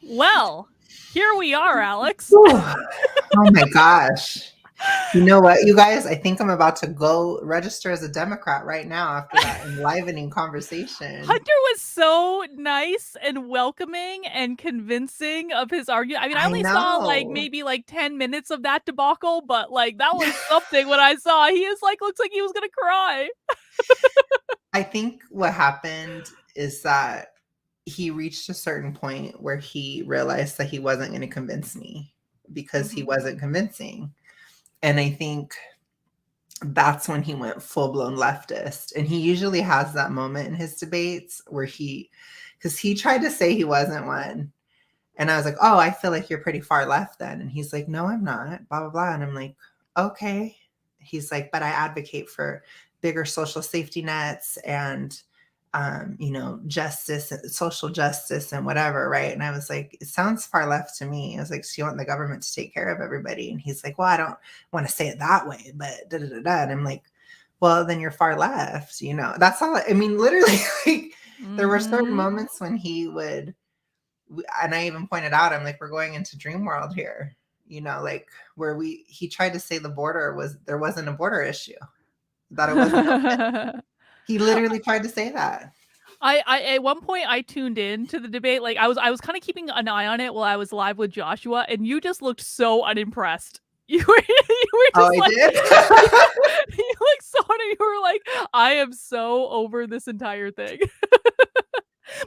Well, here we are, Alex. Whew. Oh my gosh. You know what, you guys? I think I'm about to go register as a Democrat right now after that enlivening conversation. Hunter was so nice and welcoming and convincing of his argument. I mean, I I only saw like know. maybe like 10 minutes of that debacle, but like that was something when I saw. He is like, looks like he was going to cry. I think what happened is that he reached a certain point where he realized that he wasn't going to convince me because he wasn't convincing. And I think that's when he went full blown leftist. And he usually has that moment in his debates where because he tried to say he wasn't one. And I was like, oh, I feel like you're pretty far left then. And he's like, no, I'm not, blah, blah, blah. And I'm like, okay. He's like, but I advocate for bigger social safety nets and, justice, social justice and whatever. Right. And I was like, it sounds far left to me. I was like, so you want the government to take care of everybody? And he's like, well, I don't want to say it that way, but da, da, da, da. And I'm like, well, then you're far left. That's all. I mean, literally, like, there were certain moments when he would, and I even pointed out, I'm like, we're going into dream world here, like where he tried to say there wasn't a border issue, that it wasn't open. He literally tried to say that. I at one point I tuned in to the debate. Like I was kind of keeping an eye on it while I was live with Joshua, and you just looked so unimpressed. You were Oh, just I like did. you looked so you were like, I am so over this entire thing.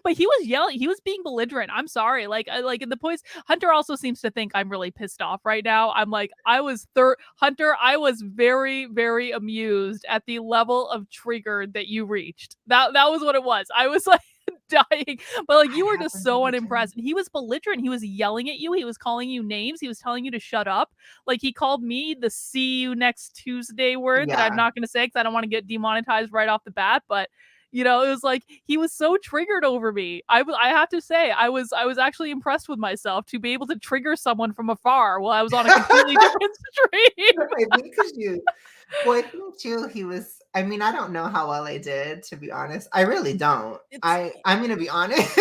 But he was yelling. He was being belligerent. I'm sorry. Like in the points, Hunter also seems to think I'm really pissed off right now. I'm like, Hunter, I was very, very amused at the level of trigger that you reached. That was what it was. I was like dying. But like you were just so unimpressed. And he was belligerent. He was yelling at you. He was calling you names. He was telling you to shut up. Like he called me the see you next Tuesday word that I'm not going to say because I don't want to get demonetized right off the bat. But it was like he was so triggered over me. I have to say, I was actually impressed with myself to be able to trigger someone from afar while I was on a completely different stream. I think I think too, he was, I mean, I don't know how well I did, to be honest. I really don't. I'm going to be honest,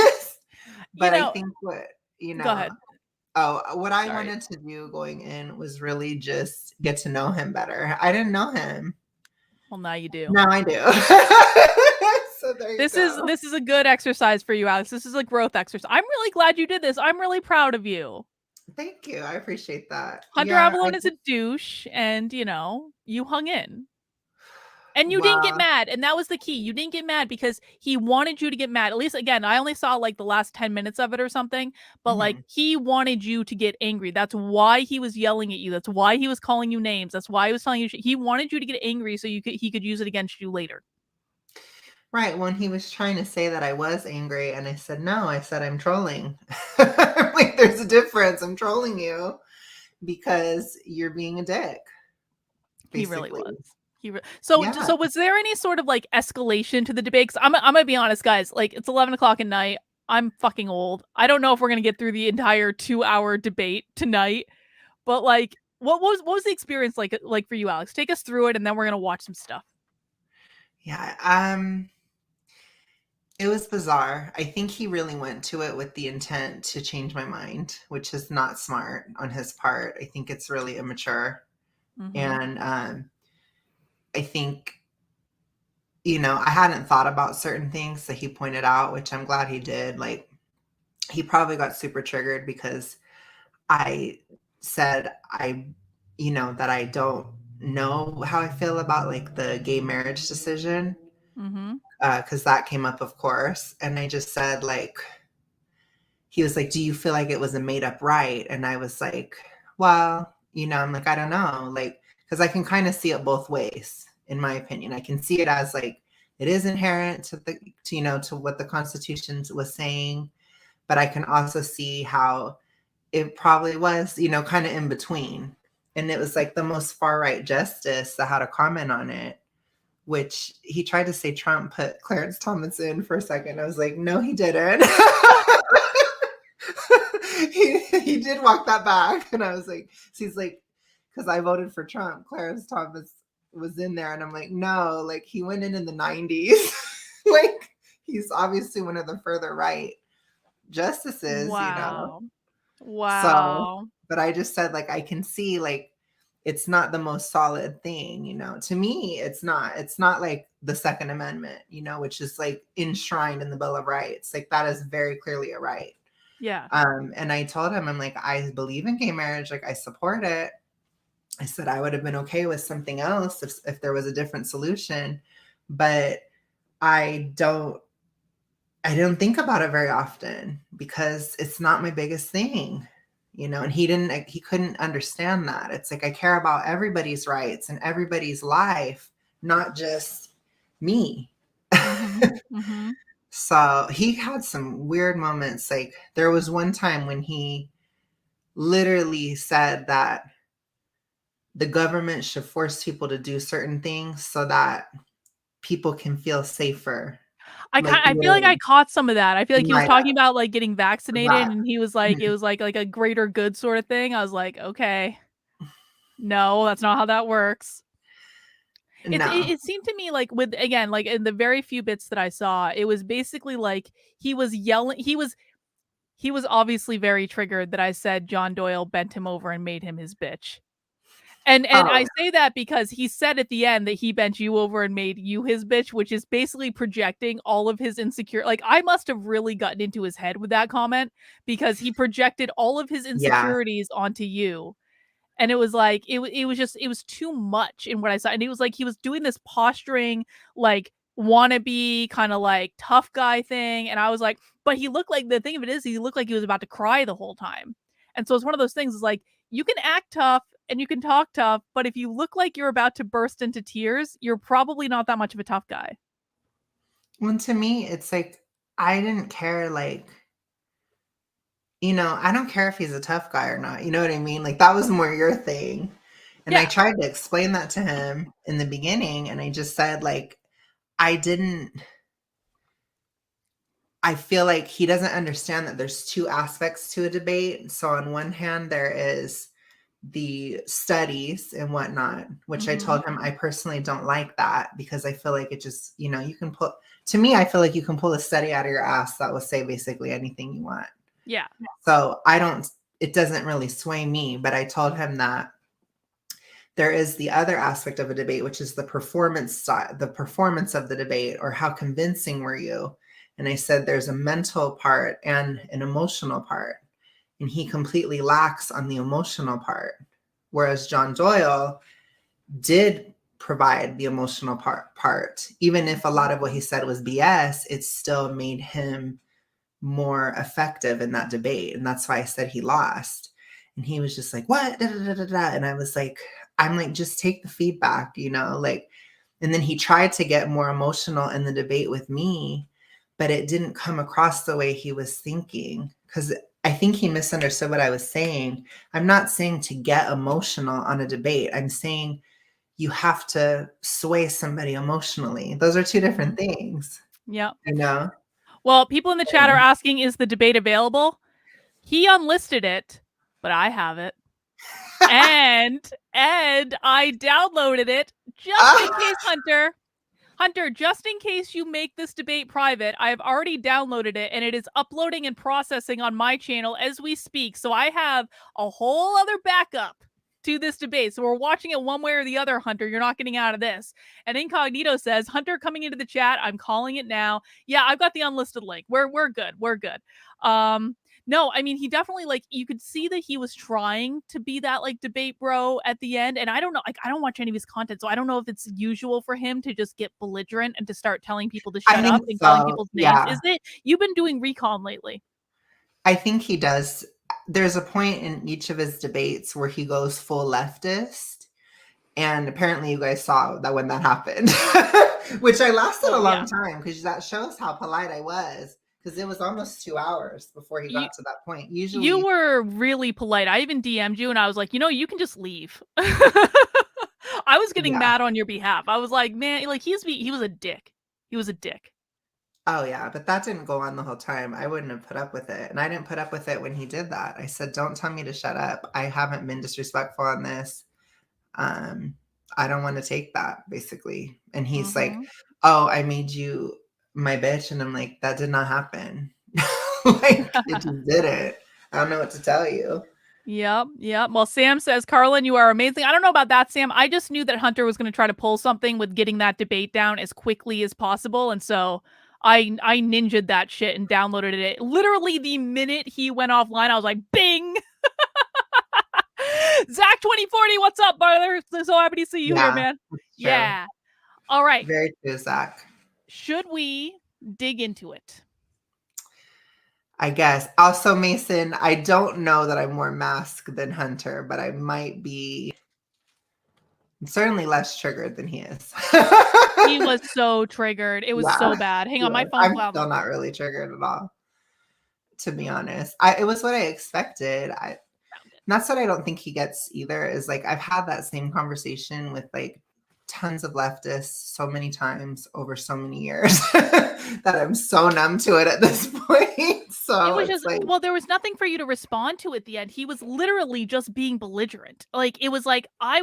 but I think Go ahead. What I wanted to do going in was really just get to know him better. I didn't know him. Well, now you do. Now I do. So this is a good exercise for you, Alex. This is a growth exercise. I'm really glad you did this. I'm really proud of you. Thank you. I appreciate that. Hunter Avallone is a douche, and you hung in. And you didn't get mad, and that was the key. You didn't get mad because he wanted you to get mad. At least, again, I only saw like the last 10 minutes of it or something, but like he wanted you to get angry. That's why he was yelling at you. That's why he was calling you names. That's why he was telling you. He wanted you to get angry so he could use it against you later. Right, when he was trying to say that I was angry, and I said, no, I said, I'm trolling. Like, there's a difference. I'm trolling you because you're being a dick. Basically. He really was. So was there any sort of like escalation to the debate? I'm gonna be honest, guys. Like it's 11 o'clock at night. I'm fucking old. I don't know if we're gonna get through the entire 2-hour debate tonight. But like, what was the experience like for you, Alex? Take us through it, and then we're gonna watch some stuff. Yeah. It was bizarre. I think he really went to it with the intent to change my mind, which is not smart on his part. I think it's really immature. And I think, I hadn't thought about certain things that he pointed out, which I'm glad he did. Like, he probably got super triggered because I said that I don't know how I feel about like the gay marriage decision. Because that came up, of course. And I just said, like, he was like, do you feel like it was a made up right? And I was like, well, I'm like, I don't know. Like, because I can kind of see it both ways, in my opinion. I can see it as like, it is inherent to what the Constitution was saying. But I can also see how it probably was, kind of in between. And it was like the most far right justice that had a comment on it, which he tried to say Trump put Clarence Thomas in for a second. I was like, no, he didn't. he did walk that back. And I was like, so he's like, because I voted for Trump, Clarence Thomas was in there. And I'm like, no, like he went in the 90s. Like he's obviously one of the further right justices, you know? Wow. So, Wow. but I just said, like, I can see, like, it's not the most solid thing, you know? To me, it's not. It's not like the Second Amendment, you know, which is like enshrined in the Bill of Rights. Like, that is very clearly a right. Yeah. And I told him, I'm like, I believe in gay marriage, like, I support it. I said I would have been okay with something else if there was a different solution, but I don't I don't think about it very often because it's not my biggest thing, you know, and he couldn't understand that. It's like I care about everybody's rights and everybody's life, not just me. Mhm. Mhm. So he had some weird moments. Like there was one time when he literally said that the government should force people to do certain things so that people can feel safer. Like I feel like I literally, caught some of that. I feel you like he was might talking have about, like, getting vaccinated, that. and he was like it Mhm. was like a greater good sort of thing. I was like, "Okay. No, that's not how that works." No. It seemed to me like with again, like, in the very few bits that I saw, it was basically like he was yelling he was obviously very triggered that I said John Doyle bent him over and made him his bitch. And Oh, I say that because he said at the end that he bent you over and made you his bitch, which is basically projecting all of his like, I must have really gotten into his head with that comment because he projected all of his yeah. insecurities onto you. And it was like it was just it was too much in what I saw, and it was like he was doing this posturing, like, wannabe kinda, like, tough guy thing, and I was like but he looked like the thing of it is he looked like he was about to cry the whole time. And so it's one of those things, is like, you can act tough and you can talk tough, but if you look like you're about to burst into tears, you're probably not that much of a tough guy. Well, to me, it's like I didn't care, like, you know, I don't care if he's a tough guy or not. You know what I mean? Like that was more your thing. And I Yeah. tried to explain that to him in the beginning, and I just said, like, I didn't I feel like he doesn't understand that there's two aspects to a debate. So on one hand, there is the studies and whatnot, which I Mhm. told him I personally don't like that because I feel like it just, you know, you can pull to me, I feel like you can pull a study out of your ass that will say basically anything you want. Yeah. So I don't, it doesn't really sway me, but I told him that there is the other aspect of a debate, which is the performance side, the performance of the debate, or how convincing were you? And I said there's a mental part and an emotional part. And he completely lacks on the emotional part. Whereas John Doyle did provide the emotional part. Even if a lot of what he said was BS, it still made him more effective in that debate. And that's why I said he lost. And he was just like, what? Da, da, da, da, da. And I was like, I'm like, just take the feedback, you know, like, and then he tried to get more emotional in the debate with me, but it didn't come across the way he was thinking. Because I think he misunderstood what I was saying. I'm not saying to get emotional on a debate. I'm saying you have to sway somebody emotionally. Those are two different Mhm. things, Yep. you know? Well, people in the chat are asking, "Is the debate available?" He unlisted it, but I have it. And I downloaded it just in case, Hunter. Hunter, just in case you make this debate private, I have already downloaded it and it is uploading and processing on my channel as we speak. So I have a whole other backup to this debate. So we're watching it one way or the other, Hunter. You're not getting out of this. And Incognito says, Hunter coming into the chat. I'm calling it now. Yeah, I've got the unlisted link. We're good. We're good. Um, no, I mean, he definitely, like, you could see that he was trying to be that, like, debate bro at the end. And I don't know, like, I don't watch any of his content, so I don't know if it's usual for him to just get belligerent and to start telling people to I shut up think and calling so. people's names. Yeah. Is it? You've been doing recon lately. I think he does. There's a point in each of his debates where he goes full leftist. And apparently you guys saw that when that happened, which I lasted a Oh, long yeah. time because that shows how polite I was because it was almost 2 hours before he You got to that point. you Usually, were really polite. I even DM'd you and I was like, you can just leave. I was getting yeah. mad on your behalf. I was like, man, like he was a dick. He was a dick. Oh, yeah. But that didn't go on the whole time. I wouldn't have put up with it. And I didn't put up with it when he did that. I said, don't tell me to shut up. I haven't been disrespectful on this. Um, I don't want to take that, basically. And he's like, Mhm. oh, I made you my bitch. And I'm like, that did not happen. Like, it just didn't. I don't know what to tell you. Yep, yep. Well, Sam says, Carlin, you are amazing. I don't know about that, Sam. I just knew that Hunter was going to try to pull something with getting that debate down as quickly as possible. And so I ninja'd that shit and downloaded it. Literally the minute he went offline, I was like, bing! Zach 2040, what's up, brother? So happy to see you here, Yeah, man. it's true. Yeah. All right. Very true, Zach. Should we dig into it? I guess. Also, Mason, I don't know that I'm more masked than Hunter, but I might be certainly less triggered than he is. He was so triggered. It was Yeah, so bad. Hang on, my yeah. phone's I'm loud. still not really triggered at all, to be honest. It was what I expected. That's what I don't think he gets either, is like I've had that same conversation with like tons of leftists so many times over so many years that I'm so numb to it at this point. It So was it's just, like, well, there was nothing for you to respond to at the end. He was literally just being belligerent. Like, it was like, yeah,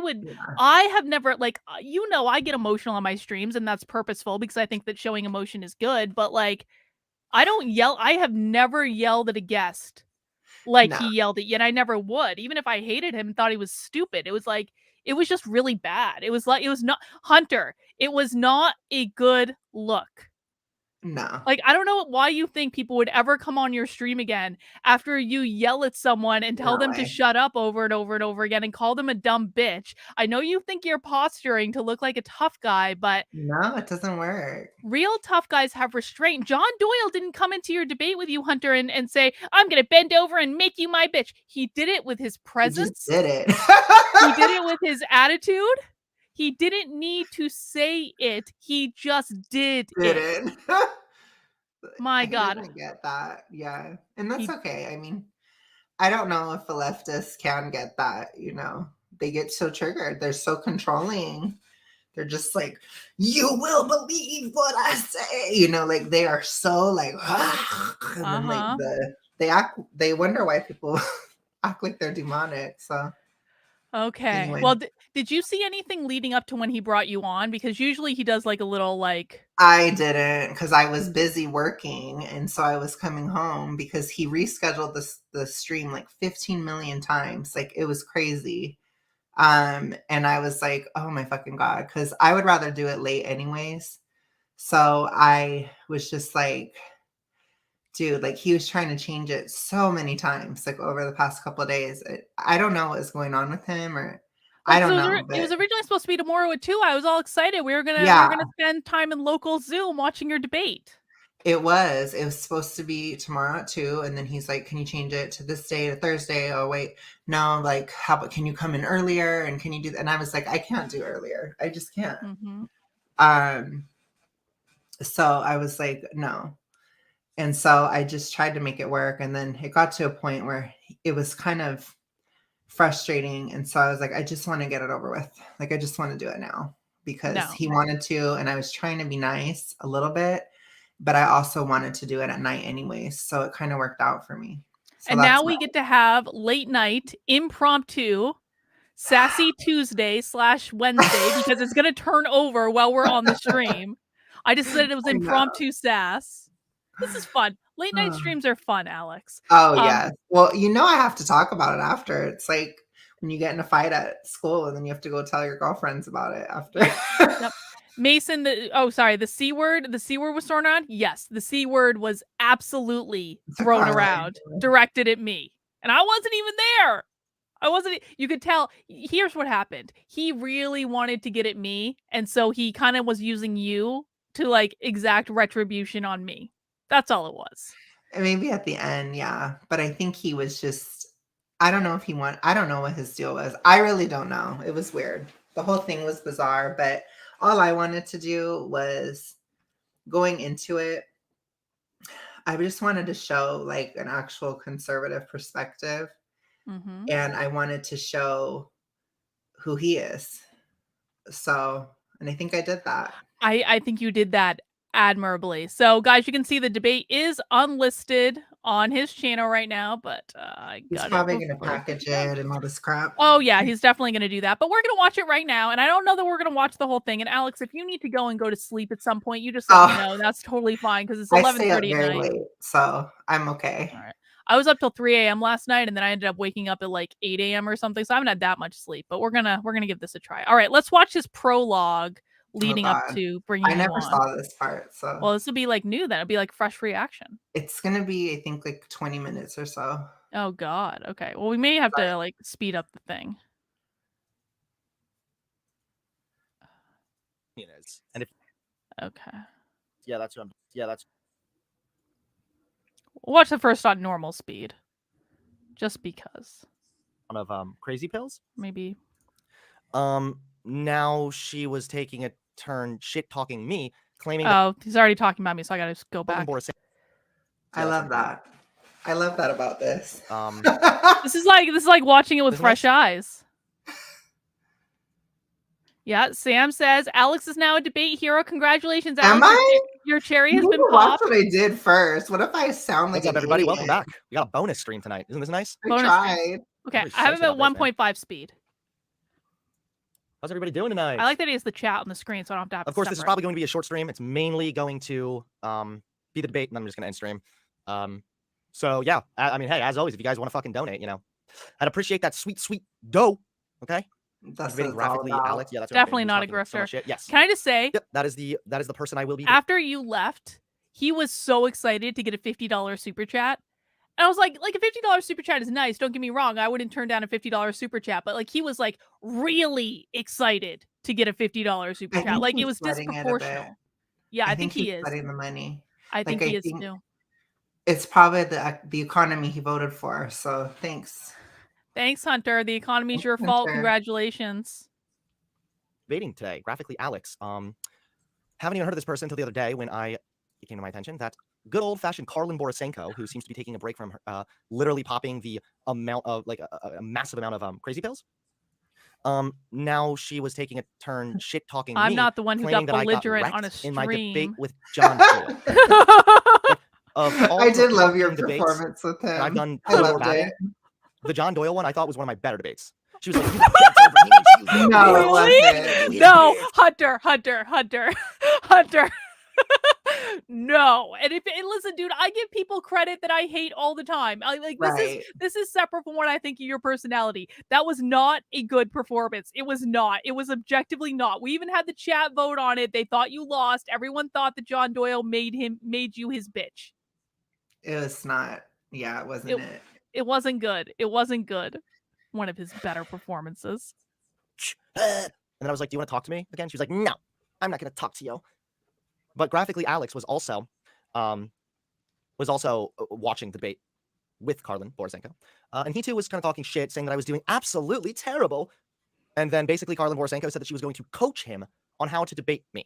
I have never, like, I get emotional on my streams, and that's purposeful because I think that showing emotion is good. But, like, I don't yell. I have never yelled at a guest like no, he yelled at you, and I never would. Even if I hated him and thought he was stupid, it was like, it was just really bad. It was like, it was not, Hunter, it was not a good look. no, Like, I don't know why you think people would ever come on your stream again after you yell at someone and tell no them to way. shut up over and over and over again and call them a dumb bitch. I know you think you're posturing to look like a tough guy, but No, it doesn't work. real tough guys have restraint. John Doyle didn't come into your debate with you, Hunter, and say, I'm going to bend over and make you my bitch. He did it with his He just presence, did it. he did it with his attitude. He didn't need to say it, he just did Did it. it. My He God. doesn't get that. Yeah. And that's He okay. I mean, I don't know if a leftist can get that. They get so triggered. They're so controlling. They're just like, you will believe what I say. Like they are so like, and then like uh-huh. they wonder why people act like they're demonic. So Okay. anyway, Well, did you see anything leading up to when he brought you on? Because usually he does like a little like. I didn't because I was busy working, and so I was coming home because he rescheduled the stream like 15 million times. Like it was crazy. And I was like, oh my fucking God, because I would rather do it late anyways. So I was just like, dude, like he was trying to change it so many times, like over the past couple of days. I don't know what is going on with him, or Well, I because don't know, it was but originally supposed to be tomorrow at 2. I was all excited. We were yeah, gonna spend time in local Zoom watching your debate. it was supposed to be tomorrow at 2, and then he's like, can you change it to this day, to Thursday? Oh wait, no, like how about, can you come in earlier, and can you do that? And I was like, I can't do earlier, I just can't. Mm-hmm. um so I was like, no. And so I just tried to make it work, and then it got to a point where it was kind of frustrating, and so I was like, I just want to get it over with. Like I just want to do it now because No. he wanted to, and I was trying to be nice a little bit, but I also wanted to do it at night anyways, so it kind of worked out for me. So And that's now why. we get to have late night impromptu sassy Tuesday/Wednesday because it's gonna turn over while we're on the stream. I just said it was I know. impromptu sass. This is fun. Late night Oh. streams are fun, Alex. Oh, Um, yes. Well, I have to talk about it after. It's like when you get in a fight at school and then you have to go tell your girlfriends about it after. yep. Yep. Mason, the C word, was thrown around. Yes, the C word was absolutely It's a thrown Carlin. around, directed at me. And I wasn't even there. I wasn't, you could tell. Here's what happened. He really wanted to get at me. And so he kind of was using you to like exact retribution on me. That's all it was. Maybe at the end, yeah. But I think he was just, I don't know if I don't know what his deal was. I really don't know. It was weird. The whole thing was bizarre, but all I wanted to do was going into it. I just wanted to show like an actual conservative perspective, Mm-hmm. and I wanted to show who he is. So, and I think I did that. I think you did that admirably. So, guys, you can see the debate is unlisted on his channel right now, but I He's got probably it gonna before. package it and all this crap. Oh yeah, he's definitely gonna do that. But we're gonna watch it right now, and I don't know that we're gonna watch the whole thing. And Alex, if you need to go and go to sleep at some point, you just let me know. That's totally fine because it's I stay up 11:30 at very night. late, so I'm okay. All right. I was up till 3 a.m. last night, and then I ended up waking up at like 8 a.m. or something. So I haven't had that much sleep. But we're gonna give this a try. All right, let's watch his prologue leading up to bringing I you never on. saw this part, so Well, this will be like new then. It'll be like fresh reaction. it's gonna be, I think, like 20 minutes or so. Oh God. Okay. Well, we may have to like speed up the thing. And if Okay. yeah, that's what I'm. Yeah, that's. We'll watch the first on normal speed, just because. One of crazy pills. Maybe. Now she was taking a turn shit talking me, claiming. Oh, he's already talking about me, so I gotta just go back. I love that. I love that about this. This is like watching it with fresh eyes. Yeah, Sam says Alex is now a debate hero. Congratulations, Alex. Am I? Your cherry has been Watch popped. what I did first. What if I sound like What's up, everybody? Welcome back. We got a bonus stream tonight. Isn't this nice? I tried. Okay, I have him at 1.5 speed. How's everybody doing tonight? I like that he has the chat on the screen, so I don't have to have Of course, this is probably going to be a short stream. It's mainly going to be the debate, and I'm just going to end stream. So yeah, I mean, hey, as always, if you guys want to fucking donate, you know, I'd appreciate that sweet, sweet dough. Okay. That's graphically, Alex. Yeah, that's definitely not a grifter. So yes. Can I just say? Yep, that is the person I will be. After you left, he was so excited to get a $50 super chat. And I was like a $50 super chat is nice. Don't get me wrong. I wouldn't turn down a $50 super chat, but like he was like really excited to get a $50 super chat. Like it was disproportional. Yeah, I think he is. Sweating the money. I think he is too. It's probably the economy he voted for. So thanks. Thanks, Hunter. The economy's your fault. Congratulations. Debating today, graphically Alex. Haven't even heard of this person until the other day when it came to my attention that good old-fashioned Karlin Borisenko, who seems to be taking a break from her, literally popping the amount of like a massive amount of crazy pills. Now she was taking a turn shit talking. I'm not the one who got belligerent on a stream in my debate with John Doyle. I did love your performance with him. I've done. I loved it. The John Doyle one I thought was one of my better debates. She was like, "No, really? No, Hunter. No, and listen, dude, I give people credit that I hate all the time. This is separate from what I think of your personality. That was not a good performance. It was not. It was objectively not. We even had the chat vote on it. They thought you lost. Everyone thought that John Doyle made you his bitch. It was not. Yeah, it wasn't it. It wasn't good. It wasn't good. One of his better performances. And then I was like, "Do you want to talk to me again?" She was like, "No, I'm not going to talk to you." But graphically, Alex was also watching the debate with Karlin Borisenko, and he too was kind of talking shit, saying that I was doing absolutely terrible. And then basically, Karlin Borisenko said that she was going to coach him on how to debate me.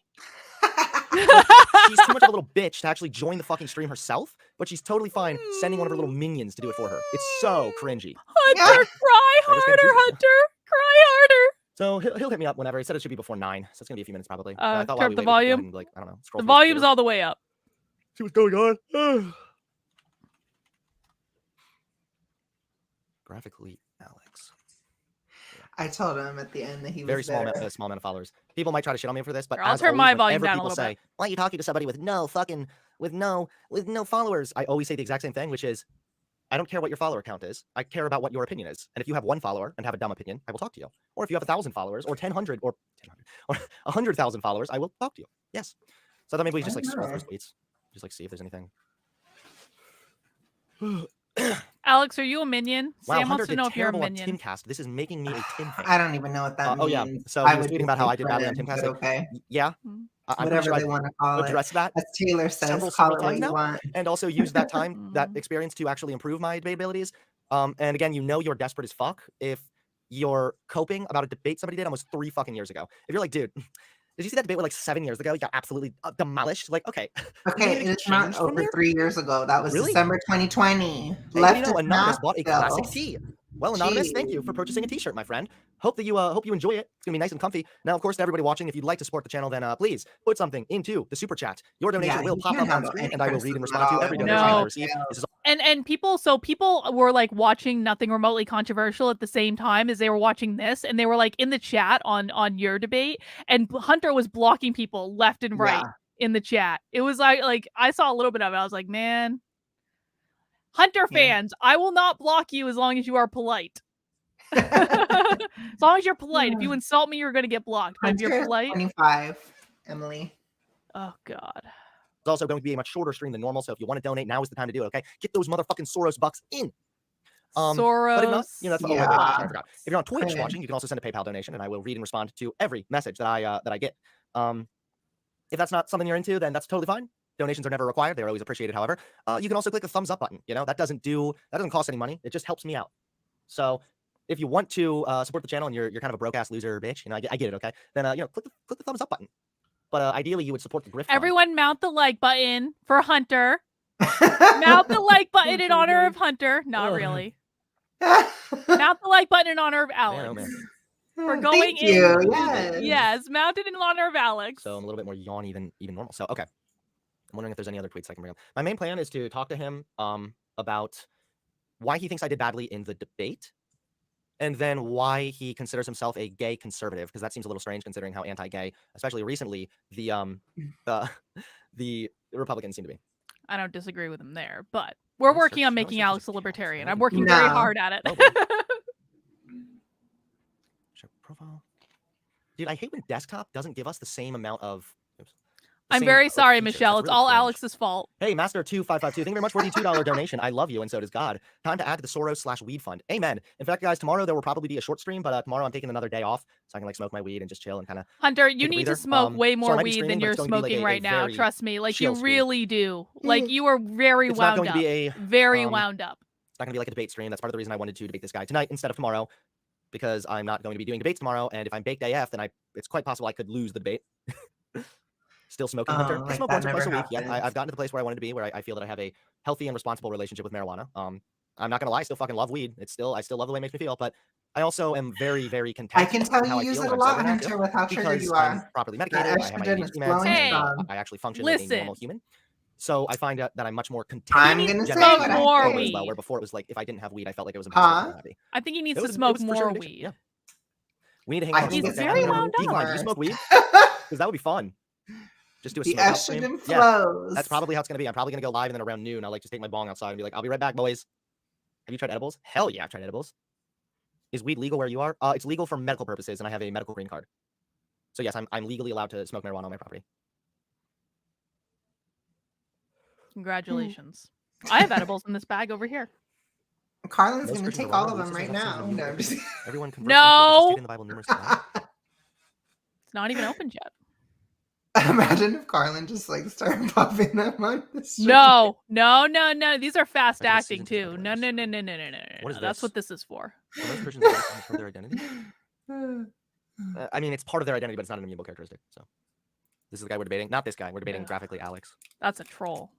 She's too much of a little bitch to actually join the fucking stream herself, but she's totally fine sending one of her little minions to do it for her. It's so cringy. Hunter, cry harder, Hunter. Cry harder. So he'll hit me up whenever. He said it should be before 9, so it's gonna be a few minutes probably. I thought turn up the volume. Like, I don't know. The volume's all the way up. See what's going on. Graphically, Alex. I told him at the end that he was very small amount of followers. People might try to shit on me for this, but I'll turn my volume down a little bit. Why are you talking to somebody with no followers? I always say the exact same thing, which is, I don't care what your follower count is. I care about what your opinion is. And if you have 1 follower and have a dumb opinion, I will talk to you. Or if you have 1,000 followers, or 1,000 or 100,000 followers, I will talk to you. Yes. So then maybe we just like scroll through tweets, just like see if there's anything. Alex, are you a minion? Wow, Sam wants to know if you're a minion. Timcast. This is making me a Tim fan. I don't even know what that means. Oh yeah. So I was tweeting about how I did badly on Timcast. Okay. Yeah. I'm Whatever sure they want to call it. Address that. As Taylor says, several call it what you want. And also use that time, that experience to actually improve my debate abilities. And again, you're desperate as fuck if you're coping about a debate somebody did almost 3 fucking years ago. If you're like, dude, did you see that debate like 7 years ago? You got absolutely demolished. Like, okay. Okay, it's not over 3 years ago. That was December 2020. Hey, Anonymous bought a classic tee. Well, Anonymous, thank you for purchasing a t-shirt, my friend. hope that you enjoy it. It's gonna be nice and comfy. Now, of course, to everybody watching, if you'd like to support the channel, then please put something into the super chat. Your donation will pop up on screen, and I will read and respond to every donation I receive. This is And people were like watching Nothing Remotely Controversial at the same time as they were watching this, and they were like in the chat on your debate, and Hunter was blocking people left and right in the chat. It was like I saw a little bit of it. I was like, man, Hunter fans, I will not block you as long as you are polite. As long as you're polite. If you insult me, you're gonna get blocked. But if you're polite, 25, Emily. Oh God. It's also going to be a much shorter stream than normal, so if you want to donate, now is the time to do it. Okay, get those motherfucking Soros bucks in. Soros. But if not, you know, that's I forgot. If you're on Twitch Okay. watching, you can also send a PayPal donation, and I will read and respond to every message that I get. If that's not something you're into, then that's totally fine. Donations are never required; they're always appreciated. However, you can also click the thumbs up button. You know, that doesn't cost any money. It just helps me out. So if you want to support the channel and you're kind of a broke ass loser bitch, you know, I get it. Okay, then you know, click the thumbs up button. But ideally, you would support the grift. Everyone mount the like button for Hunter. Mount the like button in honor of Hunter. Not really. Mount the like button in honor of Alex. Man, We're going Thank you. Yes, mounted in honor of Alex. So I'm a little bit more yawny than even normal. So okay, I'm wondering if there's any other tweets I can bring up. My main plan is to talk to him about why he thinks I did badly in the debate, and then why he considers himself a gay conservative, because that seems a little strange considering how anti-gay, especially recently, the Republicans seem to be. I don't disagree with him there, but we're working on making Alex a libertarian. I'm working very hard at it. Check profile. Dude, I hate when desktop doesn't give us the same amount of. I'm very sorry, Michelle. It's all Alex's fault. Hey, Master2552, thank you very much for the $2 donation. I love you, and so does God. Time to add to the Soros/weed fund. Amen. In fact, guys, tomorrow there will probably be a short stream, but tomorrow I'm taking another day off, so I can like smoke my weed and just chill and kind of. Hunter, you need to smoke way more weed than you're smoking right now. Trust me, like you really do. Like you are very wound up. Very wound up. It's not gonna be like a debate stream. That's part of the reason I wanted to debate this guy tonight instead of tomorrow, because I'm not going to be doing debates tomorrow, and if I'm baked AF, then it's quite possible I could lose the debate. Still smoking, Hunter. I smoke once or twice a week. Yeah, I've gotten to the place where I wanted to be, where I feel that I have a healthy and responsible relationship with marijuana. I'm not gonna lie, I still fucking love weed. I still love the way it makes me feel, but I also am very, very content. I can tell you use it a lot, Hunter, with how triggered you are. I'm properly medicated. I have my ADHD meds. Hey, I actually function like a normal human. So I find that I'm much more content. I'm gonna say more weed. Well, where before it was like if I didn't have weed, I felt like it was impossible. I think he needs to smoke more weed. Yeah. We need to hang out. He's very wound up. Do you smoke weed? Because that would be fun. Just do a smoke out stream. Yeah, that's probably how it's gonna be. I'm probably gonna go live and then around noon, I'll like just take my bong outside and be like, I'll be right back, boys. Have you tried edibles? Hell yeah, I've tried edibles. Is weed legal where you are? It's legal for medical purposes, and I have a medical green card. So yes, I'm legally allowed to smoke marijuana on my property. Congratulations. I have edibles in this bag over here. Carlin's gonna take all of them right now. No, I'm just... Everyone no. In the Bible numerous times. It's not even opened yet. Imagine if Carlin just like started popping them on the street. No. These are fast acting too. No. What is That's this? what this is for. Are those Christians for their identity? I mean, it's part of their identity, but it's not an immutable characteristic. So, this is the guy we're debating. Not this guy. We're debating graphically Alex. That's a troll.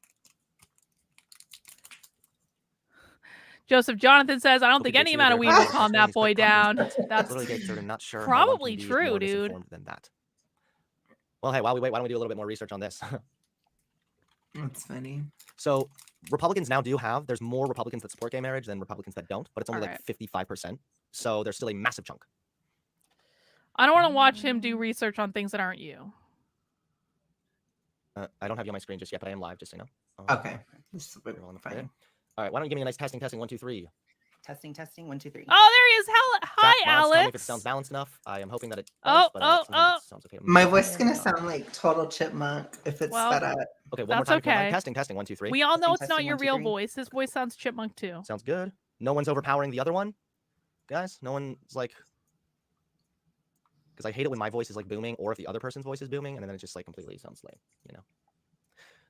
Joseph Jonathan says, I don't think any amount of weed will calm that boy down. That's not sure probably true, dude. Than that. Well, hey, while we wait, why don't we do a little bit more research on this? That's funny. So Republicans now there's more Republicans that support gay marriage than Republicans that don't, but it's only like 55%. So there's still a massive chunk. I don't want to watch him do research on things that aren't you. I don't have you on my screen just yet, but I am live, just so you know. Okay. This is fine. All right, why don't you give me a nice testing, 1, 2, 3. Testing, 1, 2, 3. Oh, there he is. Hi, Alex. Tell me if it sounds balanced enough. I am hoping that it does, but sounds okay. My voice is gonna sound like total chipmunk if it's sped up. Okay, one more time. Okay. Testing, 1, 2, 3. We all know it's not your real voice. His voice sounds chipmunk too. Sounds good. No one's overpowering the other one, guys. No one's like, because I hate it when my voice is like booming, or if the other person's voice is booming, and then it just like completely sounds lame, you know.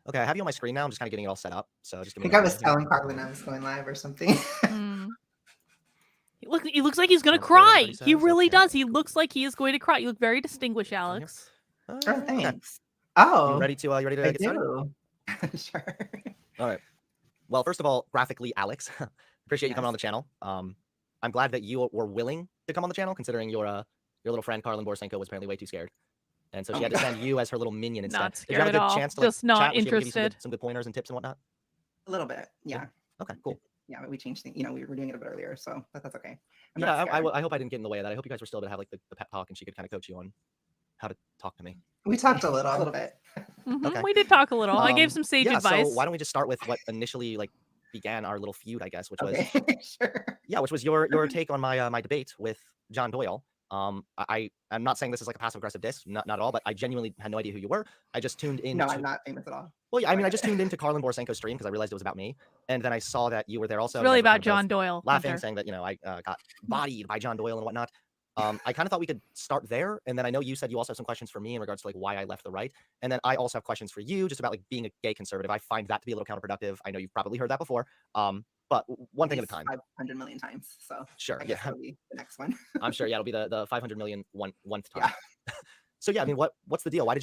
Okay, I have you on my screen now. I'm just kind of getting it all set up. So just. I think I was telling Carlin I was going live or something. He looks like he's gonna cry. He really does. He looks like he is going to cry. You look very distinguished, Alex. Oh, thanks. Oh, you ready to get started? Sure. All right. Well, first of all, graphically, Alex, appreciate you coming on the channel. I'm I'm glad that you were willing to come on the channel, considering your little friend Karlin Borisenko was apparently way too scared. And so she had to send you as her little minion instead. Not Did you scared have a at good all. chance to like Just not chat? Was she able to give you interested. some good pointers and tips and whatnot? A little bit, yeah. Okay, cool. Yeah, but we changed things. You know, we were doing it a bit earlier, so that's okay. I'm Yeah, not scared. I hope I didn't get in the way of that. I hope you guys were still able to have like the pep talk, and she could kind of coach you on how to talk to me. We talked a A little little. bit. Okay. We did talk a little. I gave some sage Yeah, advice. so why don't we just start with what initially like began our little feud, I guess, which was Okay, sure. yeah, which was your take on my my debate with John Doyle. I'm not saying this is like a passive aggressive diss, not at all, but I genuinely had no idea who you were. I just tuned in. No, I'm not famous at all. Well, yeah, I mean, I Okay. just tuned into Karlin Borisenko's stream because I realized it was about me, and then I saw that you were there also. It's and you really guys were kind about of both John Doyle. laughing, Hunter. saying that I got bodied by John Doyle and whatnot. I kind of thought we could start there, and then I know you said you also have some questions for me in regards to like why I left the right, and then I also have questions for you just about like being a gay conservative. I find that to be a little counterproductive. I know you've probably heard that before, but one thing at a time. 500 million times. So Sure, I guess yeah, that'll be the next one. I'm sure. Yeah, it'll be the 500 million one time. Yeah. So yeah, I mean, what's the deal? What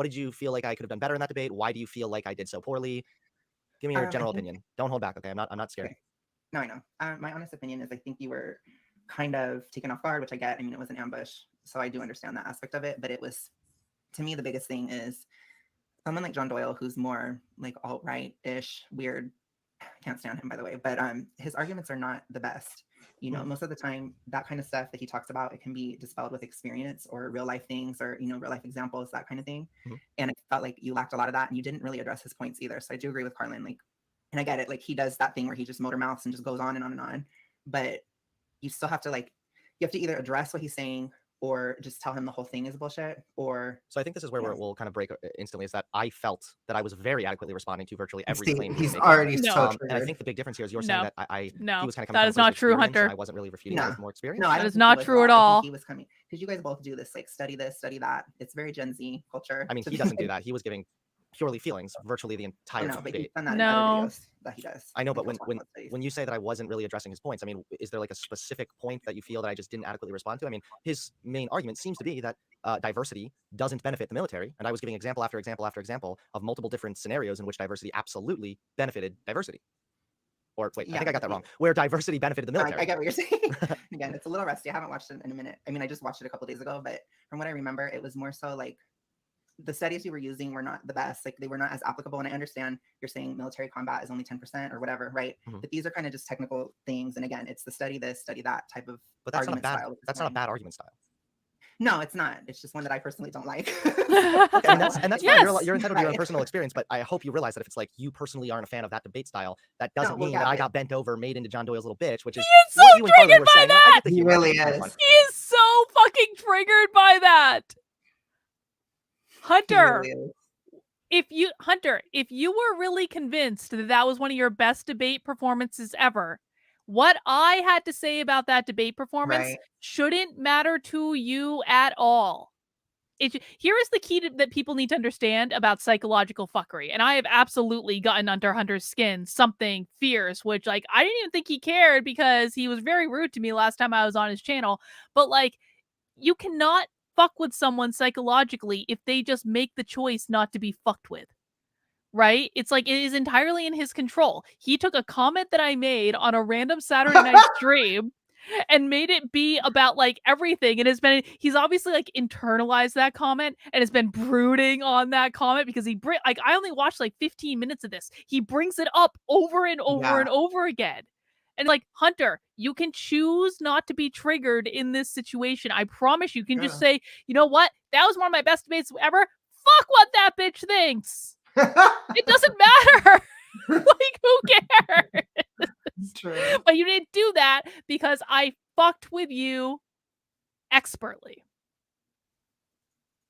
did you feel like I could have done better in that debate? Why do you feel like I did so poorly? Give me your general opinion. Don't hold back, okay? I'm not scared. Okay. No, I know. My honest opinion is I think you were kind of taken off guard, which I get. I mean, it was an ambush, so I do understand that aspect of it. But it was, to me, the biggest thing is someone like John Doyle, who's more like alt-right-ish, weird. I can't stand him, by the way. But his arguments are not the best. You know, most of the time, that kind of stuff that he talks about, it can be dispelled with experience or real life things or, real life examples, that kind of thing. And it felt like you lacked a lot of that, and you didn't really address his points either. So I do agree with Karlin. Like, and I get it. Like, he does that thing where he just motor mouths and just goes on and on and on. But you still have to you have to either address what he's saying or just tell him the whole thing is bullshit. Or so I think this is where we'll kind of break instantly. Is that I felt that I was very adequately responding to virtually every claim He's making. already No. so And I triggered. think the big difference here is you're saying that he was kind of coming that from is a place not of true, experience, and Hunter. I wasn't really refuting No. it with more experience. no, I That don't is think not he was true at I think all. He was coming because you guys both do this, like study this, study that. It's very Gen Z culture. I mean, he doesn't do that. He was giving purely feelings virtually the entire No, but he's debate. done that in No. other videos that he does. I know, Like, but he'll talk about studies. when you say that I wasn't really addressing his points, I mean, is there like a specific point that you feel that I just didn't adequately respond to? I mean, his main argument seems to be that diversity doesn't benefit the military, and I was giving example after example after example of multiple different scenarios in which diversity absolutely benefited diversity. Or wait, I Yeah, think I got but that wrong. Where diversity benefited the No, military. I get what you're saying. Again, it's a little rusty. I haven't watched it in a minute. I mean, I just watched it a couple days ago, but from what I remember, it was more so like the studies you were using were not the best. Like, they were not as applicable. And I understand you're saying military combat is only 10% or whatever, right? But these are kind of just technical things. And again, it's the study this, study that type of But that's not a argument bad. style. which is That's not a fine. bad argument style. No, it's not. It's just one that I personally don't like. And that's fine. Yes. You're entitled to your own Right. personal experience, but I hope you realize that if it's like you personally aren't a fan of that debate style, that doesn't No, well, mean yeah, that I but- got bent over, made into John Doyle's little bitch, which is is so what you and Carlin triggered were by saying. I that! get the He humor. really It's is. fun. He is so fucking triggered by that. He Hunter, really is. if you were really convinced that that was one of your best debate performances ever, what I had to say about that debate performance Right. shouldn't matter to you at all. Here is the key that people need to understand about psychological fuckery. And I have absolutely gotten under Hunter's skin something fierce, which like I didn't even think he cared because he was very rude to me last time I was on his channel. But like, you cannot fuck with someone psychologically if they just make the choice not to be fucked with. Right? It's like it is entirely in his control. He took a comment that I made on a random Saturday night stream and made it be about like everything, and he's obviously like internalized that comment and has been brooding on that comment because like I only watched like 15 minutes of this. He brings it up over and over and over again. And like, Hunter, you can choose not to be triggered in this situation. I promise you can just say, you know what? That was one of my best debates ever. Fuck what that bitch thinks. It doesn't matter. Like, who cares? True. But you didn't do that because I fucked with you expertly.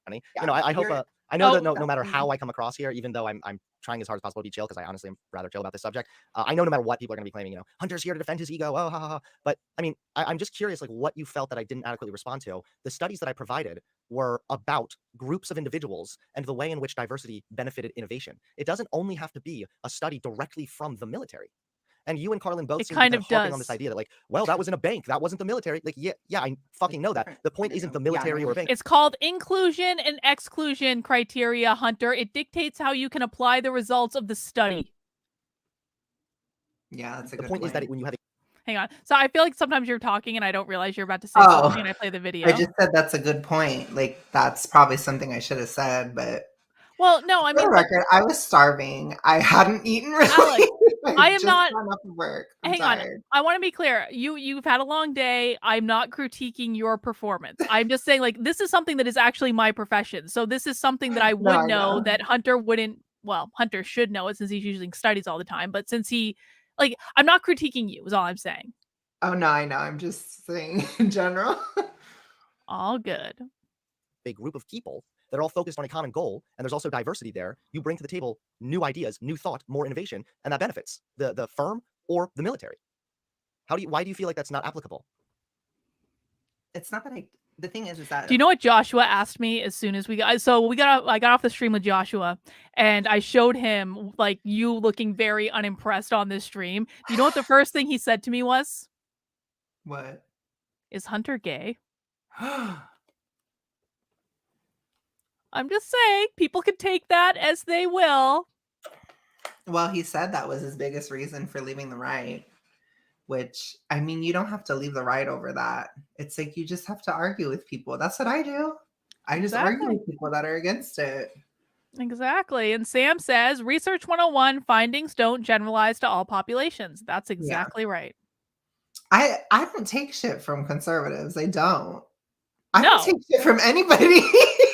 Funny. Yeah, You know, I hope. you're- I know that Oh. no matter how I come across here, even though I'm trying as hard as possible to be chill, because I honestly am rather chill about this subject. I know no matter what people are going to be claiming, you know, Hunter's here to defend his ego. Oh, ha, ha, ha. But I mean, I'm just curious, like, what you felt that I didn't adequately respond to. The studies that I provided were about groups of individuals and the way in which diversity benefited innovation. It doesn't only have to be a study directly from the military. And you and Karlin both It seem kind to be of harping on this does. idea that, like, well, that was in a bank, that wasn't the military. Like, yeah, I fucking know that. different. The point I isn't know. the Yeah, military or a bank. It's called inclusion and exclusion criteria, Hunter. It dictates how you can apply the results of the study. Yeah, that's a The good point is that point. when you have Hang on. So I feel like sometimes you're talking and I don't realize you're about to say Oh, something and I play the video. I just said that's a good point. Like, that's probably something I should have said, but Well, no, I for mean, the record, I was starving. I hadn't eaten really. Alex, I am just not. gone off of work. I'm Hang on. tired. I want to be clear. You've had a long day. I'm not critiquing your performance. I'm just saying, like, this is something that is actually my profession. So this is something that I No, would I know know. that Hunter wouldn't. Well, Hunter should know it since he's using studies all the time. But since he, like, I'm not critiquing you. Is all I'm saying. Oh no, I know. I'm just saying in general. All good. A group of people that are all focused on a common goal, and there's also diversity there. You bring to the table new ideas, new thought, more innovation, and that benefits the firm or the military. Why do you feel like that's not applicable? It's not that the thing is that Do you know what Joshua asked me as soon as we got? So I got off the stream with Joshua, and I showed him like you looking very unimpressed on this stream. Do you know what the first thing he said to me was? What? Is Hunter gay? I'm just saying, people can take that as they will. Well, he said that was his biggest reason for leaving the right, which, I mean, you don't have to leave the right over that. It's like you just have to argue with people. That's what I do. I just argue Exactly. with people that are against it. Exactly. And Sam says, Research 101, findings don't generalize to all populations. That's exactly right. I don't take shit from conservatives. I don't. I No. don't take shit from anybody.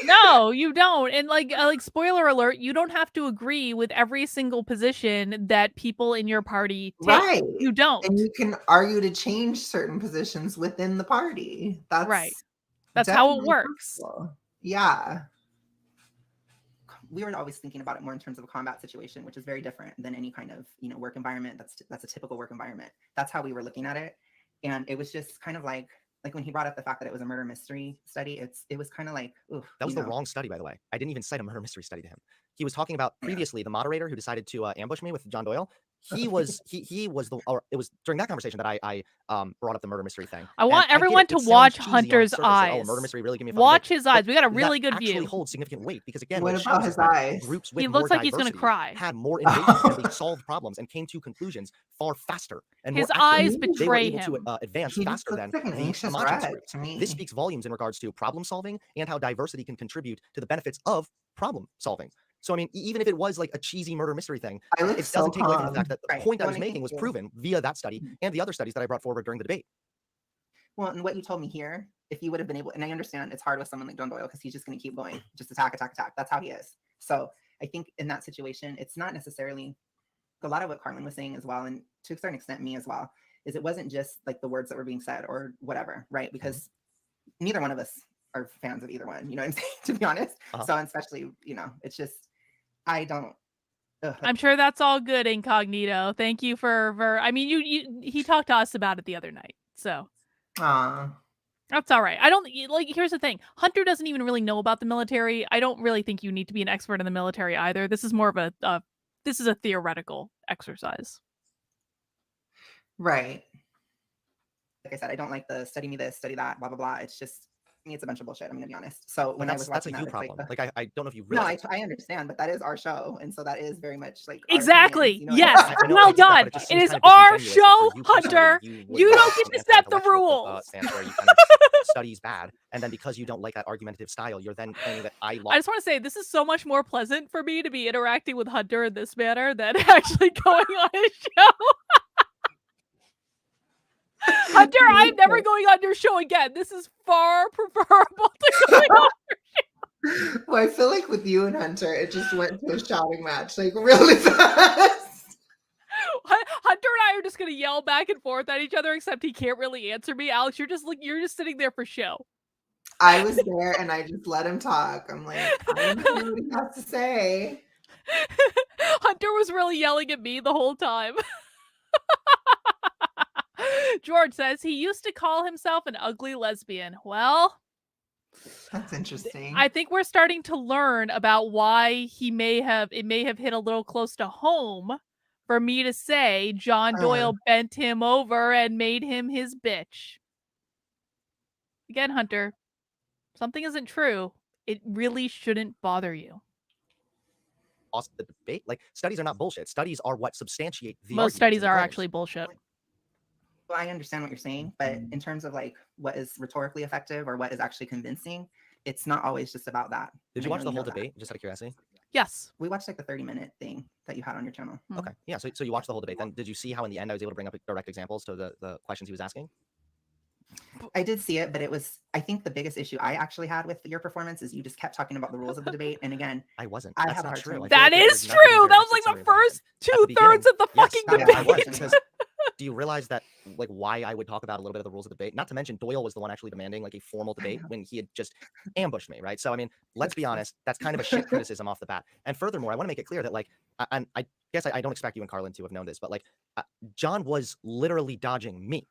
No, you don't. And like spoiler alert, you don't have to agree with every single position that people in your party take. Right. You don't. And you can argue to change certain positions within the party. That's right. That's how it definitely works. possible. Yeah. we were always thinking about it more in terms of a combat situation, which is very different than any kind of, you know, work environment. That's a typical work environment. That's how we were looking at it. And it was just kind of like when he brought up the fact that it was a murder mystery study, it was kind of like, oof, that was the wrong study, by the way. I didn't even cite a murder mystery study to him. He was talking about previously the moderator who decided to ambush me with John Doyle. He was or it was during that conversation that I brought up the murder mystery thing. I want everyone to watch Hunter's eyes. Oh, murder mystery really give me a watch his eyes. We got a really good view. Actually holds significant weight because again, what about his eyes? Groups with he looks more like he's gonna cry. Had more innovation and they solved problems and came to conclusions far faster and his more eyes accurately. betray they were able him. to advance He faster than like an anxious wreck to me. This speaks volumes in regards to problem solving and how diversity can contribute to the benefits of problem solving. So, I mean, even if it was like a cheesy murder mystery thing, it doesn't take away from the fact that the point I was making was proven via that study and the other studies that I brought forward during the debate. Well, and what you told me here, if you would have been able, and I understand it's hard with someone like John Doyle because he's just going to keep going, just attack. That's how he is. So I think in that situation, it's not necessarily a lot of what Carlin was saying as well, and to a certain extent me as well, is it wasn't just like the words that were being said or whatever, right? Because neither one of us are fans of either one, you know what I'm saying, to be honest. So especially, you know, it's just, I don't. I'm sure that's all good, Incognito. Thank you for I mean, he talked to us about it the other night, so. That's all right. I don't like. Here's the thing: Hunter doesn't even really know about the military. I don't really think you need to be an expert in the military either. This is more of this is a theoretical exercise. Right. Like I said, I don't like the study me this, study that, blah blah blah. It's just, I mean, it's a bunch of bullshit. I'm gonna be honest. So when I was watching that's a you problem. Like I don't know if you realize. No, I understand, but that is our show, and so that is very much like exactly. Opinions, you know, yes, well done. It is our show, Hunter. You don't get to set the rules. Studies bad, and then because you don't like that argumentative style, you're then claiming that I lost. I just want to say this is so much more pleasant for me to be interacting with Hunter in this manner than actually going on his show. Hunter, I'm never going on your show again. This is far preferable to going on your show. Well, I feel like with you and Hunter, it just went to a shouting match, like really fast. Hunter and I are just gonna yell back and forth at each other, except he can't really answer me. Alex, you're just sitting there for show. I was there and I just let him talk. I'm like, I don't know what he has to say. Hunter was really yelling at me the whole time. George says he used to call himself an ugly lesbian. Well, that's interesting. I think we're starting to learn about why it may have hit a little close to home for me to say John Doyle bent him over and made him his bitch. Again, Hunter, something isn't true. It really shouldn't bother you. Lost the debate. Like, studies are not bullshit. Studies are what substantiate the Most studies are actually bullshit. Well, I understand what you're saying, but in terms of like what is rhetorically effective or what is actually convincing, it's not always just about that. Did you watch the whole debate, just out of curiosity? Yes. We watched like the 30-minute thing that you had on your channel. Okay, yeah, so you watched the whole debate. Then did you see how in the end I was able to bring up direct examples to the questions he was asking? I did see it, but it was, I think the biggest issue I actually had with your performance is you just kept talking about the rules of the debate. And again, I wasn't. I That's have a not hard true. time. I feel That like there is was nothing in true. your That was exit like summary the of what happened. first At the beginning. 2/3 of the Yes, fucking yeah, debate. I was, because do you realize that like why I would talk about a little bit of the rules of the debate? Not to mention Doyle was the one actually demanding like a formal debate when he had just ambushed me, right? So I mean, let's be honest, that's kind of a shit criticism off the bat. And furthermore, I want to make it clear that like, and I guess I don't expect you and Carlin to have known this, but like, John was literally dodging me.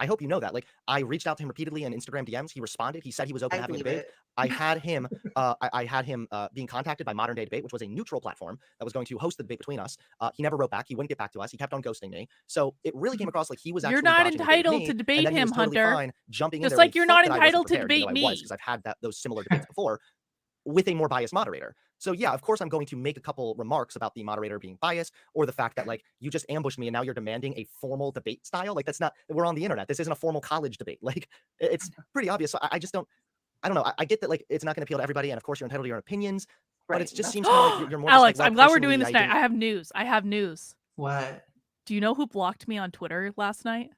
I hope you know that. Like, I reached out to him repeatedly in Instagram DMs. He responded. He said he was open to I having a believe debate. it. I had him. I had him being contacted by Modern Day Debate, which was a neutral platform that was going to host the debate between us. He never wrote back. He wouldn't get back to us. He kept on ghosting me. So it really came across like he was actually You're not dodging the debate with entitled me, to debate and then he him, was totally Hunter. fine jumping in Just there like when he you're thought not that I wasn't entitled to prepared, even debate though I was, me. because I've had those similar debates before with a more biased moderator. So yeah, of course I'm going to make a couple remarks about the moderator being biased, or the fact that like you just ambushed me and now you're demanding a formal debate style. Like that's not, we're on the internet. This isn't a formal college debate. Like it's pretty obvious. So I just don't, I don't know. I get that like it's not going to appeal to everybody, and of course you're entitled to your own opinions, but it just That's seems to me like you're more Alex, just like, well, I'm glad we're doing personally, this I tonight. didn't. I have news. I have news. What? Do you know who blocked me on Twitter last night?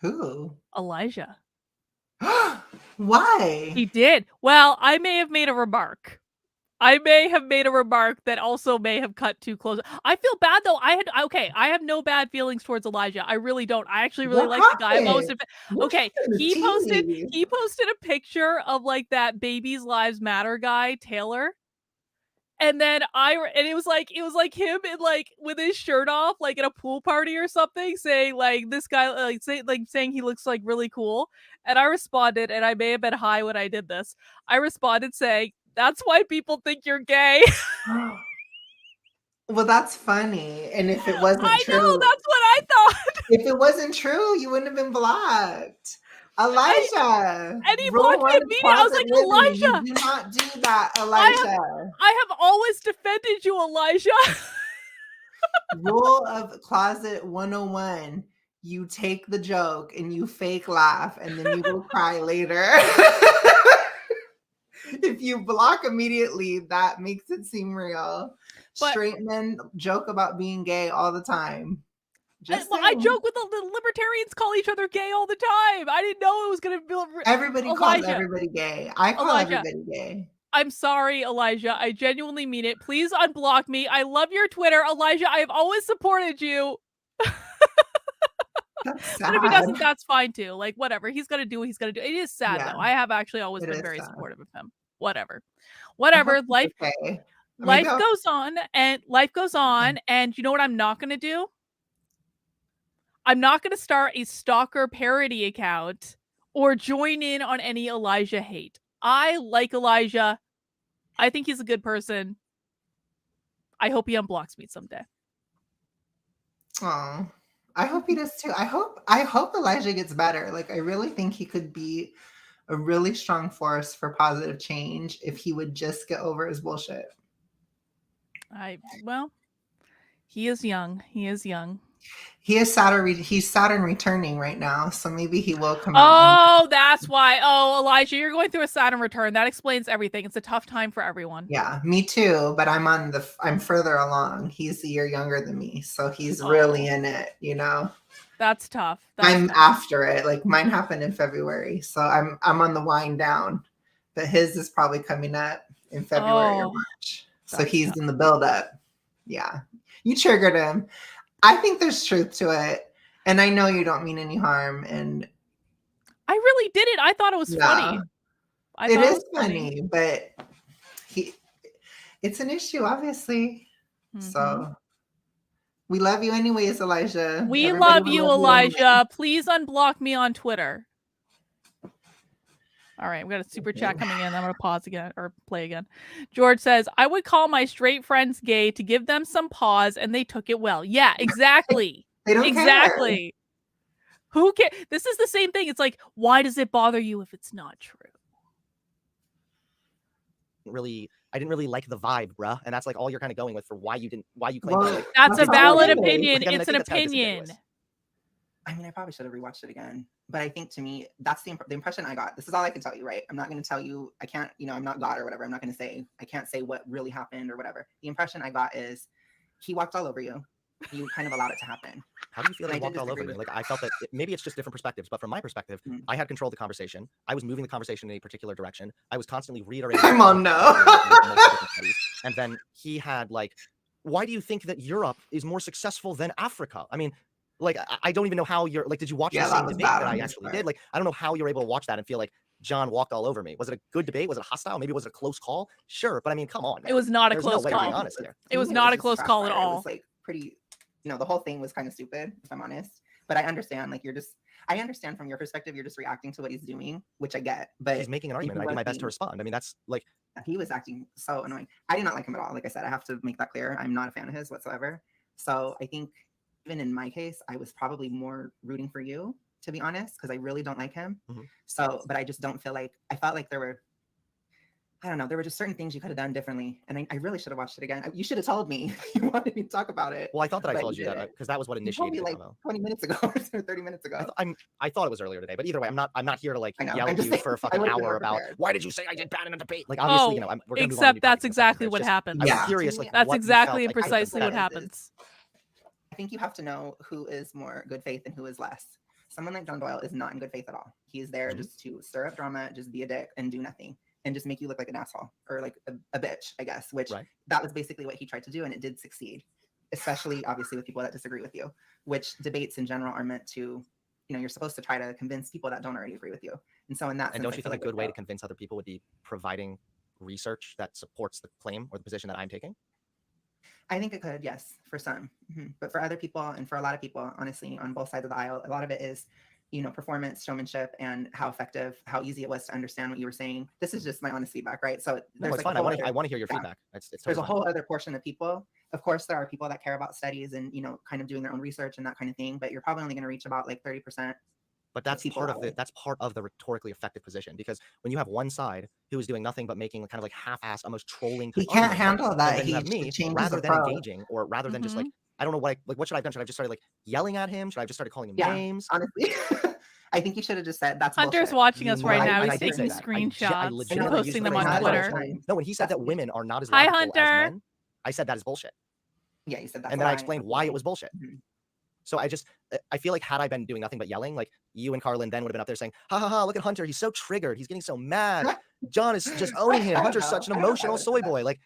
Who? Elijah. Why? He did. Well, I may have made a remark. I may have made a remark that also may have cut too close. I feel bad though. I have no bad feelings towards Elijah. I really don't. I actually really What like the guy. happened? Okay, he posted Tea. a picture of like that Babies Lives Matter guy, Taylor. And then it was like him in like with his shirt off, like at a pool party or something, saying like this guy saying he looks like really cool. And I responded, and I may have been high when I did this. I responded saying, "That's why people think you're gay." Well, that's funny. And if it wasn't I true, know, that's what I thought. if it wasn't true, you wouldn't have been blocked. Elijah. And he Rule blocked me one, immediately. I was closet like, living. You Elijah. do not do that, Elijah. I have always defended you, Elijah. Rule of closet 101. You take the joke and you fake laugh, and then you will cry later. If you block immediately, that makes it seem real. But- Straight men joke about being gay all the time. I joke with the libertarians call each other gay all the time. I didn't know it was going to be Everybody calls Elijah. everybody gay. I call Elijah. everybody gay. I'm sorry, Elijah. I genuinely mean it. Please unblock me. I love your Twitter, Elijah. I have always supported you. That's sad. But if he doesn't, that's fine too. Like whatever. He's gonna do what he's gonna do. It is sad Yeah. though. I have actually always It been is very sad. supportive of him. Whatever. I hope he's Life okay. life goes on, and you know what I'm not gonna do? I'm not gonna start a stalker parody account or join in on any Elijah hate. I like Elijah. I think he's a good person. I hope he unblocks me someday. Oh, I hope he does too. I hope Elijah gets better. Like I really think he could be a really strong force for positive change if he would just get over his bullshit. Well, he is young. He is young. He is Saturn. He's Saturn returning right now, so maybe he will come out. Oh, that's why. Oh, Elijah, you're going through a Saturn return. That explains everything. It's a tough time for everyone. Yeah, me too. But I'm further along. He's a year younger than me, so he's really in it. You know, that's tough. I'm after it. Like mine happened in February, so I'm on the wind down. But his is probably coming up in February or March. So he's in the build up. Yeah, you triggered him. I think there's truth to it. And I know you don't mean any harm. And I really didn't. I thought it was funny. It is funny, but it's an issue, obviously. Mm-hmm. So we love you anyways, Elijah. We love you, Elijah. Please unblock me on Twitter. All right, we got a super chat coming in. I'm going to pause again or play again. George says, I would call my straight friends gay to give them some pause, and they took it well. Yeah, exactly. They don't care. Who cares? This is the same thing. It's like, why does it bother you if it's not true? I didn't really like the vibe, bruh. And that's like all you're kind of going with for why you claim that's a valid opinion. It's an opinion. I mean, I probably should have rewatched it again, but I think to me, that's the impression I got. This is all I can tell you, right? I'm not going to tell you, I can't, I'm not God or whatever. I'm not going to say, I can't say what really happened or whatever. The impression I got is he walked all over you. You kind of allowed it to happen. How do you feel that I he did walked all over disagree me? with Like, I felt that maybe it's just different perspectives, but from my perspective, I had control of the conversation. I was moving the conversation in a particular direction. I was constantly reiterating. I'm on no. multiple different studies. And then he had like, why do you think that Europe is more successful than Africa? I mean, like, I don't even know how you're like, did you watch Yeah, the that same was debate bad that on I his actually part. did? Like, I don't know how you're able to watch that and feel like John walked all over me. Was it a good debate? Was it hostile? Maybe was it a close call? Sure. But I mean, come on, man. It was not a There's close no way call. we're being honest here. It was To me, not a just close trash call at fire. It all. was like pretty, the whole thing was kind of stupid, if I'm honest. But I understand, like, I understand from your perspective, you're just reacting to what he's doing, which I get. But he's making an argument, and I do my best to respond. I mean, that's like, he was acting so annoying. I did not like him at all. Like I said, I have to make that clear. I'm not a fan of his whatsoever. So I think even in my case, I was probably more rooting for you, to be honest, because I really don't like him. So, but I just don't feel like, I felt like there were just certain things you could have done differently. And I really should have watched it again. You should have told me you wanted me to talk about it. well, I thought that I but told you that didn't. because that was what You told initiated me the like convo. 20 minutes ago or 30 minutes ago. I thought it was earlier today, but either way, I'm not here to like I know, yell I'm at just you saying, for a I fucking would've been hour more about prepared. why did you say I did bad in a debate? Like, obviously, we're gonna move on to except new that's topics in a second exactly here. It's what just, happens. I was Yeah. curious, To me, like, That's what you exactly felt and like I said precisely that. what happens. I think you have to know who is more good faith and who is less. Someone like John Doyle is not in good faith at all. He's there just to stir up drama, just be a dick and do nothing and just make you look like an asshole or like a bitch, I guess, which that was basically what he tried to do. And it did succeed, especially obviously with people that disagree with you, which debates in general are meant to, you're supposed to try to convince people that don't already agree with you. And so in that sense, don't you think a good way to convince other people would be providing research that supports the claim or the position that I'm taking? I think it could, yes, for some. But for other people and for a lot of people, honestly, on both sides of the aisle, a lot of it is, performance, showmanship, and how effective, how easy it was to understand what you were saying. This is just my honest feedback, right? So there's fine. I want to hear your feedback. It's there's a whole other portion of people. Of course, there are people that care about studies and, kind of doing their own research and that kind of thing, but you're probably only going to reach about like 30%. But that's part of the rhetorically effective position, because when you have one side who is doing nothing but making kind of like half-assed, almost trolling, he can't handle that. and then you have me, rather than engaging or rather than just like, I don't know what should I have done? Should I have just started like yelling at him? Should I have just started calling him names? Honestly, I think you should have just said that's Hunter's bullshit. watching us right now. And He's taking screenshots and I posting them on Twitter. No, when he said that women are not as Hi, logical Hunter. as men, I said that is bullshit. Yeah, you said that. And then I explained why it was bullshit. So I feel like had I been doing nothing but yelling, like you and Carlin then would have been up there saying, ha ha ha, look at Hunter. He's so triggered. He's getting so mad. John is just owning him. Hunter's such an emotional soy boy. Like,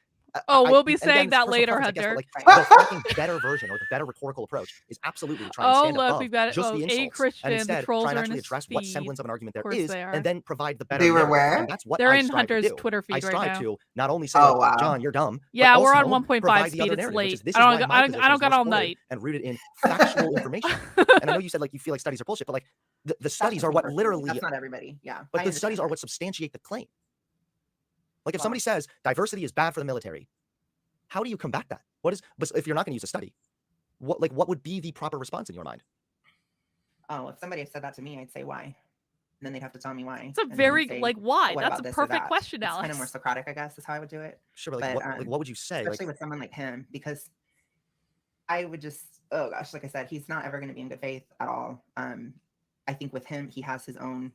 we'll be saying that later, Hunter. But the fucking better version or the better rhetorical approach is absolutely to try and stand above we've got just the insults, Christian, and instead try and are actually address what semblance of an argument there is, and then provide the better. They were narrative. where? And that's what they're I in strive Hunter's to do. Twitter feed I strive right now. to not only say, John, you're dumb. Yeah, but we're on also 1.5 provide the speed. other It's narrative, late. which is, this I is don't why my got position all is night. and rooted in factual information. And I know you said like you feel like studies are bullshit, but like the studies are what literally. That's not everybody. Yeah. But the studies are what substantiate the claim. Like if somebody says diversity is bad for the military, how do you combat that? But if you're not going to use a study, what would be the proper response in your mind? Oh, if somebody had said that to me, I'd say why. And then they'd have to tell me why. It's a very why? That's a perfect question, Alex. It's kind of more Socratic, I guess, is how I would do it. Sure, but what would you say? Especially with someone like him, because I would just, oh gosh, like I said, he's not ever going to be in good faith at all. I think with him, he has his own.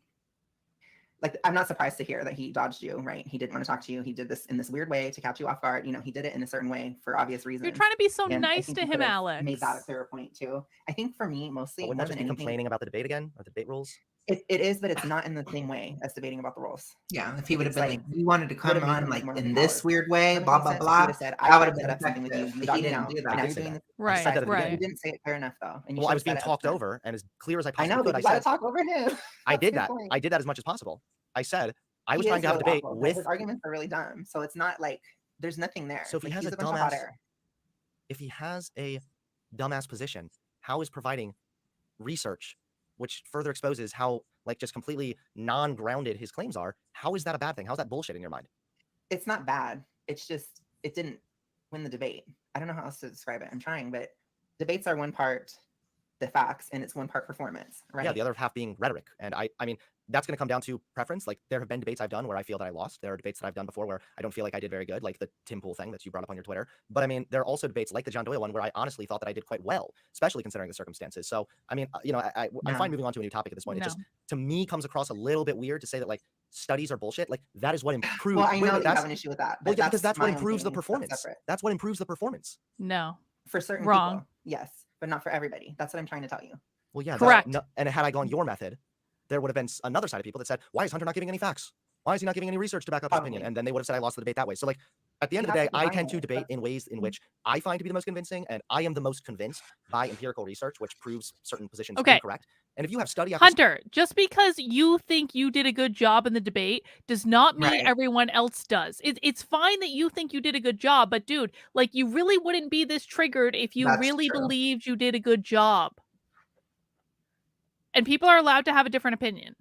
Like, I'm not surprised to hear that he dodged you, right? He didn't want to talk to you. He did this in this weird way to catch you off guard. He did it in a certain way for obvious reasons. You're trying to be so nice to him, Alex. Made that a clearer point too. I think for me, mostly, wouldn't that just be complaining about the debate again, or the debate rules? It is, but it's not in the same way as debating about the rules. Yeah, if he would have been like, you wanted to come on like in this weird way, blah blah blah, I would have set up something with you. He didn't do that. Right. You didn't say it fair enough though. Well, I was being talked over, and as clear as I possibly could, I know, but you got to talk over him. I did that. I did that as much as possible. I said I was trying to have a debate with. His arguments are really dumb, so it's not like there's nothing there. So if he has a dumbass position, how is providing research, which further exposes how just completely non-grounded his claims are, how is that a bad thing? How's that bullshit in your mind? It's not bad. It's just it didn't win the debate. I don't know how else to describe it. I'm trying, but debates are one part the facts and it's one part performance, right? Yeah, the other half being rhetoric. And I mean, that's going to come down to preference. Like there have been debates I've done where I feel that I lost. There are debates that I've done before where I don't feel like I did very good, like the Tim Pool thing that you brought up on your Twitter. But I mean, there are also debates like the John Doyle one where I honestly thought that I did quite well, especially considering the circumstances. So, I mean, you know, I'm No. fine moving on to a new topic at this point. It No. just, to me, comes across a little bit weird to say that like studies are bullshit. Like that is what improves. Well, I know that you that's, have an issue with that. well, But yeah, because that's what my own improves the opinion. That's performance. separate. That's what improves the performance. No. For certain Wrong. people, yes, but not for everybody. That's what I'm trying to tell you. Well, yeah, Correct. No, and had I gone your method, there would have been another side of people that said, why is Hunter not giving any facts? Why is he not giving any research to back up his opinion? Probably. And then they would have said I lost the debate that way. So like at the end You of the have day, to I combine tend to it. debate in ways in which I find to be the most convincing, and I am the most convinced by empirical research, which proves certain positions Okay. incorrect. And if you have study after Hunter, just because you think you did a good job in the debate does not mean Right. everyone else does. It's fine that you think you did a good job, but dude, like you really wouldn't be this triggered if you That's really true. believed you did a good job. And people are allowed to have a different opinion.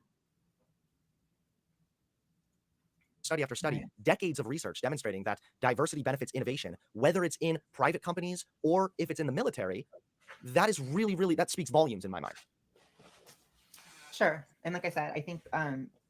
study after study, Right. decades of research demonstrating that diversity benefits innovation, whether it's in private companies or if it's in the military, that is really, really, that speaks volumes in my mind. Sure. And like I said, I think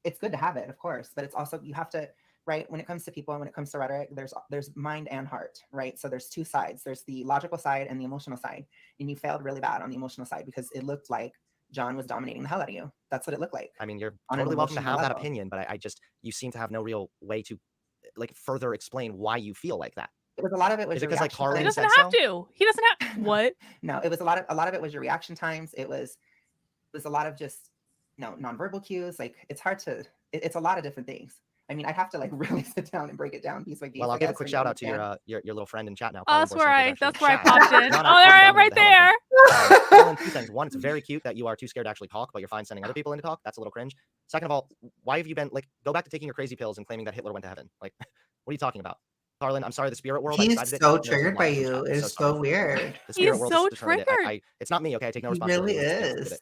it's good to have it, of course, but it's also, you have to, right, when it comes to people and when it comes to rhetoric, there's mind and heart, right? So there's two sides. There's the logical side and the emotional side. And you failed really bad on the emotional side because it looked like John was dominating the hell out of you. That's what it looked like. I mean, you're On an totally welcome to emotional have that level. opinion, but I just, you seem to have no real way to like further explain why you feel like that. It was a lot of it was Is it your 'cause, like, reaction Carlin He times. said doesn't have so? to. He doesn't have what? No, it was a lot of it was your reaction times. It was a lot of just nonverbal cues. Like it's hard to it's a lot of different things. I mean, I'd have to like really sit down and break it down piece by piece. Well, I I'll give a guess, quick for you to shout out to understand. your little friend in chat now. Oh, Carlin that's where Borsenko's actually that's where I chat. popped in. John, Oh, I'll there I calm am down right with the hell there. thing. Carlin, two things. One, it's very cute that you are too scared to actually talk, but you're fine sending other people in to talk. That's a little cringe. Second of all, why have you been like go back to taking your crazy pills and claiming that Hitler went to heaven? Like, what are you talking about? Carlin, I'm sorry, the spirit world. I He's decided it. so No, triggered by lies from you. chat. I'm It's sorry. so weird. The spirit He's world so has determined it. triggered. It's not me, okay? I take no He responsibility. really Let's get is. it.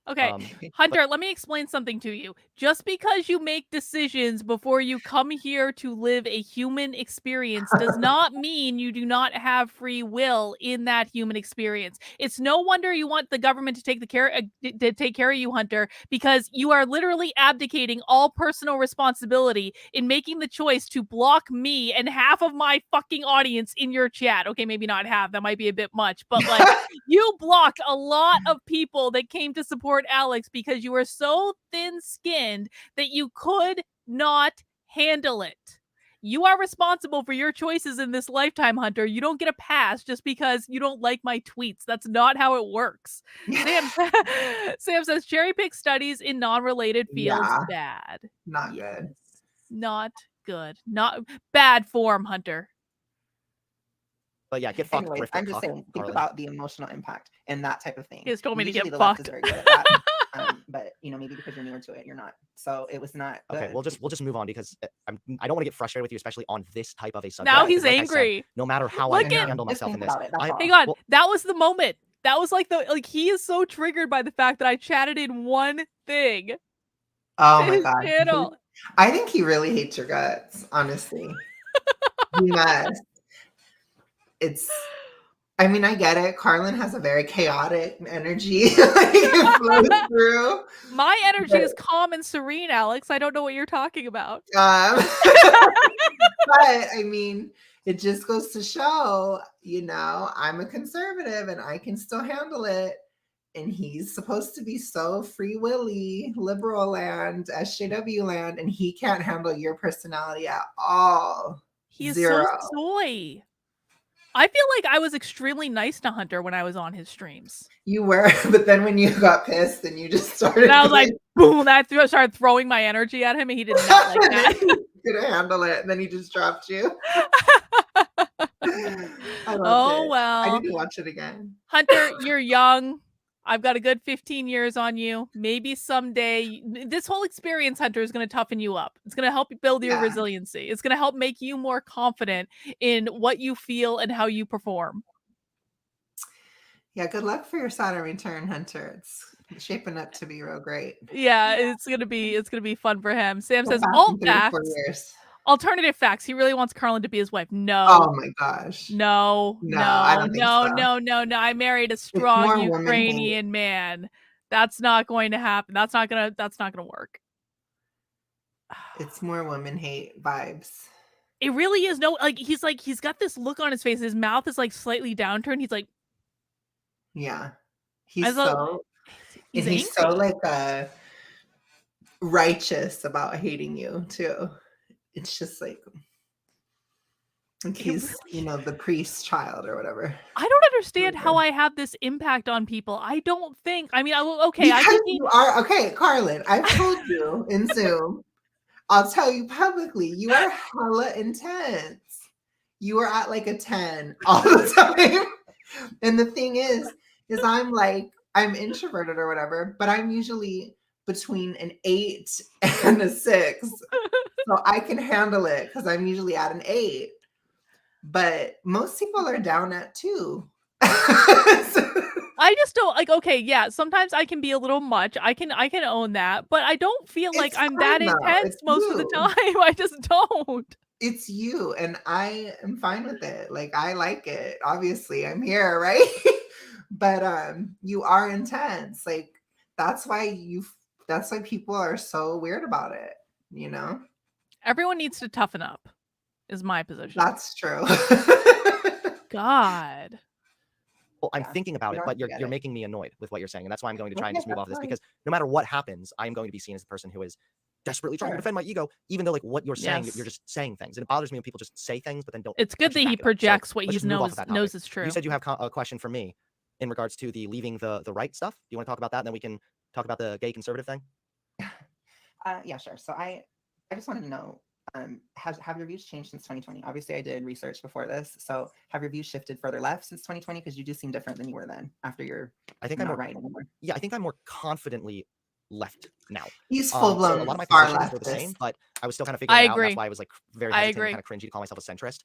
Okay, But Hunter, let me explain something to you. Just because you make decisions before you come here to live a human experience does not mean you do not have free will in that human experience. It's no wonder you want the government to take care of you, Hunter, because you are literally abdicating all personal responsibility in making the choice to block me and half of my fucking audience in your chat. Okay, maybe not half, that might be a bit much, but like you blocked a lot of people that came to support Alex because you were so thin-skinned that you could not handle it. You are responsible for your choices in this lifetime, Hunter. You don't get a pass just because you don't like my tweets. That's not how it works. Sam says cherry pick studies in non-related fields Yeah. bad. Not Yes. good. Not good. Not bad form, Hunter. But yeah, get fucked. Anyways, Griff, I'm get just fucked, saying, think Carlin. about the emotional impact and that type of thing. He just told me to Usually get the left fucked. is very good at that. But maybe because you're newer to it, you're not. So it was not good. Okay, we'll just move on because I don't want to get frustrated with you, especially on this type of a subject. Now because he's like I said, angry. no matter how Look I at- handle Just myself in think this, about it, that's all. Hang on. well, That was the moment. That was like he is so triggered by the fact that I chatted in one thing. Oh to my his god. channel. I think he really hates your guts, honestly. He must. I mean, I get it. Carlin has a very chaotic energy. Like, it flows through. My energy is calm and serene, Alex. I don't know what you're talking about. But I mean, it just goes to show, I'm a conservative and I can still handle it. And he's supposed to be so free willy, liberal land, SJW land, and he can't handle your personality at all. He is Zero. so soy. I feel like I was extremely nice to Hunter when I was on his streams. You were, but then when you got pissed and you just started, And I was like, boom, started throwing my energy at him, and he did not like that. he couldn't handle it, and then he just dropped you. I loved Oh, it. well. I need to watch it again. Hunter, you're young. I've got a good 15 years on you. Maybe someday, this whole experience, Hunter, is going to toughen you up. It's going to help you build your Yeah. resiliency. It's going to help make you more confident in what you feel and how you perform. Yeah, good luck for your Saturn return, Hunter. It's shaping up to be real great. Yeah, it's gonna be fun for him. Sam Go says back alt in 3 or 4 facts, years. alternative facts. He really wants Carlin to be his wife. No. Oh my gosh. No, No, I don't think so. no. I married a more strong women hate. Ukrainian man. That's not going to happen. That's not gonna work. It's more women hate vibes. It really is. No, like he's got this look on his face. His mouth is like slightly downturned. He's like, Yeah. I He's thought so he's and he's so angry. like righteous about hating you too. It's just like It he's, you really. know, the priest child or whatever. I don't understand how I have this impact on people. I don't think. I mean, okay, I Because could be. you are okay, Carlin. I've told you in Zoom. I'll tell you publicly. You are hella intense. You are at like a 10 all the time. And the thing is I'm like, I'm introverted or whatever, but I'm usually between an 8 and a 6. So I can handle it because I'm usually at an 8. But most people are down at 2. I just don't like. Okay, yeah. Sometimes I can be a little much. I can own that, but I don't feel like It's I'm that fine though. intense It's most of the you. time. I just don't. It's you, and I am fine with it. Like I like it. Obviously, I'm here, right? But you are intense. Like that's why people are so weird about it, you know? Everyone needs to toughen up. Is my position. That's true. God. Well, I'm Yeah, thinking about you it, don't but have to you're get it. making me annoyed with what you're saying, and that's why I'm going to try and Okay, just move that's off of this fine. because no matter what happens, I am going to be seen as the person who is desperately trying to Sure. defend my ego, even though like what you're saying, Yes. you're just saying things, and it bothers me when people just say things but then don't. It's good actually that he back it up. So projects what let's he just move off of that knows topic. is true. You said you have a question for me in regards to the leaving the right stuff. Do you want to talk about that, and then we can talk about the gay conservative thing? Yeah, sure. So I just wanted to know, have your views changed since 2020? Obviously, I did research before this. So have your views shifted further left since 2020? Because you do seem different than you were then after you're I think I'm not more, right anymore. yeah, I think I'm more confidently left now. He's full So a blown lot of my far positions were the same, leftist. but I was still kind of figuring I it out, and that's agree. why I was like very I hesitant and agree. kind of cringy to call myself a centrist.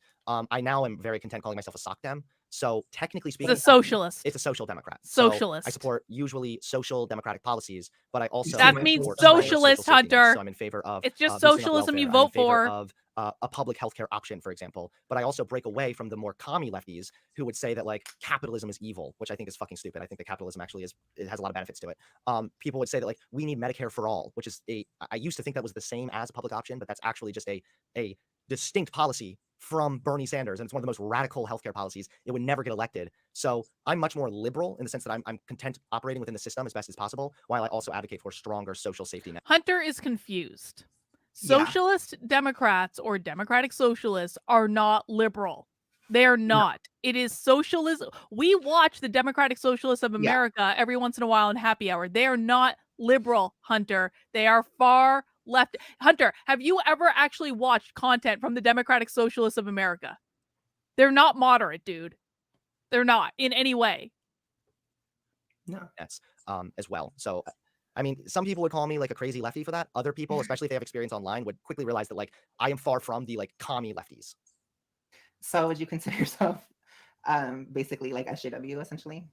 I now am very content calling myself a sock dem. So technically It's speaking, a socialist. it's a social democrat. So I Socialist. support usually social democratic policies, but I also That am means for social. stronger social socialist, safety nets. Hunter. So I'm in favor of It's just boosting up socialism you welfare. I'm in vote favor for. of a public healthcare option, for example. But I also break away from the more commie lefties who would say that like capitalism is evil, which I think is fucking stupid. I think that capitalism actually it has a lot of benefits to it. People would say that like we need Medicare for all, which is I used to think that was the same as a public option, but that's actually just a distinct policy from Bernie Sanders, and it's one of the most radical healthcare policies. It would never get elected. So I'm much more liberal in the sense that I'm content operating within the system as best as possible, while I also advocate for stronger social safety net. Hunter is confused. Yeah. Socialist Democrats or democratic socialists are not liberal. They are not. It is socialism. We watch the Democratic Socialists of America every once in a while in happy hour. They are not liberal, Hunter. They are far left. Hunter, have you ever actually watched content from the Democratic Socialists of America? They're not moderate, dude. They're not in any way. No. Yes, as well. So I mean, some people would call me like a crazy lefty for that. Other people, especially if they have experience online, would quickly realize that like I am far from the like commie lefties. So would you consider yourself basically like SJW essentially?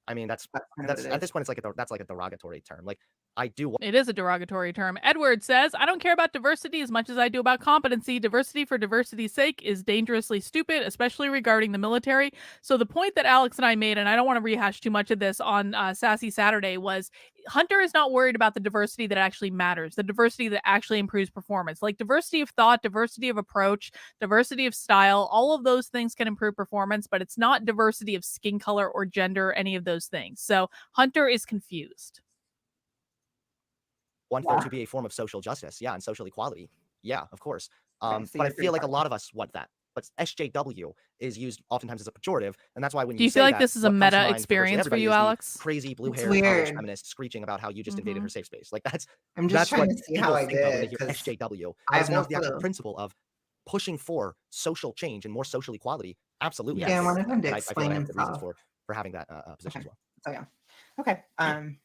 I mean, that's That's kind of what it at is. this point, it's like that's like a derogatory term. Like I do It is a derogatory term. Edward says, I don't care about diversity as much as I do about competency. Diversity for diversity's sake is dangerously stupid, especially regarding the military. So the point that Alex and I made, and I don't want to rehash too much of this on Sassy Saturday, was Hunter is not worried about the diversity that actually matters, the diversity that actually improves performance. Like diversity of thought, diversity of approach, diversity of style, all of those things can improve performance, but it's not diversity of skin color or gender, any of those things. So Hunter is confused. want for it to be a form of social justice, yeah, and social equality, yeah, of course. Okay, so but I you're pretty feel like a far. lot of us want that. But SJW is used oftentimes as a pejorative, and that's why when Do you you say feel like that, this is a what comes to meta mind for virtually experience for everybody you, is the Alex? crazy It's blue-haired college weird. feminist screeching about how you just invaded her safe space. Like I'm just that's trying what to see people how I think of when they did hear because SJW. I But have as no far as the actual clue. principle of pushing for social change and more social equality, absolutely, Yes. Yeah, I I'm in favor wanted of that. him to And I feel like explain I have good reasons himself. for having that position Okay. as well. So yeah. Okay.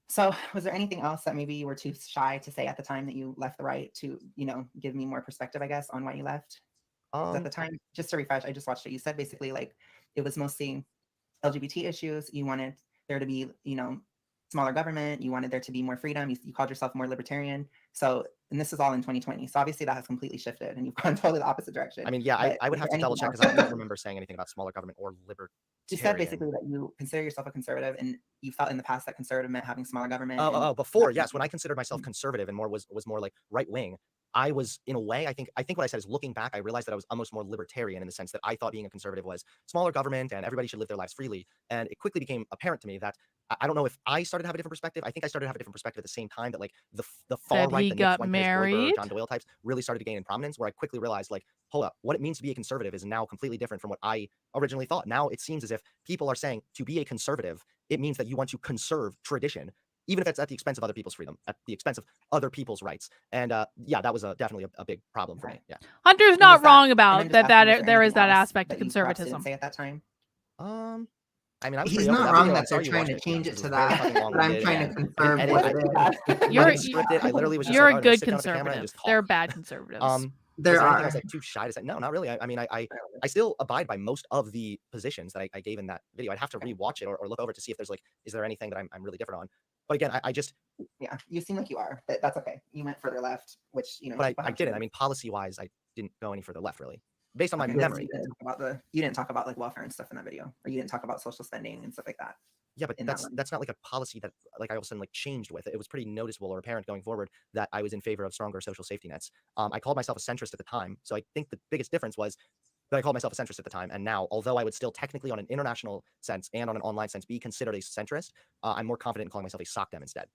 So was there anything else that maybe you were too shy to say at the time that you left the right to, give me more perspective, I guess, on why you left? 'Cause at the time, just to refresh, I just watched it. You said basically like it was mostly LGBT issues. You wanted there to be, smaller government. You wanted there to be more freedom. You called yourself more libertarian. So, and this is all in 2020. So obviously that has completely shifted and you've gone totally the opposite direction. I mean, yeah, But I would is have there to double anything check else? because I don't remember saying anything about smaller government or libertarian. You said basically that you consider yourself a conservative and you felt in the past that conservative meant having smaller government. Before, yes, when I considered myself conservative and was more like right wing, I was in a way, I think what I said is looking back, I realized that I was almost more libertarian in the sense that I thought being a conservative was smaller government and everybody should live their lives freely. And it quickly became apparent to me that I don't know if I started to have a different perspective. I think I started to have a different perspective at the same time that like the far That right, he the Nick got Fuentes, married. John Doyle types really started to gain in prominence, where I quickly realized like, hold up, what it means to be a conservative is now completely different from what I originally thought. Now it seems as if people are saying to be a conservative, it means that you want to conserve tradition, even if it's at the expense of other people's freedom, at the expense of other people's rights. And yeah, that was definitely a big problem for me. Yeah. Hunter's not wrong about that. There is that aspect of that you perhaps didn't conservatism. say at that time? I mean, I was He's pretty open. not That wrong video, I that saw they're you trying watched to it, change because it it to was very that, fucking but I'm long-winded, trying to and confirm I what didn't it edit is. it. I You're didn't script it. I literally was just you're like, a I'm gonna good sit down with the camera and conservative. just talk. There are bad conservatives. There was there anything I are. was like too shy to say? No, not really. I mean, I still abide by most of the positions that I gave in that video. I'd have to rewatch it or look over it to see if there's like, is there anything that I'm really different on? But again, I just yeah, you seem like you are. That's okay. You went further left, which but I didn't. I mean, policy wise, I didn't go any further left really, based on my memory. You didn't talk about like welfare and stuff in that video, or you didn't talk about social spending and stuff like that. Yeah, but that's not like a policy that like I all of a sudden like changed with. It was pretty noticeable or apparent going forward that I was in favor of stronger social safety nets. I called myself a centrist at the time, so I think the biggest difference was that I called myself a centrist at the time, and now, although I would still technically on an international sense and on an online sense be considered a centrist, I'm more confident in calling myself a SOCDEM instead.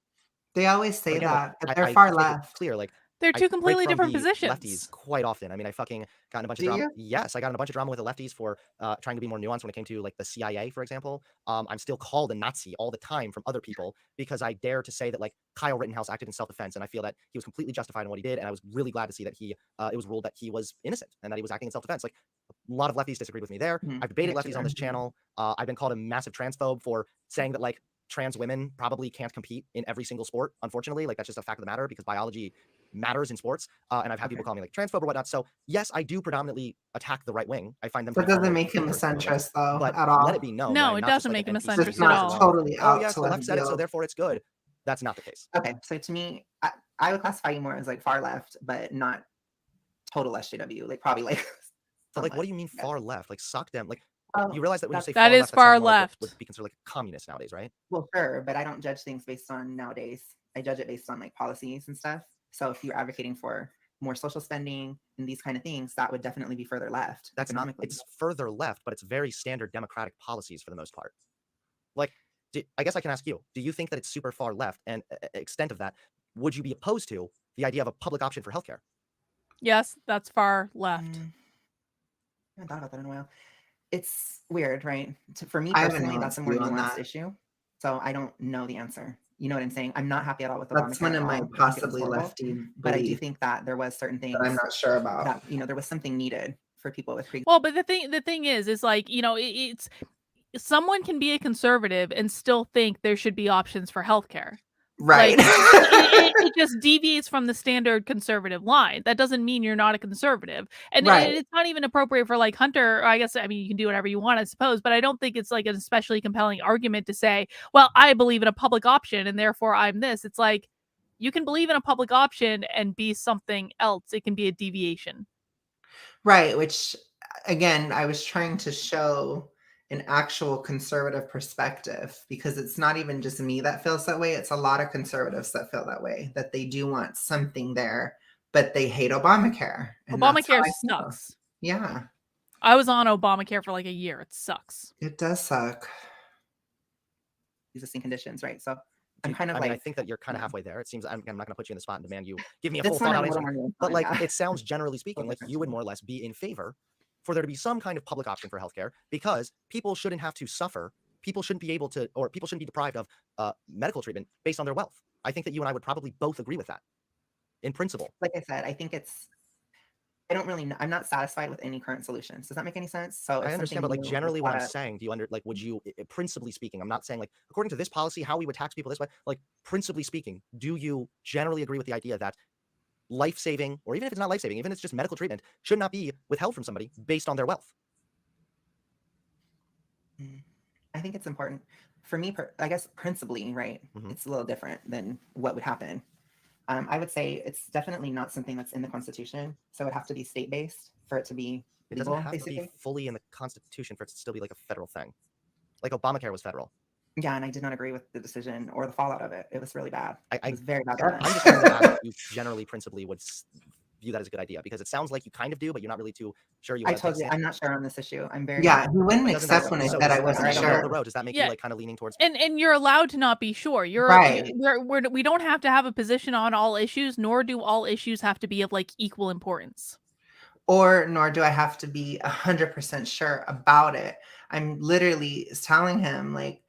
They always say again, that, like, but they're far to make it left. clear, like They're two I completely break from different the positions. lefties quite often. I mean, I fucking got in a bunch of Do drama. you? Yes, I got in a bunch of drama with the lefties for trying to be more nuanced when it came to like the CIA, for example. I'm still called a Nazi all the time from other people because I dare to say that like Kyle Rittenhouse acted in self-defense, and I feel that he was completely justified in what he did. And I was really glad to see that he it was ruled that he was innocent and that he was acting in self-defense. Like a lot of lefties disagreed with me there. I've debated lefties on this channel. I've been called a massive transphobe for saying that like trans women probably can't compete in every single sport. Unfortunately, like that's just a fact of the matter because biology matters in sports. And I've had people call me like transphobe or whatnot. So yes, I do predominantly attack the right wing. I find them. That doesn't make him a centrist, though, but at all. let it be known. No, it doesn't like make him a NPC centrist It's at not all. totally out. Oh yes, the left said it, so therefore it's good. That's not the case. Okay, so to me, I would classify you more as like far left, but not total SJW. Like probably like. But like, what do you mean far left? Like suck them. Like you Oh, realize that when you say that far is left, far sounds more like left. what would be considered like a communist nowadays, right? well, sure, but I don't judge things based on nowadays. I judge it based on like policies and stuff. So if you're advocating for more social spending and these kind of things, that would definitely be further left. That's not. economically. It's further left, but it's very standard democratic policies for the most part. Like, I guess I can ask you: do you think that it's super far left? And extent of that, would you be opposed to the idea of a public option for healthcare? Yes, that's far left. I haven't thought about that in a while. It's weird, right? For me I have a personally, that's a more nuanced view on nuanced that. issue. So I don't know the answer. You know what I'm saying? I'm not happy at all with Obamacare. That's one at of my all. I think it was possibly horrible. lefty But I do beliefs think that there was certain things that I'm not sure about. that there was something needed for people with pre. Well, but the thing is like it's someone can be a conservative and still think there should be options for healthcare. Right. Like, it just deviates from the standard conservative line. That doesn't mean you're not a conservative. And Right. it's not even appropriate for like Hunter. I guess, I mean, you can do whatever you want, I suppose, but I don't think it's like an especially compelling argument to say, well, I believe in a public option and therefore I'm this. It's like, you can believe in a public option and be something else. It can be a deviation. Right. Which, again, I was trying to show an actual conservative perspective because it's not even just me that feels that way. It's a lot of conservatives that feel that way, that they do want something there, but they hate Obamacare. And Obamacare sucks. Yeah. I was on Obamacare for like a year. It sucks. It does suck. Existing conditions, right? So I'm kind of I like, mean, I think that you're kind of halfway there. It seems I'm not going to put you in the spot and demand you give me a this full one thought I'm out a little answer. more But like, yeah. it sounds generally speaking like you would more or less be in favor for there to be some kind of public option for healthcare because people shouldn't have to suffer. People shouldn't be able to, or people shouldn't be deprived of medical treatment based on their wealth. I think that you and I would probably both agree with that in principle. Like I said, I think I don't really know. I'm not satisfied with any current solutions. Does that make any sense? So I understand, but like generally what I'm saying, do you would you, principally speaking, I'm not saying like, according to this policy, how we would tax people this way, like principally speaking, do you generally agree with the idea that life-saving, or even if it's not life-saving, even if it's just medical treatment, should not be withheld from somebody based on their wealth? I think it's important for me, I guess principally, right, it's a little different than what would happen. I would say it's definitely not something that's in the Constitution, so it would have to be state-based for it to be It doesn't legal, have basically. to be fully in the Constitution for it to still be like a federal thing. Like Obamacare was federal. Yeah, and I did not agree with the decision or the fallout of it. It was really bad. It was very bad. I'm just trying to ask if you generally, principally would view that as a good idea, because it sounds like you kind of do, but you're not really too sure. I told you, I'm not sure on this issue. I'm very he wouldn't accept when I said I wasn't sure. The road. Does that make you like kind of leaning towards? And you're allowed to not be sure. You're right. We don't have to have a position on all issues, nor do all issues have to be of like equal importance. Or nor do I have to be 100% sure about it. I'm literally telling him, like,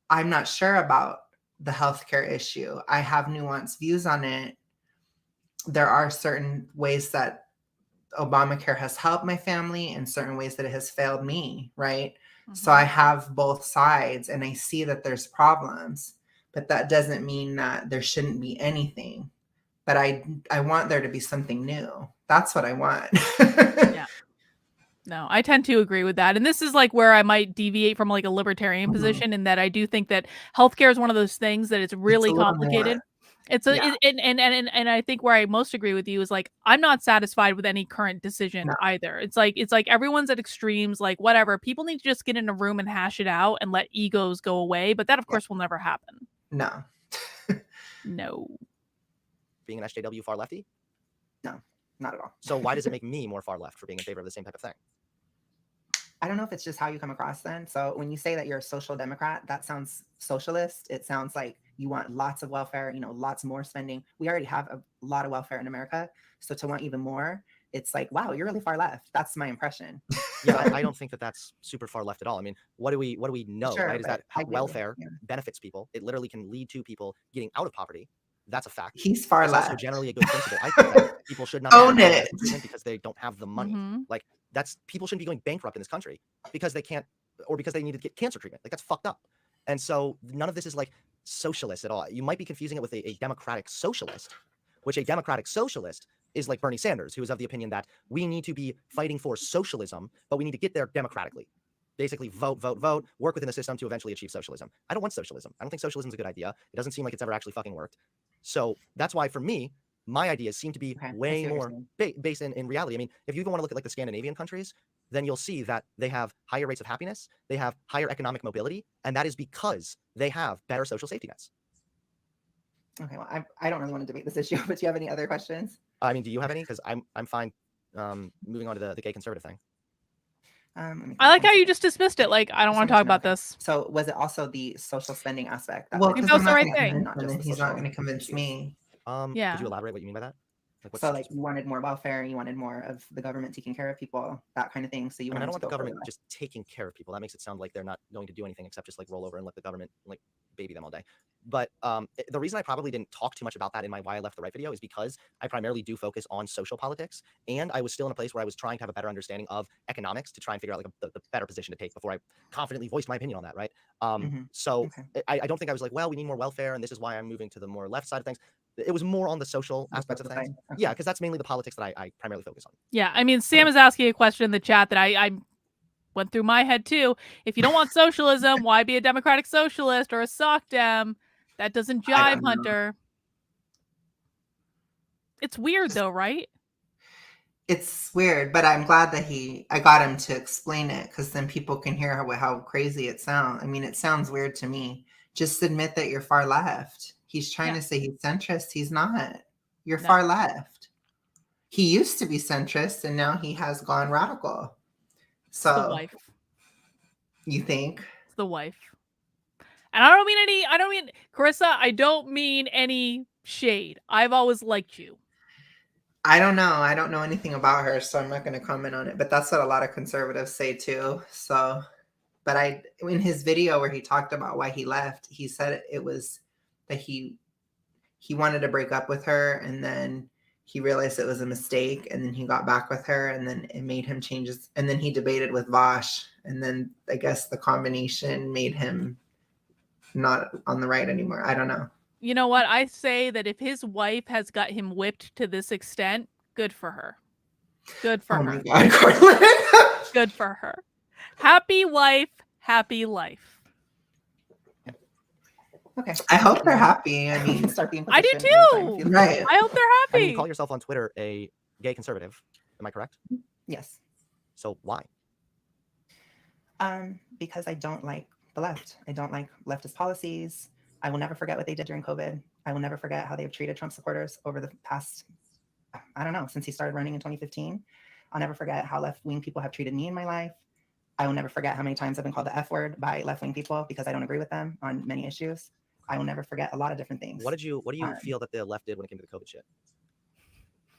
I'm not sure about the healthcare issue. I have nuanced views on it. There are certain ways that Obamacare has helped my family and certain ways that it has failed me, right? So I have both sides and I see that there's problems, but that doesn't mean that there shouldn't be anything. But I want there to be something new. That's what I want. Yeah. No, I tend to agree with that. And this is like where I might deviate from like a libertarian position, in that I do think that healthcare is one of those things that it's really complicated. It's and I think where I most agree with you is like, I'm not satisfied with any current decision either. It's like everyone's at extremes, like whatever. People need to just get in a room and hash it out and let egos go away. But that of course will never happen. No. No. Being an SJW far lefty? No, not at all. So why does it make me more far left for being in favor of the same type of thing? I don't know if it's just how you come across then. So when you say that you're a social democrat, that sounds socialist. It sounds like you want lots of welfare, lots more spending. We already have a lot of welfare in America. So to want even more, it's like, wow, you're really far left. That's my impression. Yeah, I don't think that that's super far left at all. I mean, what do we know, right? Is that welfare benefits people. It literally can lead to people getting out of poverty. That's a fact. He's far left. It's also generally a good principle. I think that people should not own it because they don't have the money. Like people shouldn't be going bankrupt in this country because they can't, or because they need to get cancer treatment. Like that's fucked up. And so none of this is like socialist at all. You might be confusing it with a democratic socialist, which a democratic socialist is like Bernie Sanders, who is of the opinion that we need to be fighting for socialism, but we need to get there democratically. Basically vote, work within the system to eventually achieve socialism. I don't want socialism. I don't think socialism is a good idea. It doesn't seem like it's ever actually fucking worked. So that's why for me, my ideas seem to be way more based in reality. I mean, if you even want to look at like the Scandinavian countries, then you'll see that they have higher rates of happiness, they have higher economic mobility, and that is because they have better social safety nets. Okay, well, I don't really want to debate this issue, but do you have any other questions? I mean, do you have any? Because I'm fine moving on to the gay conservative thing. I like how you just dismissed it. Like, I don't want to talk about this. So was it also the social spending aspect? Well, because that's the right thing. He's not going to convince me. Yeah. Could you elaborate what you mean by that? Like, so like you wanted more welfare, you wanted more of the government taking care of people, that kind of thing. So you I don't want the government just taking care of people. That makes it sound like they're not going to do anything except just like roll over and let the government like baby them all day. But the reason I probably didn't talk too much about that in my Why I Left the Right video is because I primarily do focus on social politics, and I was still in a place where I was trying to have a better understanding of economics to try and figure out like the better position to take before I confidently voiced my opinion on that, right? So I don't think I was like, well, we need more welfare, and this is why I'm moving to the more left side of things. It was more on the social aspects of things. Okay. Yeah, because that's mainly the politics that I primarily focus on. Yeah, I mean, Sam is asking a question in the chat that I went through my head too. If you don't want socialism, why be a democratic socialist or a sock dem? That doesn't jive, Hunter. It's weird though, right? It's weird, but I'm glad that I got him to explain it, because then people can hear how crazy it sounds. I mean, it sounds weird to me. Just admit that you're far left. He's trying to say he's centrist. He's not. You're far left. He used to be centrist, and now he has gone radical. So, it's the wife. You think? It's the wife. And I don't mean Carissa, I don't mean any shade. I've always liked you. I don't know. I don't know anything about her, so I'm not going to comment on it. But that's what a lot of conservatives say too. So, but in his video where he talked about why he left, he said it was that he wanted to break up with her, and then he realized it was a mistake, and then he got back with her, and then it made him change his, and then he debated with Vosh, and then I guess the combination made him not on the right anymore. I don't know. You know what? I say that if his wife has got him whipped to this extent, good for her. Good for her. Oh my God, Cortland. Good for her. Happy wife, happy life. Okay. I hope they're happy. I mean, Start the I do imposition anytime you too. feel Right. it. I hope they're I happy. mean, you call yourself on Twitter a gay conservative. Am I correct? Yes. So why? Because I don't like the left. I don't like leftist policies. I will never forget what they did during COVID. I will never forget how they've treated Trump supporters over the past, I don't know, since he started running in 2015. I'll never forget how left-wing people have treated me in my life. I will never forget how many times I've been called the F word by left-wing people because I don't agree with them on many issues. I will never forget a lot of different things. What do you feel that the left did when it came to the COVID shit?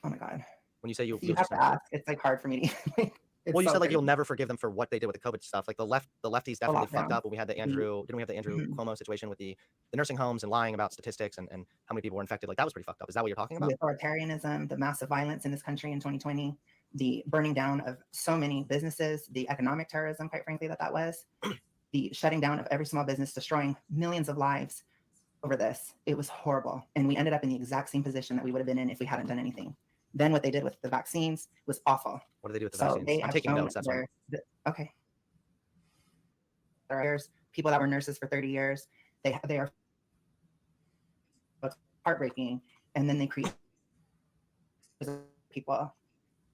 Oh my God. When you say you have to ask, it's like hard for me to well, you said like you'll never forgive them for what they did with the COVID stuff. Like the lefties definitely fucked up when we had the Mm-hmm. Andrew, didn't we have the Andrew Cuomo situation with the nursing homes and lying about statistics and how many people were infected? Like that was pretty fucked up. Is that what you're talking about? The authoritarianism, the massive violence in this country in 2020, the burning down of so many businesses, the economic terrorism, quite frankly, that was, the shutting down of every small business, destroying millions of lives over this. It was horrible. And we ended up in the exact same position that we would have been in if we hadn't done anything. Then what they did with the vaccines was awful. What do they do with the vaccines? I'm taking notes. That's right. Okay. There are people that were nurses for 30 years. They are heartbreaking. And then they create people.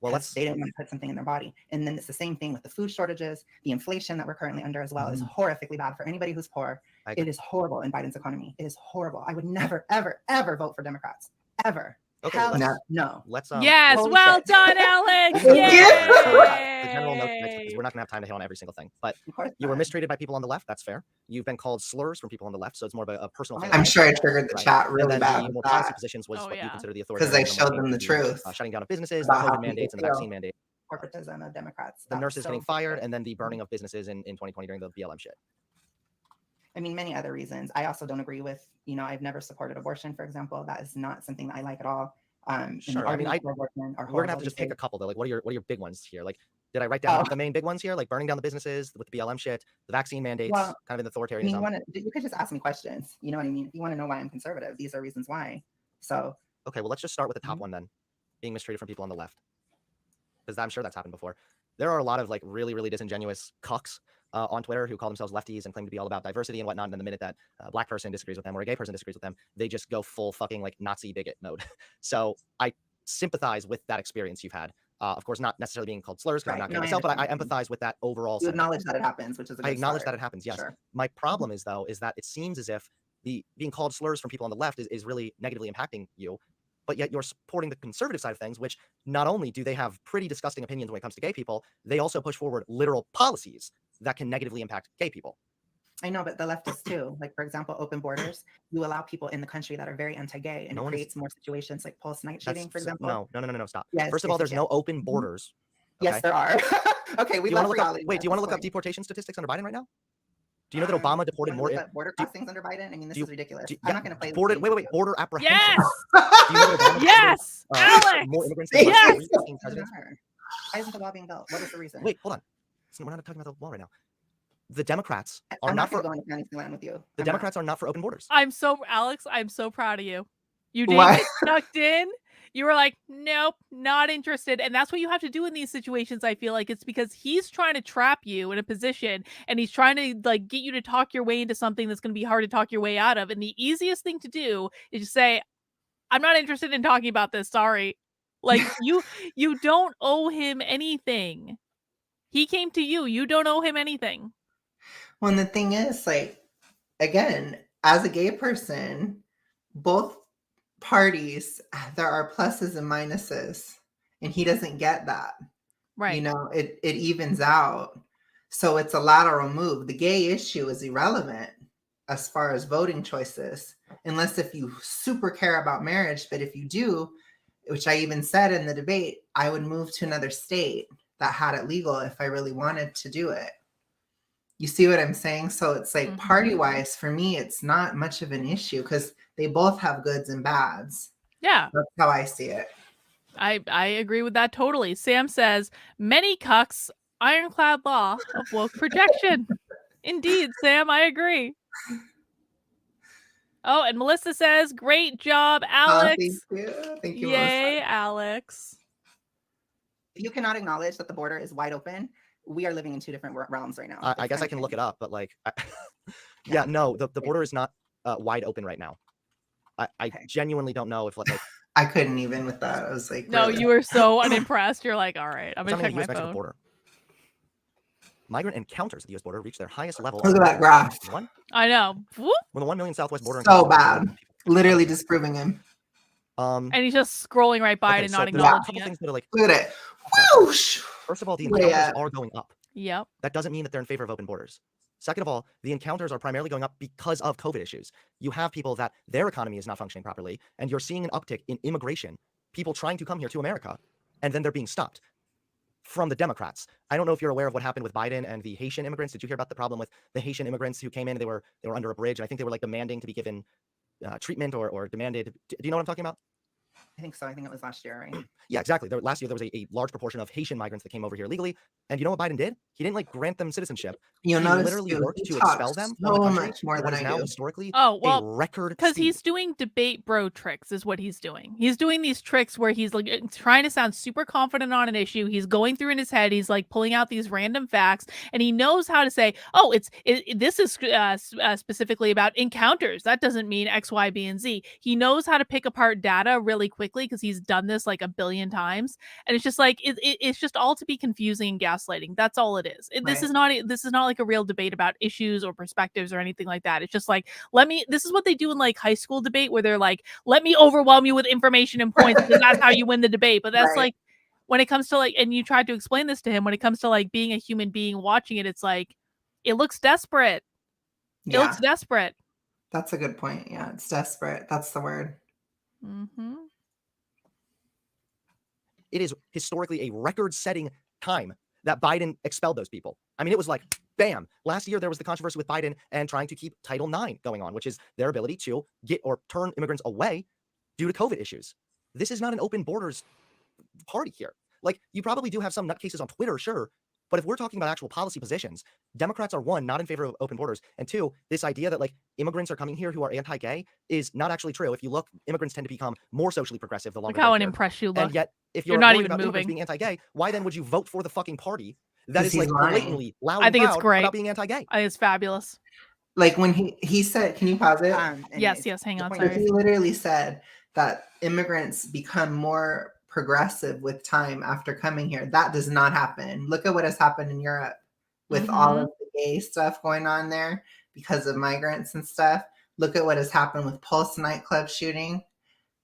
Well, they didn't want to put something in their body. And then it's the same thing with the food shortages, the inflation that we're currently under as well is horrifically bad for anybody who's poor. It is horrible in Biden's economy. It is horrible. I would never, ever, ever vote for Democrats. Ever. Okay, no. Let's yes, well done, Alex. The general note, because we're not gonna have time to hit on every single thing. But you were mistreated by people on the left. That's fair. You've been called slurs from people on the left, so it's more of a personal thing. I'm sure I triggered the chat really bad. The more policy positions was what you consider the authority. Because I showed them the truth. Shutting down of businesses, the COVID mandates, and the vaccine mandate. Corporatism of Democrats. The nurses getting fired, and then the burning of businesses in 2020 during the BLM shit. I mean, many other reasons. I also don't agree with, I've never supported abortion, for example. That is not something that I like at all. Sure. I mean, we're gonna have to just pick a couple though. Like, what are your big ones here? Like, did I write down the main big ones here? Like burning down the businesses with the BLM shit, the vaccine mandates, kind of an authoritarianism. You could just ask me questions. You know what I mean? If you want to know why I'm conservative, these are reasons why. So okay, well, let's just start with the top one then. Being mistreated from people on the left, because I'm sure that's happened before. There are a lot of like really, really disingenuous cucks on Twitter who call themselves lefties and claim to be all about diversity and whatnot. And then the minute that a black person disagrees with them or a gay person disagrees with them, they just go full fucking like Nazi bigot mode. So I sympathize with that experience you've had. Of course, not necessarily being called slurs because I'm not gay myself, but I empathize with that overall. You acknowledge that it happens, which is a good I acknowledge start. that it happens. Yes. Sure. My problem is though, is that it seems as if the being called slurs from people on the left is really negatively impacting you. But yet you're supporting the conservative side of things, which not only do they have pretty disgusting opinions when it comes to gay people, they also push forward literal policies that can negatively impact gay people. I know, but the leftists too. Like, for example, open borders. You allow people in the country that are very anti-gay, and it creates more situations like Pulse night shooting, for example. No, stop. Yes, First of all, there's no open borders. Okay? Yes, there are. Okay, do you want to look up deportation statistics under Biden right now? Do you know that Obama deported more border crossings under Biden? I mean, this is ridiculous. I'm not going to play. Wait, border apprehension. Yes. Yes, Alex. More immigrants. Yes. Why isn't the law being built? What is the reason? Wait, hold on. We're not talking about the law right now. The Democrats are I'm not for going to county land with you. The Democrats are not for open borders. Alex, I'm so proud of you. You didn't get sucked in. You were like, nope, not interested. And that's what you have to do in these situations. I feel like it's because he's trying to trap you in a position and he's trying to like get you to talk your way into something that's going to be hard to talk your way out of. And the easiest thing to do is just say, I'm not interested in talking about this. Sorry. Like you don't owe him anything. He came to you. You don't owe him anything. Well, and the thing is, like, again, as a gay person, both parties, there are pluses and minuses, and he doesn't get that. Right. It evens out. So it's a lateral move. The gay issue is irrelevant as far as voting choices, unless if you super care about marriage. But if you do, which I even said in the debate, I would move to another state that had it legal if I really wanted to do it. You see what I'm saying? So it's like party-wise, for me, it's not much of an issue because they both have goods and bads. Yeah. That's how I see it. I agree with that totally. Sam says, many cucks, ironclad law of woke projection. Indeed, Sam, I agree. Oh, and Melissa says, great job, Alex. Thank you. Thank you, Yay, Melissa. Alex. If you cannot acknowledge that the border is wide open, we are living in two different realms right now. I guess I can look it up, but like, yeah, no, the border is not wide open right now. I Okay. genuinely don't know if like I couldn't even with that. I was like, No, really? you were so unimpressed. You're like, all right, I'm what's gonna happening check at the my U.S.-Mexico phone. border. Migrant encounters at the U.S. border reached their highest level. Look at that graph. I know. Whoop. When the 1 million Southwest border So encounters bad. people- Literally disproving him. And he's just scrolling right by it okay, and so not there's a acknowledging couple it. things that are like, Look at it. Whoosh! first of all, the Way encounters up. are going up. Yep. That doesn't mean that they're in favor of open borders. Second of all, the encounters are primarily going up because of COVID issues. You have people that their economy is not functioning properly, and you're seeing an uptick in immigration, people trying to come here to America, and then they're being stopped from the Democrats. I don't know if you're aware of what happened with Biden and the Haitian immigrants. Did you hear about the problem with the Haitian immigrants who came in and they were under a bridge, and I think they were like demanding to be given treatment or demanded. Do you know what I'm talking about? I think so. I think it was last year, right? Yeah, exactly. Last year, there was a large proportion of Haitian migrants that came over here illegally. And you know what Biden did? He didn't like grant them citizenship. You'll He notice literally too, worked he to expel talks them from the so country. much more What than is I now do. historically Oh, a well, record because speed. he's doing debate bro tricks is what he's doing. He's doing these tricks where he's like trying to sound super confident on an issue. He's going through in his head. He's like pulling out these random facts, and he knows how to say, "Oh, this is specifically about encounters. That doesn't mean X, Y, B, and Z." He knows how to pick apart data really quickly because he's done this like a billion times, and it's just like it's just all to be confusing and gaslighting. That's all it is. This is not like a real debate about issues or perspectives or anything like that. It's just like, this is what they do in like high school debate where they're like, let me overwhelm you with information and points because that's how you win the debate. But that's like, when it comes to like, and you tried to explain this to him, when it comes to like being a human being watching it, it's like, it looks desperate. It looks desperate. That's a good point. Yeah, it's desperate. That's the word. Mm-hmm. It is historically a record-setting time that Biden expelled those people. I mean, it was like, bam. Last year, there was the controversy with Biden and trying to keep Title IX going on, which is their ability to get or turn immigrants away due to COVID issues. This is not an open borders party here. Like, you probably do have some nutcases on Twitter, sure, but if we're talking about actual policy positions, Democrats are, one, not in favor of open borders, and two, this idea that like immigrants are coming here who are anti-gay is not actually true. If you look, immigrants tend to become more socially progressive the longer Look how they're here. unimpressed you look. And yet, if you're not worried even about immigrants moving. being anti-gay, why then would you vote for the fucking party that is he's like lying. blatantly loud I and think it's proud great. about being anti-gay? I think it's fabulous. Like when he said, can you pause it? Yes, hang on, So sorry. he literally said that immigrants become more progressive with time after coming here. That does not happen. Look at what has happened in Europe with all of the gay stuff going on there because of migrants and stuff. Look at what has happened with Pulse nightclub shooting.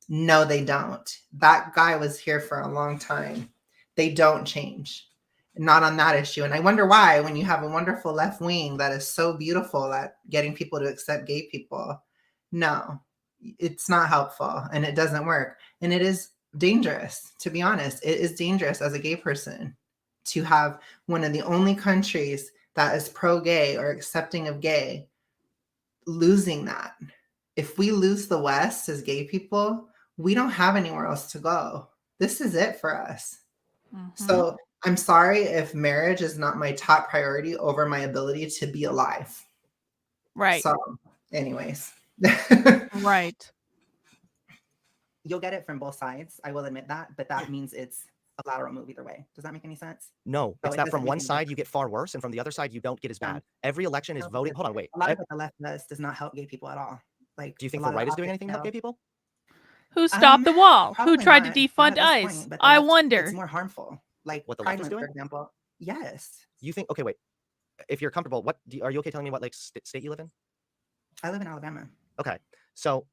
No, they don't. That guy was here for a long time. They don't change. Not on that issue. And I wonder why, when you have a wonderful left wing that is so beautiful at getting people to accept gay people. No, it's not helpful and it doesn't work. And it is dangerous, to be honest. It is dangerous as a gay person to have one of the only countries that is pro-gay or accepting of gay losing that. If we lose the West as gay people, we don't have anywhere else to go. This is it for us. So I'm sorry if marriage is not my top priority over my ability to be alive. Right. So anyways. Right. You'll get it from both sides. I will admit that, but that means it's a lateral move either way. Does that make any sense? No, So it's it that doesn't from make one any side difference. you get far worse, and from the other side you don't get as bad. Every election is No, voting. because Hold on, wait. A lot of what the left does not help gay people at all. Like, Do you think a the lot of right is doing optics anything to help now- gay people? Who stopped the wall? Who Probably tried not, to not defund at this ICE? point, but the I left, wonder. It's more harmful. Like What the Pride left is Month, doing? for example. Yes. You think? Okay, wait. If you're comfortable, are you okay telling me what like state you live in? I live in Alabama. Okay, so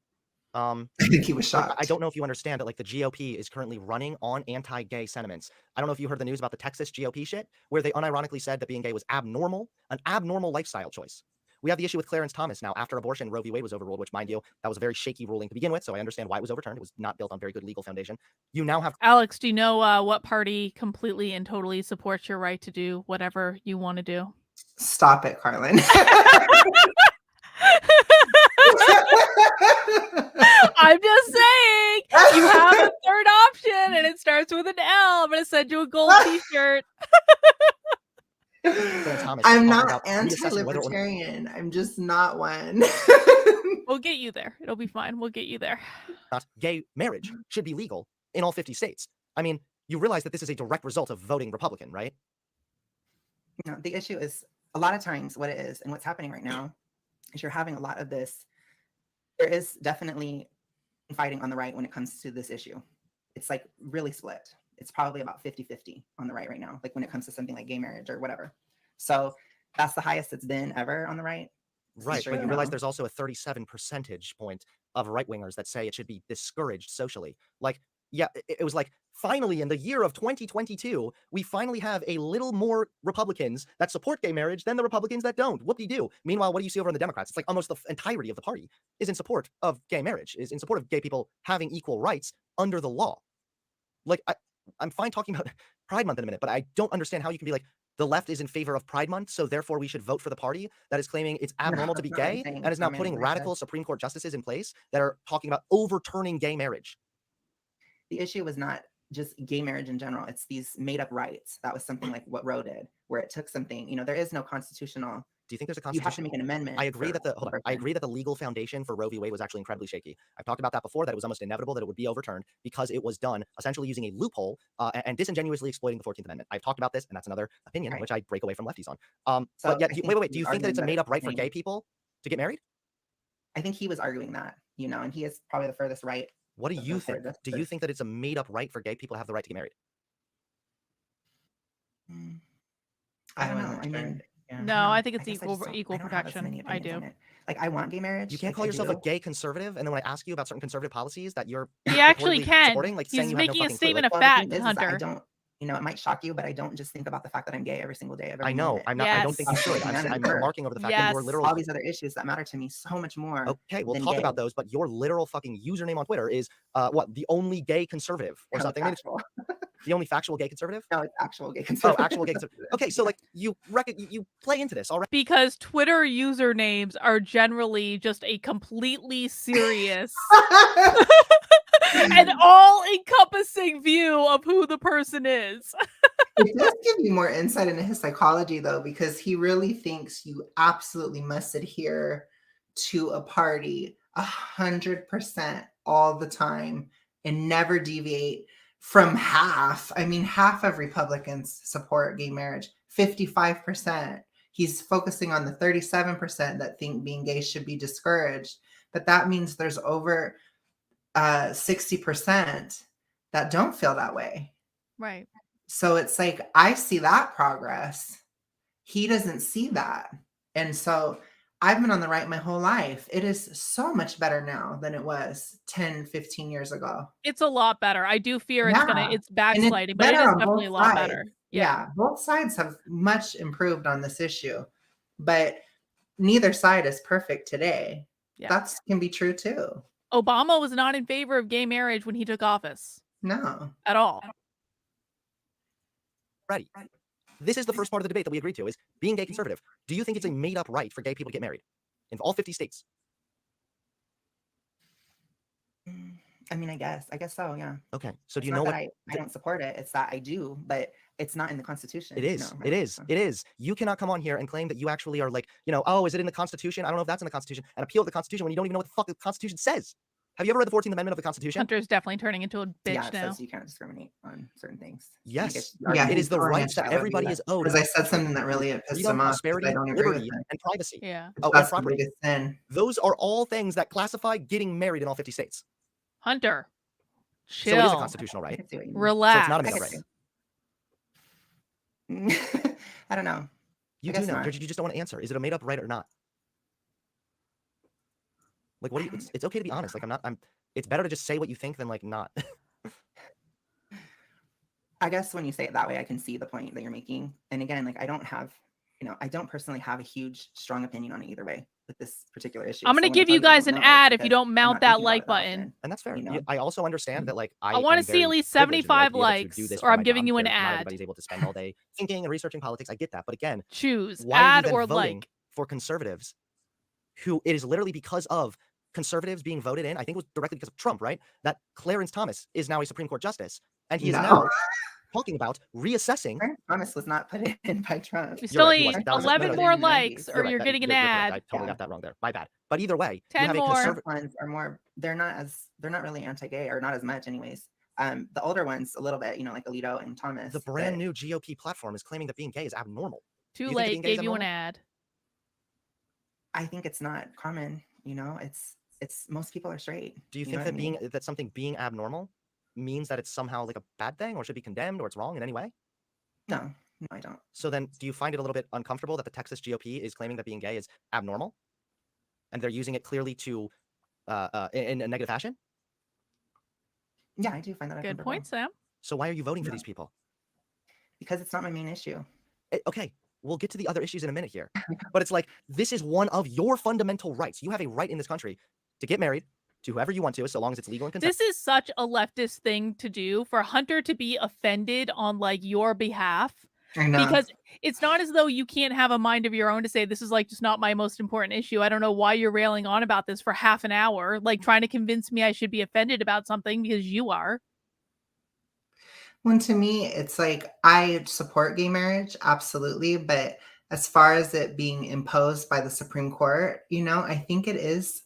I think he was like, shocked. I don't know if you understand that like the GOP is currently running on anti-gay sentiments. I don't know if you heard the news about the Texas GOP shit, where they unironically said that being gay was abnormal, an abnormal lifestyle choice. We have the issue with Clarence Thomas now after abortion. Roe v. Wade was overruled, which, mind you, that was a very shaky ruling to begin with. So I understand why it was overturned. It was not built on very good legal foundation. You now have Alex, do you know what party completely and totally supports your right to do whatever you want to do? Stop it, Carlin. I'm just saying, you have a third option and it starts with an L. I'm going to send you a gold t-shirt. Thomas I'm talking not about reassessing whether or anti-libertarian. I'm just not one. We'll get you there. It'll be fine. We'll get you there. not gay marriage should be legal in all 50 states. I mean, you realize that this is a direct result of voting Republican, right? No, the issue is a lot of times what it is and what's happening right now is you're having a lot of this there is definitely fighting on the right when it comes to this issue. It's like really split. It's probably about 50-50 on the right now, like when it comes to something like gay marriage or whatever. So that's the highest it's been ever on the right. Right, Sure but you realize now. there's also a 37 percentage point of right-wingers that say it should be discouraged socially. Like, yeah, it was like, finally, in the year of 2022, we finally have a little more Republicans that support gay marriage than the Republicans that don't. Whoop-de-doo. Meanwhile, what do you see over in the Democrats? It's like almost the entirety of the party is in support of gay marriage, is in support of gay people having equal rights under the law. Like, I'm fine talking about Pride Month in a minute, but I don't understand how you can be like, the left is in favor of Pride Month, so therefore we should vote for the party that is claiming it's abnormal to be gay and is now putting radical Supreme Court justices in place that are talking about overturning gay marriage. The issue was not just gay marriage in general. It's these made up rights. That was something like what Roe did, where it took something, you know, there is no constitutional. Do you think there's a You have to constitution? make an amendment. I agree that the legal foundation for Roe v. Wade was actually incredibly shaky. I've talked about that before, that it was almost inevitable that it would be overturned because it was done essentially using a loophole and disingenuously exploiting the 14th Amendment. I've talked about this, and that's another opinion, Right. which I break away from lefties on. So but yet, I think wait, do he's you think that it's a arguing made up right for it's gay people to get married? I think he was arguing that, you know, and he is probably the furthest right. What do you think? That's Do you think that it's a made up right for gay people to have the right to get married? I don't know. wasn't I sure. mean, yeah, No, I think it's guess I equal just don't- equal I don't have as many protection. I opinions do. on it. Like, I want gay marriage. You can't like, call I yourself a do. gay conservative, and then when I ask you about certain conservative policies that you're He actually purportedly can. supporting, like saying He's you have no making a fucking clue, statement like, of Well, the fact, thing is that I Hunter. don't, you know, it might shock you, but I don't just think about the fact that I'm gay every single day of every I know. minute. I'm not. I don't think you Yes. should. None of I'm her. remarking over the fact that you're Yes. literal. All these other issues that matter to me so much more. Okay, we'll than talk gay. about those, but your literal fucking username on Twitter is what, the only gay conservative or No, something? it's Maybe actual. the only factual gay conservative? No, it's actual gay Oh, conservative. actual gay conservative. Okay, so like you play into this already. Because Twitter usernames are generally just a completely serious and all-encompassing view of who the person is. It does give you more insight into his psychology, though, because he really thinks you absolutely must adhere to a party 100% all the time and never deviate from half. I mean, half of Republicans support gay marriage, 55%. He's focusing on the 37% that think being gay should be discouraged. But that means there's over 60% that don't feel that way. Right. So it's like, I see that progress. He doesn't see that. And so I've been on the right my whole life. It is so much better now than it was 10, 15 years ago. It's a lot better. I do fear it's And it's backsliding, but it better is on definitely a both lot sides. better. Yeah, both sides have much improved on this issue, but neither side is perfect today. Yeah. That can be true too. Obama was not in favor of gay marriage when he took office No. at all. Ready. This is the first part of the debate that we agreed to, is being gay conservative. Do you think it's a made up right for gay people to get married in all 50 states? I mean, I guess so, yeah. Okay, so do It's you not know that what? I don't support it. It's that I do, but it's not in the Constitution. It is. No, It is. It is. You cannot come on here and claim that you actually are like, you know, oh, is it in the Constitution? I don't know if that's in the Constitution, and appeal to the Constitution when you don't even know what the fuck the Constitution says. Have you ever read the 14th Amendment of the Constitution? Hunter's definitely turning into a bitch Yeah, it now. says you can't discriminate on certain things. Yes. Yeah, It is the he's rights that going everybody is owed. because I said something that really pissed Freedom, him off. prosperity, I don't agree with liberty, him. and privacy. Yeah. Oh, and That's the property. biggest sin. Those are all things that classify getting married in all 50 states. Hunter, So it is a chill. constitutional I right. can see what you mean. Relax. So it's not a I made-up can right. see. I don't know. You I do guess know. not. You just don't want to answer. Is it a made-up right or not? Like, what do you? It's okay to be honest. Like, it's better to just say what you think than like not. I guess when you say it that way, I can see the point that you're making. And again, like I don't personally have a huge, strong opinion on it either way with this particular issue. I'm So gonna when I give tell you I guys don't an know, it's ad if you because don't I'm mount not that thinking about like it that button. often, And that's fair. you know? I also understand that, like, I want to am see very at least privileged in the 75 idea that to likes, do this or for I'm my giving job. you an Not ad. everybody's able to spend all day thinking and researching politics. I get that, but again, Choose why are you ad then or voting like. for conservatives? Who it is literally because of conservatives being voted in. I think it was directly because of Trump, right? That Clarence Thomas is now a Supreme Court justice, and he is now talking about reassessing. Clarence Thomas was not put in by Trump. You You're still right, he need wasn't. That was- no, 11 no, more in the 90s. likes, or You're right, you're getting an you're correct. ad. I totally Yeah. got that wrong there. My bad. But either way, 10 you have more. a The conservative. Trump ones are more. They're not really anti-gay, or not as much, anyways. The older ones a little bit, you know, like Alito and Thomas. The brand new GOP platform is claiming that being gay is abnormal. Too You think that late. being gay is Gave you an abnormal? ad. I think it's not common. You know, it's it's most people are straight. Do you know think what I that mean? that something being abnormal means that it's somehow like a bad thing or should be condemned or it's wrong in any way? No, no, I don't. So then do you find it a little bit uncomfortable that the Texas GOP is claiming that being gay is abnormal? And they're using it clearly to in a negative fashion? Yeah, I do find that Good uncomfortable. point, Sam. So why are you voting for No. these people? Because it's not my main issue. Okay, we'll get to the other issues in a minute here. But it's like, this is one of your fundamental rights. You have a right in this country to get married to whoever you want to, so long as it's legal and consensual. This is such a leftist thing to do for Hunter to be offended on like your behalf. I know. Because it's not as though you can't have a mind of your own to say this is like just not my most important issue. I don't know why you're railing on about this for half an hour, like trying to convince me I should be offended about something because you are. Well, to me, it's like I support gay marriage, absolutely. But as far as it being imposed by the Supreme Court, I think it's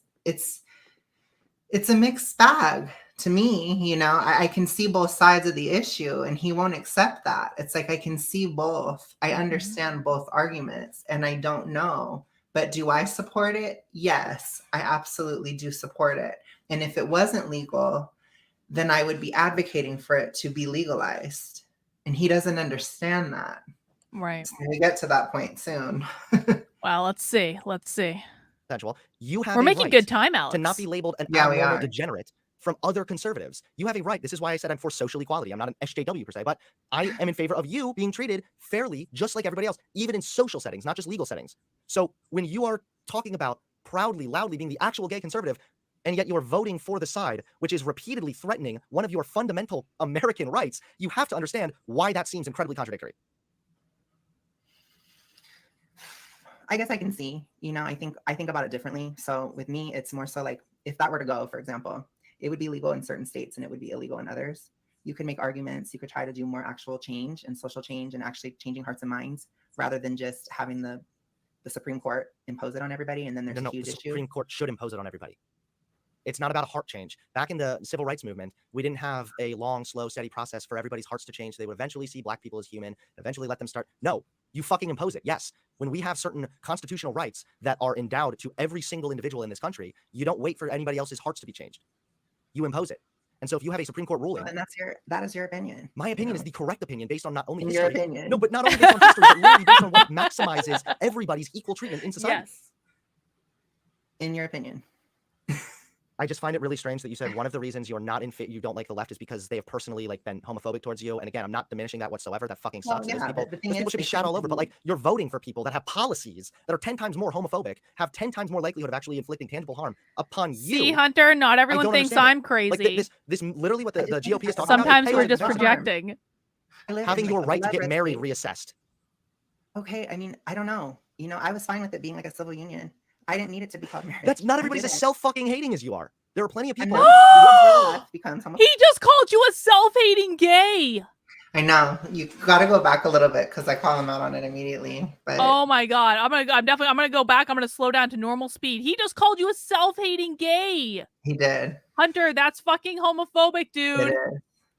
a mixed bag to me. I can see both sides of the issue and he won't accept that. It's like I can see both. I understand both arguments and I don't know. But do I support it? Yes, I absolutely do support it. And if it wasn't legal, then I would be advocating for it to be legalized. And he doesn't understand that. Right. So we get to that point soon. Well, let's see. You have We're a making right good time, Alex. to not be labeled an Yeah, we abnormal are. degenerate from other conservatives. You have a right. This is why I said I'm for social equality. I'm not an SJW per se, but I am in favor of you being treated fairly, just like everybody else, even in social settings, not just legal settings. So when you are talking about proudly, loudly being the actual gay conservative, and yet you're voting for the side, which is repeatedly threatening one of your fundamental American rights, you have to understand why that seems incredibly contradictory. I guess I can see, I think about it differently. So with me, it's more so like if that were to go, for example, it would be legal in certain states and it would be illegal in others. You could make arguments, you could try to do more actual change and social change and actually changing hearts and minds rather than just having the Supreme Court impose it on everybody. And then there's a huge the issue. Supreme Court should impose it on everybody. It's not about a heart change. Back in the civil rights movement, we didn't have a long, slow, steady process for everybody's hearts to change. They would eventually see black people as human, eventually let them start. No, you fucking impose it. Yes. When we have certain constitutional rights that are endowed to every single individual in this country, you don't wait for anybody else's hearts to be changed. You impose it. And so if you have a Supreme Court ruling, and that is your opinion. My opinion is the correct opinion based on not only in history. Your opinion. No, but not only based on history, but literally based on what maximizes everybody's equal treatment in society. Yes. In your opinion. I just find it really strange that you said one of the reasons you're not you don't like the left is because they have personally been homophobic towards you. And again, I'm not diminishing that whatsoever. That fucking sucks. Well, yeah, those people should be shot all over. But you're voting for people that have policies that are 10 times more homophobic, have 10 times more likelihood of actually inflicting tangible harm upon you. See, Hunter, not everyone thinks I'm crazy. This literally what the GOP is talking Sometimes about. we're just projecting. Having your right to get married reassessed. Okay, I mean, I don't know. I was fine with it being like a civil union. I didn't need it to be called marriage. That's not everybody's as self-fucking-hating as you are. There are plenty of people. He just called you a self-hating gay. I know. You got to go back a little bit because I call him out on it immediately. But oh my god, I'm gonna go back. I'm gonna slow down to normal speed. He just called you a self-hating gay. He did. Hunter, that's fucking homophobic, dude.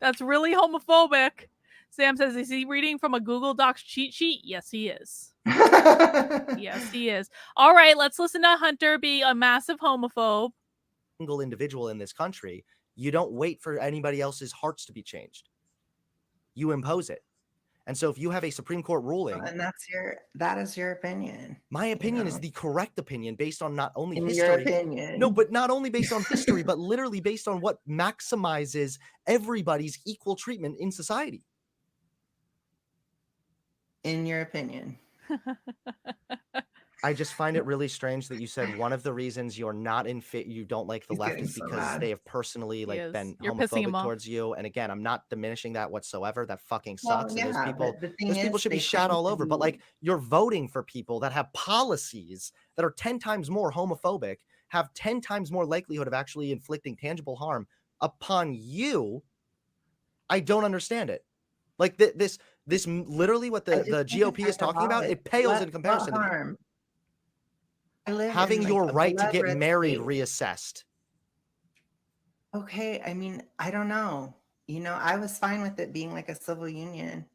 That's really homophobic. Sam says, is he reading from a Google Docs cheat sheet? Yes, he is. Yes, he is. All right, let's listen to Hunter be a massive homophobe. Single individual in this country, you don't wait for anybody else's hearts to be changed. You impose it. And so if you have a Supreme Court ruling, and that is your opinion. My opinion is the correct opinion based on not only history. Your opinion. No, but not only based on history, but literally based on what maximizes everybody's equal treatment in society. In your opinion. I just find it really strange that you said one of the reasons you're not you don't like the left is because they have personally been homophobic towards you. And again, I'm not diminishing that whatsoever. That fucking sucks. Well, yeah, and those people should be shot all over. But you're voting for people that have policies that are 10 times more homophobic, have 10 times more likelihood of actually inflicting tangible harm upon you. I don't understand it. This literally what the GOP is talking about, it pales in comparison to harm. Having your right to get married reassessed. Okay, I mean, I don't know. I was fine with it being like a civil union.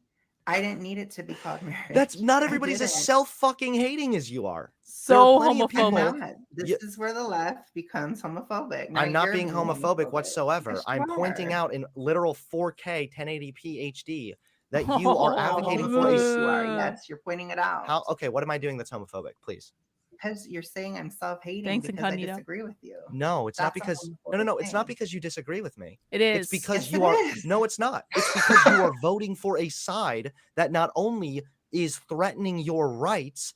I didn't need it to be called marriage. That's not I everybody's as didn't. self-fucking hating as you are. So plenty of I'm people- homophobic. not. This You- is where the left becomes homophobic. Now I'm not you're being homophobic whatsoever. Yes, I'm you pointing are. out in literal 4K 1080p HD that you Oh, are How advocating for a homophobic you are. Yes, you're pointing it out. how okay, what am I doing that's homophobic, please? Because you're saying I'm self-hating Thanks, because I Incognito. disagree with you. No, it's not That's a because no, it's not homophobic because you disagree with me. It is. It's because Yes, you it are is. no, it's not. It's because you are voting for a side that not only is threatening your rights,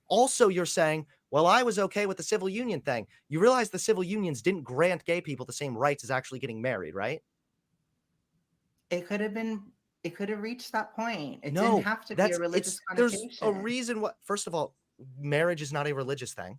also you're saying, well, I was okay with the civil union thing. You realize the civil unions didn't grant gay people the same rights as actually getting married, right? It could have been. It could have reached that point. It No, didn't have to be a religious there's connotation. a reason what first of all, marriage is not a religious thing.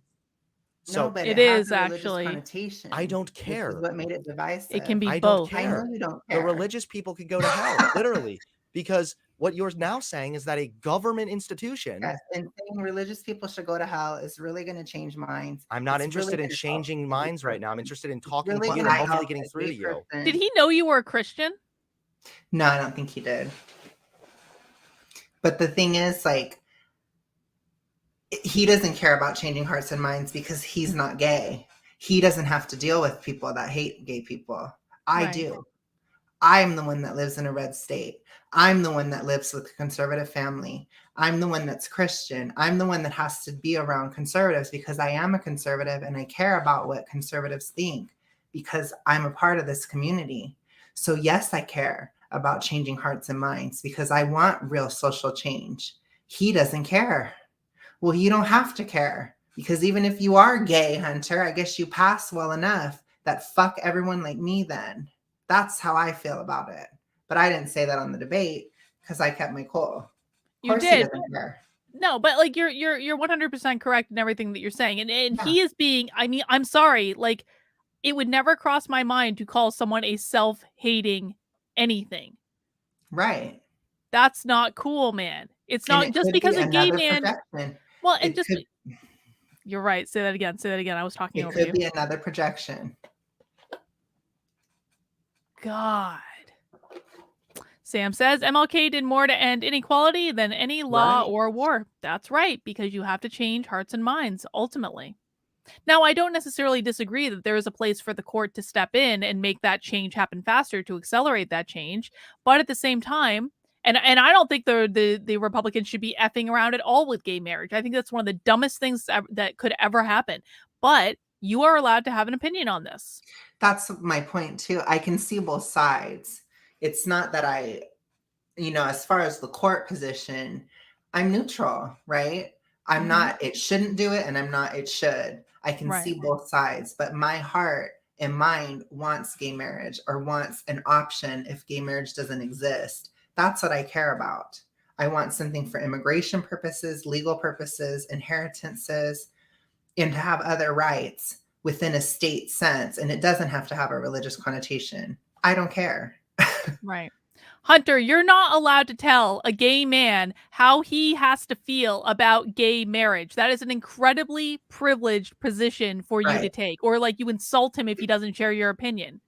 No, So but It it has is a religious actually. connotation. I don't Which care. is what made it divisive. It can be I don't both. I know care. you don't The care. religious people could go to hell, literally, because what you're now saying is that a government institution. Yes, and saying religious people should go to hell is really going to change minds. I'm not It's interested really in gonna help changing a gay minds right person. now. I'm interested in It's talking really to you gonna and hopefully help getting a through to gay you. person. Did he know you were a Christian? No, I don't think he did. But the thing is, like, he doesn't care about changing hearts and minds because he's not gay. He doesn't have to deal with people that hate gay people. I Right. do. I'm the one that lives in a red state. I'm the one that lives with a conservative family. I'm the one that's Christian. I'm the one that has to be around conservatives because I am a conservative and I care about what conservatives think because I'm a part of this community. So yes, I care about changing hearts and minds because I want real social change. He doesn't care. Well, you don't have to care because even if you are gay, Hunter, I guess you pass well enough that fuck everyone like me then. That's how I feel about it. But I didn't say that on the debate because I kept my cool. Of You course did. he doesn't care. No, but like you're 100% correct in everything that you're saying. And Yeah. he is being, I mean, I'm sorry, like it would never cross my mind to call someone a self-hating anything. Right. That's not cool, man. It's And not it just could because be a gay another man. projection. Well, and It just could, you're right. Say that again. Say that again. I was talking it over you. could be another projection. God. Sam says MLK did more to end inequality than any law Right. or war. That's right, because you have to change hearts and minds ultimately. Now, I don't necessarily disagree that there is a place for the court to step in and make that change happen faster to accelerate that change. But at the same time, and I don't think the Republicans should be effing around at all with gay marriage. I think that's one of the dumbest things that could ever happen. But you are allowed to have an opinion on this. That's my point too. I can see both sides. It's not that I, as far as the court position, I'm neutral, right? I'm Mhm. not, it shouldn't do it, and I'm not, it should. I can Right. see both sides, but my heart and mind wants gay marriage or wants an option if gay marriage doesn't exist. That's what I care about. I want something for immigration purposes, legal purposes, inheritances, and to have other rights within a state sense. And it doesn't have to have a religious connotation. I don't care. Right. Hunter, you're not allowed to tell a gay man how he has to feel about gay marriage. That is an incredibly privileged position for you to Right. take. Or like you insult him if he doesn't share your opinion.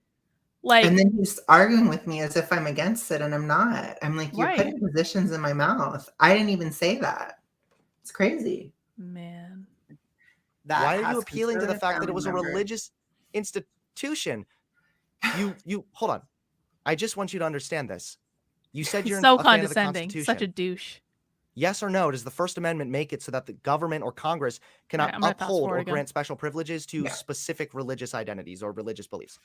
Like, And then he's arguing with me as if I'm against it, and I'm not. I'm like, you're Right. putting positions in my mouth. I didn't even say that. It's crazy. man. That Why are has you appealing to the conservative fact that it family was a members. religious institution? You hold on. I just want you to understand this. You said you're So a fan of the condescending. Constitution. Such a douche. Yes or no, does the First Amendment make it so that the government or Congress cannot Right, I'm gonna fast uphold forward or again. grant special privileges to Yeah. specific religious identities or religious beliefs?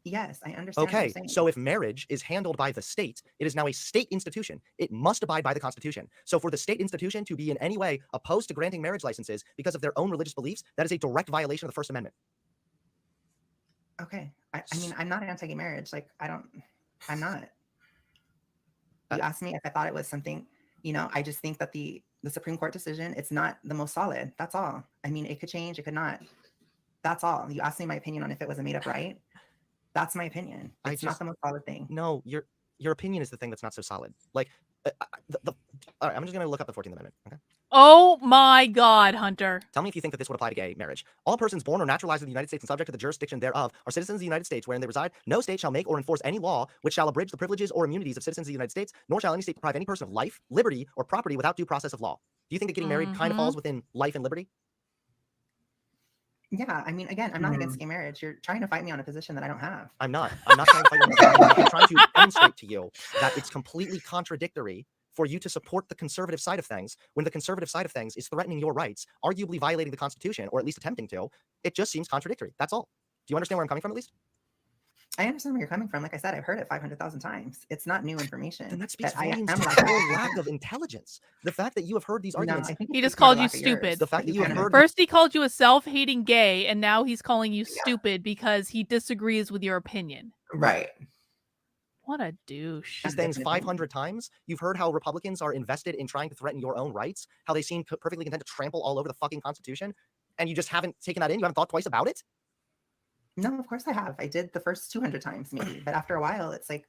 Yes, I understand what you're Okay, saying. so if marriage is handled by the state, it is now a state institution. It must abide by the Constitution. So for the state institution to be in any way opposed to granting marriage licenses because of their own religious beliefs, that is a direct violation of the First Amendment. Okay. I mean, I'm not anti-gay marriage. Like, I'm not. You asked me if I thought it was something, I just think that the Supreme Court decision, it's not the most solid. That's all. I mean, it could change, it could not. That's all. You asked me my opinion on if it was a made up right. That's my opinion. It's not the most solid thing. No, your opinion is the thing that's not so solid. Like, all right, I'm just going to look up the 14th Amendment. Okay. Oh my God, Hunter. Tell me if you think that this would apply to gay marriage. All persons born or naturalized in the United States and subject to the jurisdiction thereof are citizens of the United States wherein they reside. No state shall make or enforce any law which shall abridge the privileges or immunities of citizens of the United States, nor shall any state deprive any person of life, liberty, or property without due process of law. Do you think that getting married kind of falls within life and liberty? Yeah, I mean, again, I'm not against gay marriage. You're trying to fight me on a position that I don't have. I'm not trying to fight you. I'm trying to demonstrate to you that it's completely contradictory for you to support the conservative side of things when the conservative side of things is threatening your rights, arguably violating the Constitution, or at least attempting to. It just seems contradictory. That's all. Do you understand where I'm coming from, at least? I understand where you're coming from. Like I said, I've heard it 500,000 times. It's not new information. Then that speaks I volumes am to like your lack of intelligence. The fact that you have heard these No, arguments. I think He it's just more called the you lack of yours. stupid. The fact that you have heard First he called you a self-hating gay, and now he's calling you stupid because he disagrees with your opinion. Right. What a douche. these things 500 times. You've heard how Republicans are invested in trying to threaten your own rights, how they seem perfectly content to trample all over the fucking Constitution, and you just haven't taken that in? You haven't thought twice about it? No, of course I have. I did the first 200 times maybe, but after a while, it's like,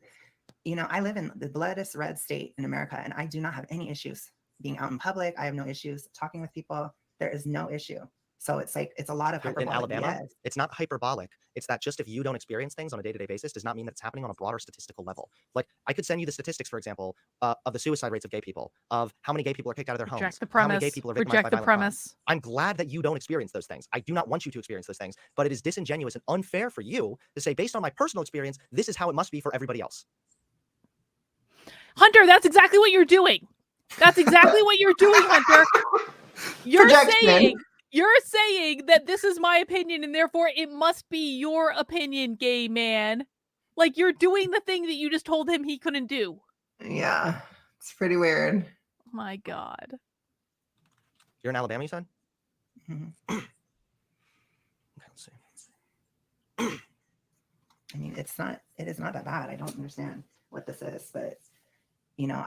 you know, I live in the bloodiest red state in America, and I do not have any issues being out in public. I have no issues talking with people. There is no issue. So it's like, it's a lot of hyperbolic. In Alabama, BS. it's not hyperbolic. It's that just if you don't experience things on a day-to-day basis does not mean that it's happening on a broader statistical level. Like, I could send you the statistics, for example, of the suicide rates of gay people, of how many gay people are kicked out of their homes, Reject the how many gay premise. people are victimized by Reject the violent crime. premise. I'm glad that you don't experience those things. I do not want you to experience those things, but it is disingenuous and unfair for you to say, based on my personal experience, this is how it must be for everybody else. Hunter, that's exactly what you're doing. That's exactly what you're doing, Hunter. You're saying that this is my opinion and therefore it must be your opinion, gay man. Like, you're doing the thing that you just told him he couldn't do. Yeah. It's pretty weird. Oh my God. You're in Alabama, you said? Mhm. Okay, let's see. I mean, it is not that bad. I don't understand what this is, but you know,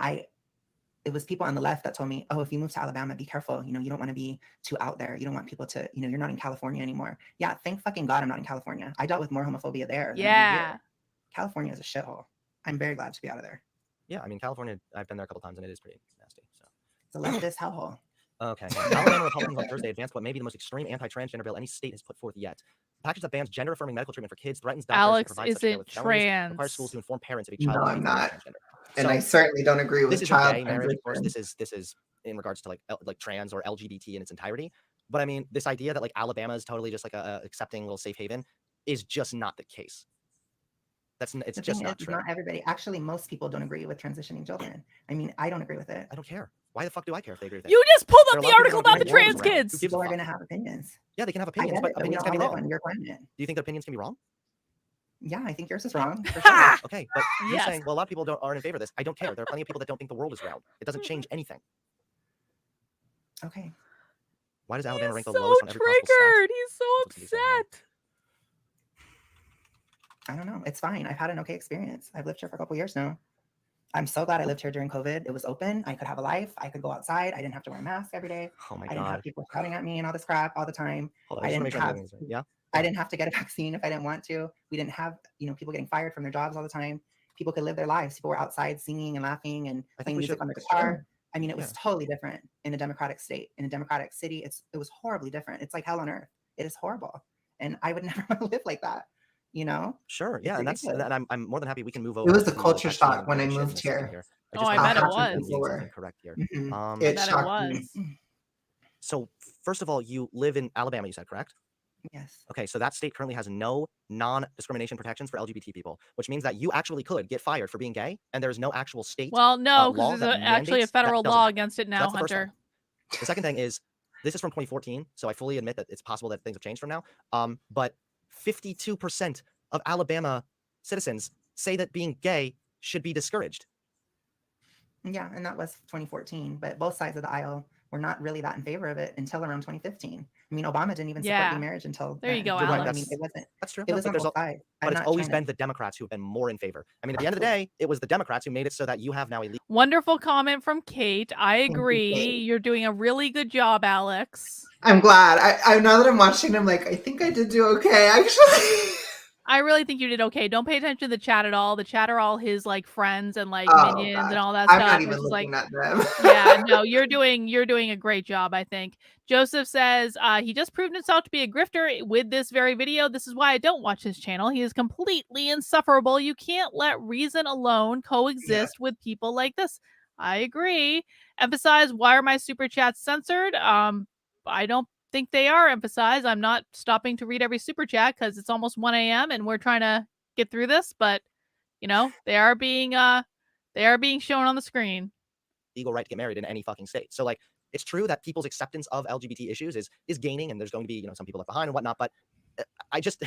it was people on the left that told me, oh, if you move to Alabama, be careful. You know, you don't want to be too out there. You don't want people to, you know, you're not in California anymore. Yeah, thank fucking God I'm not in California. I dealt with more homophobia there. Than Yeah. California is a shithole. I'm very glad to be out of there. Yeah, I mean, California, I've been there a couple times and it is pretty nasty. So. It's a leftist hellhole. Okay. Alabama Republicans on Thursday advanced what may be the most extreme anti-transgender bill any state has put forth yet. The package that bans gender-affirming medical treatment for kids threatens doctors Alex to provide such care with isn't felonies, trans. requires schools to inform parents of a child No, I'm not. transgender. And So, I certainly don't agree with this is child gay marriage, of course. transition. This is in regards to like trans or LGBT in its entirety. But I mean, this idea that like Alabama is totally just like a accepting little safe haven is just not the case. It's just not true. Not everybody. Actually, most people don't agree with transitioning children. I mean, I don't agree with it. I don't care. Why the fuck do I care if they agree with it? You just pulled There up are a the lot of article people about the that agree trans with it. kids. Who gives a People are fuck? going to have opinions. Yeah, they can have I opinions, get but it, we opinions all can be live wrong. on your planet. Do you think that opinions can be wrong? Yeah, I think yours is wrong. For sure. Ha! Okay, but you're Yes. saying, well, a lot of people aren't in favor of this. I don't care. There are plenty of people that don't think the world is round. It doesn't change anything. Okay. Why does Alabama He's rank the so lowest on every possible stat? triggered. He's so That's what he's saying. upset. I don't know. It's fine. I've had an okay experience. I've lived here for a couple years now. I'm so glad I lived here during COVID. It was open. I could have a life. I could go outside. I didn't have to wear a mask every day. Oh my I didn't have god. people shouting at me and all this crap all the time. Hold on, I I just want to didn't make sure I'm have- doing this right. Yeah. I didn't have to get a vaccine if I didn't want to. We didn't have, you know, people getting fired from their jobs all the time. People could live their lives. People were outside singing and laughing and I think playing we music should- on their guitar. sure. I mean, it was totally different in a democratic state, in a democratic city. It was horribly different. It's like hell on earth. It is horrible. And I would never want to live like that, you know? Sure. Yeah, and ridiculous. I'm more than happy we can move over. It was a to the culture vaccine shock when I shit in a moved second here. I Oh, just I wanna bet it make sure I'm was. getting something correct here. Mhm. I It bet it shocked me. was. So first of all, you live in Alabama, you said, correct? Yes. Okay, so that state currently has no non-discrimination protections for LGBT people, which means that you actually could get fired for being gay, and there's no actual state. Well, no, law because that there's actually a mandates that federal doesn't law happen. against it So now, that's the first Hunter. thing. The second thing is, this is from 2014, so I fully admit that it's possible that things have changed from now. But 52% of Alabama citizens say that being gay should be discouraged. Yeah, and that was 2014, but both sides of the aisle were not really that in favor of it until around 2015. I mean, Obama didn't even support Yeah. gay marriage until There you then. go, You're right, Alex. I mean, it wasn't. That's true. It No, was but on there's both sides. but I'm it's not always trying been to- the Democrats who have been more in favor. I mean, at the end of the day, it was the Democrats who made it so that you have now a legal. Wonderful comment from Kate. I you, agree. Kate. You're doing a really good job, Alex. I'm glad. I now that I'm watching, I'm like, I think I did do okay, actually. I really think you did okay. Don't pay attention to the chat at all. The chat are all his like friends and like Oh minions gosh, and all that I'm stuff. not even It's just like, looking at them. yeah, no, you're doing a great job, I think. Joseph says he just proved himself to be a grifter with this very video. This is why I don't watch his channel. He is completely insufferable. You can't let reason alone Yes. coexist with people like this. I agree. Emphasize, why are my super chats censored? I don't think they are emphasized. I'm not stopping to read every super chat because it's almost 1 a.m. and we're trying to get through this, but you know, they are being shown on the screen. Legal right to get married in any fucking state. So like, it's true that people's acceptance of LGBT issues is gaining, and there's going to be, you know, some people left behind and whatnot. But I just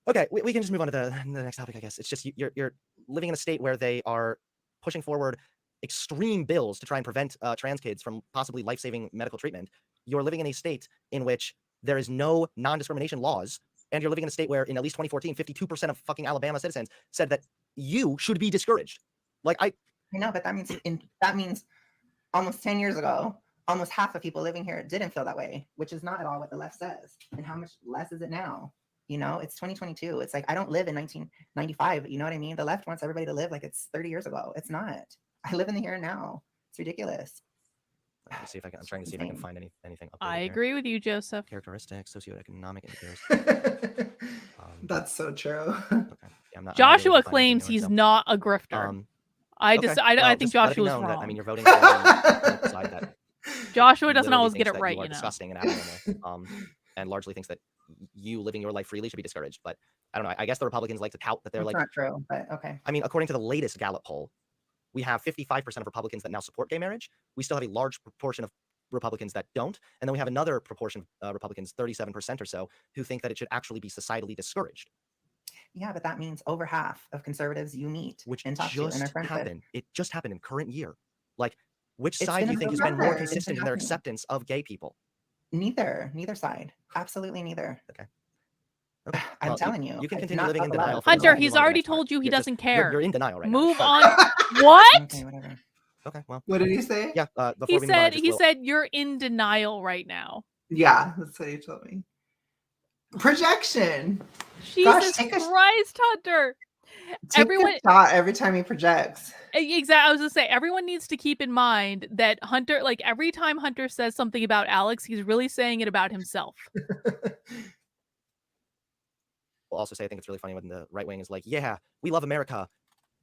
okay, we can just move on to the next topic, I guess. It's just you're living in a state where they are pushing forward extreme bills to try and prevent trans kids from possibly life-saving medical treatment. You're living in a state in which there is no non-discrimination laws, and you're living in a state where, in at least 2014, 52% of fucking Alabama citizens said that you should be discouraged. Like I know, but that means almost 10 years ago, almost half the people living here didn't feel that way, which is not at all what the left says. And how much less is it now? You know, it's 2022. It's like, I don't live in 1995. You know what I mean? The left wants everybody to live like it's 30 years ago. It's not. I live in the here and now. It's ridiculous. Let me see if I can. I'm trying to see if I can find anything. I agree with you, Joseph. Characteristics, socioeconomic indicators. That's so true. Okay. Yeah, I'm not Joshua able to find anything claims new, he's so, not a grifter. I okay. think just Joshua was let it be known wrong. that, I mean, you're voting for the side that Joshua doesn't literally always get thinks it that right, you are you know. disgusting and abnormal, and largely thinks that you living your life freely should be discouraged. But I don't know. I guess the Republicans like to tout that they're It's like. not true, but okay. I mean, according to the latest Gallup poll, we have 55% of Republicans that now support gay marriage. We still have a large proportion of Republicans that don't, and then we have another proportion of Republicans, 37% or so, who think that it should actually be societally discouraged. Yeah, but that means over half of conservatives you meet Which and talk to and are friends with. It just happened in current year. Like, which It's side been do you think has been more consistent in their happening. acceptance of gay people? Neither side. Absolutely neither. Okay. I'm Well, telling you. you can it's continue not living in about the denial. left. For as long Hunter, as you he's want to the already next part. told you he You're just- doesn't care. You're in denial right now. Move Start. on. What? Okay, whatever. Okay, well. What did he say? Yeah. Before He we move on, I said just he will- said you're in denial right now. Yeah, that's what he told me. Projection. Jesus take a- Christ, Hunter. Take a shot every time he projects. Exactly. I was gonna say everyone needs to keep in mind that Hunter, like every time Hunter says something about Alex, he's really saying it about himself. We'll also say I think it's really funny when the right wing is like, yeah, we love America,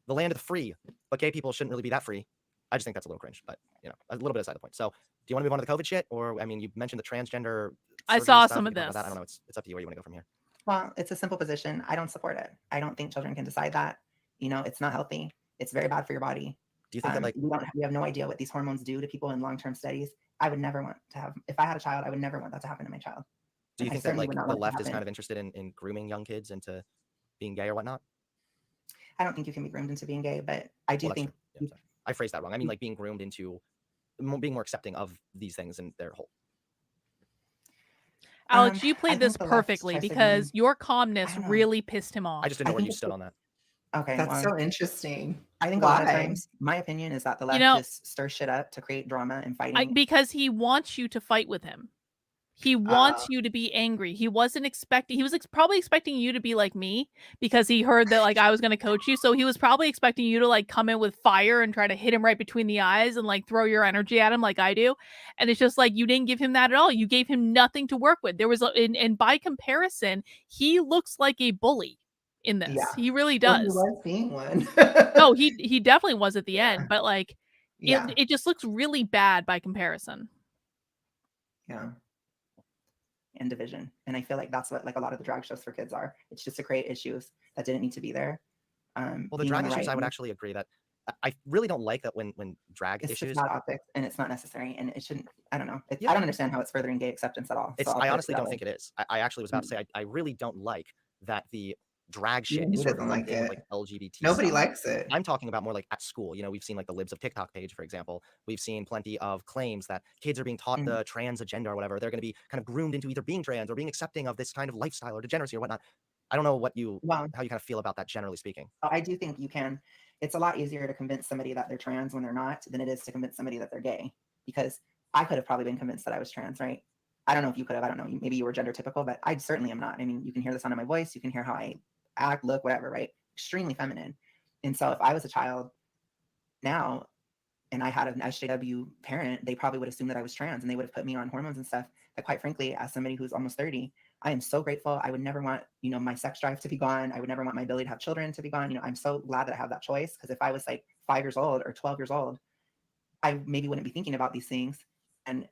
the land of the free, but gay people shouldn't really be that free. I just think that's a little cringe, but you know, a little bit aside the point. So, do you want to move on to the COVID shit, or I mean, you mentioned the transgender. I saw stuff. some of We can talk this. about that. I don't know. It's up to you where you want to go from here. Well, it's a simple position. I don't support it. I don't think children can decide that. You know, it's not healthy. It's very bad for your body. Do you think that like we have no idea what these hormones do to people in long-term studies? I would never want to have. If I had a child, I would never want that to happen to my child. do you I think that certainly like would not the want it to left is happen. kind of interested in grooming young kids into being gay or whatnot? I don't think you can be groomed into being gay, but I do Well, that's think true. Yeah, sorry. I phrased that wrong. I mean, like being groomed into being more accepting of these things in their whole. Alex, you I played think this the left perfectly tries to because be- your I calmness don't know. really pissed him off. I just didn't know I where think you it's stood on that. Okay, That's well, so interesting. I think a lot of Why? times, my opinion is that the left know- just stirs shit up to create drama and fighting. Because he wants you to fight with him. He wants you to be angry. He wasn't expecting. He was probably expecting you to be like me because he heard that like I was going to coach you. So he was probably expecting you to like come in with fire and try to hit him right between the eyes and like throw your energy at him like I do. And it's just like you didn't give him that at all. You gave him nothing to work with. There was and by comparison, he looks like a bully in this. Yeah. He really Well, he does. was being one. No, he definitely was at the end, but like Yeah. it just looks really bad by comparison. Yeah. And division. And I feel like that's what like a lot of the drag shows for kids are. It's just to create issues that didn't need to be there. Well, the being drag on the issues, right I would and actually agree that I really don't like that when drag it's issues. just bad optics and it's not necessary and it shouldn't. I don't know. Yeah. I don't understand how it's furthering gay acceptance at all. It's, So I'll I put it honestly that don't way. think it is. I actually was about to say I really don't like that the drag shit He is sort of doesn't lumped like in with it. like LGBT. Nobody stuff. likes it. I'm talking about more like at school. You know, we've seen like the Libs of TikTok page, for example. We've seen plenty of claims that kids are being taught the trans agenda or whatever. They're going to be kind of groomed into either being trans or being accepting of this kind of lifestyle or degeneracy or whatnot. I don't know how you kind of feel about that, generally speaking. I do think you can. It's a lot easier to convince somebody that they're trans when they're not than it is to convince somebody that they're gay. Because I could have probably been convinced that I was trans, right? I don't know if you could have, I don't know, maybe you were gender typical, but I certainly am not. I mean, you can hear the sound of my voice, you can hear how I act, look, whatever, right? Extremely feminine. And so if I was a child now and I had an SJW parent, they probably would assume that I was trans and they would have put me on hormones and stuff. That quite frankly, as somebody who's almost 30, I am so grateful. I would never want, my sex drive to be gone. I would never want my ability to have children to be gone. I'm so glad that I have that choice, because if I was like 5 years old or 12 years old, I maybe wouldn't be thinking about these things. And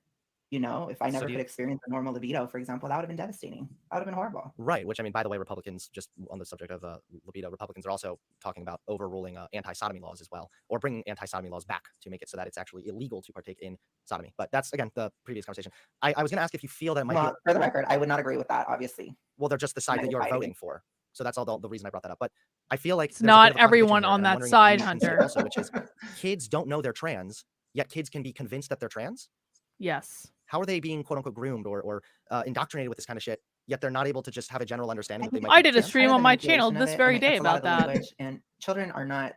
if I never could experience a normal libido, for example, that would have been devastating. That would have been horrible. Right. Which, I mean, by the way, Republicans, just on the subject of libido, Republicans are also talking about overruling anti-sodomy laws as well, or bringing anti-sodomy laws back to make it so that it's actually illegal to partake in sodomy. But that's, again, the previous conversation. I was going to ask if you feel that it might be... For the record, I would not agree with that, obviously. Well, they're just the side that you're voting for. So that's all the reason I brought that up. But I feel like it's not everyone on that side, Hunter. Also, which is kids don't know they're trans, yet kids can be convinced that they're trans. Yes. How are they being quote unquote groomed or indoctrinated with this kind of shit, yet they're not able to just have a general understanding that they might I did a stream on my channel this very day about that. And children are not,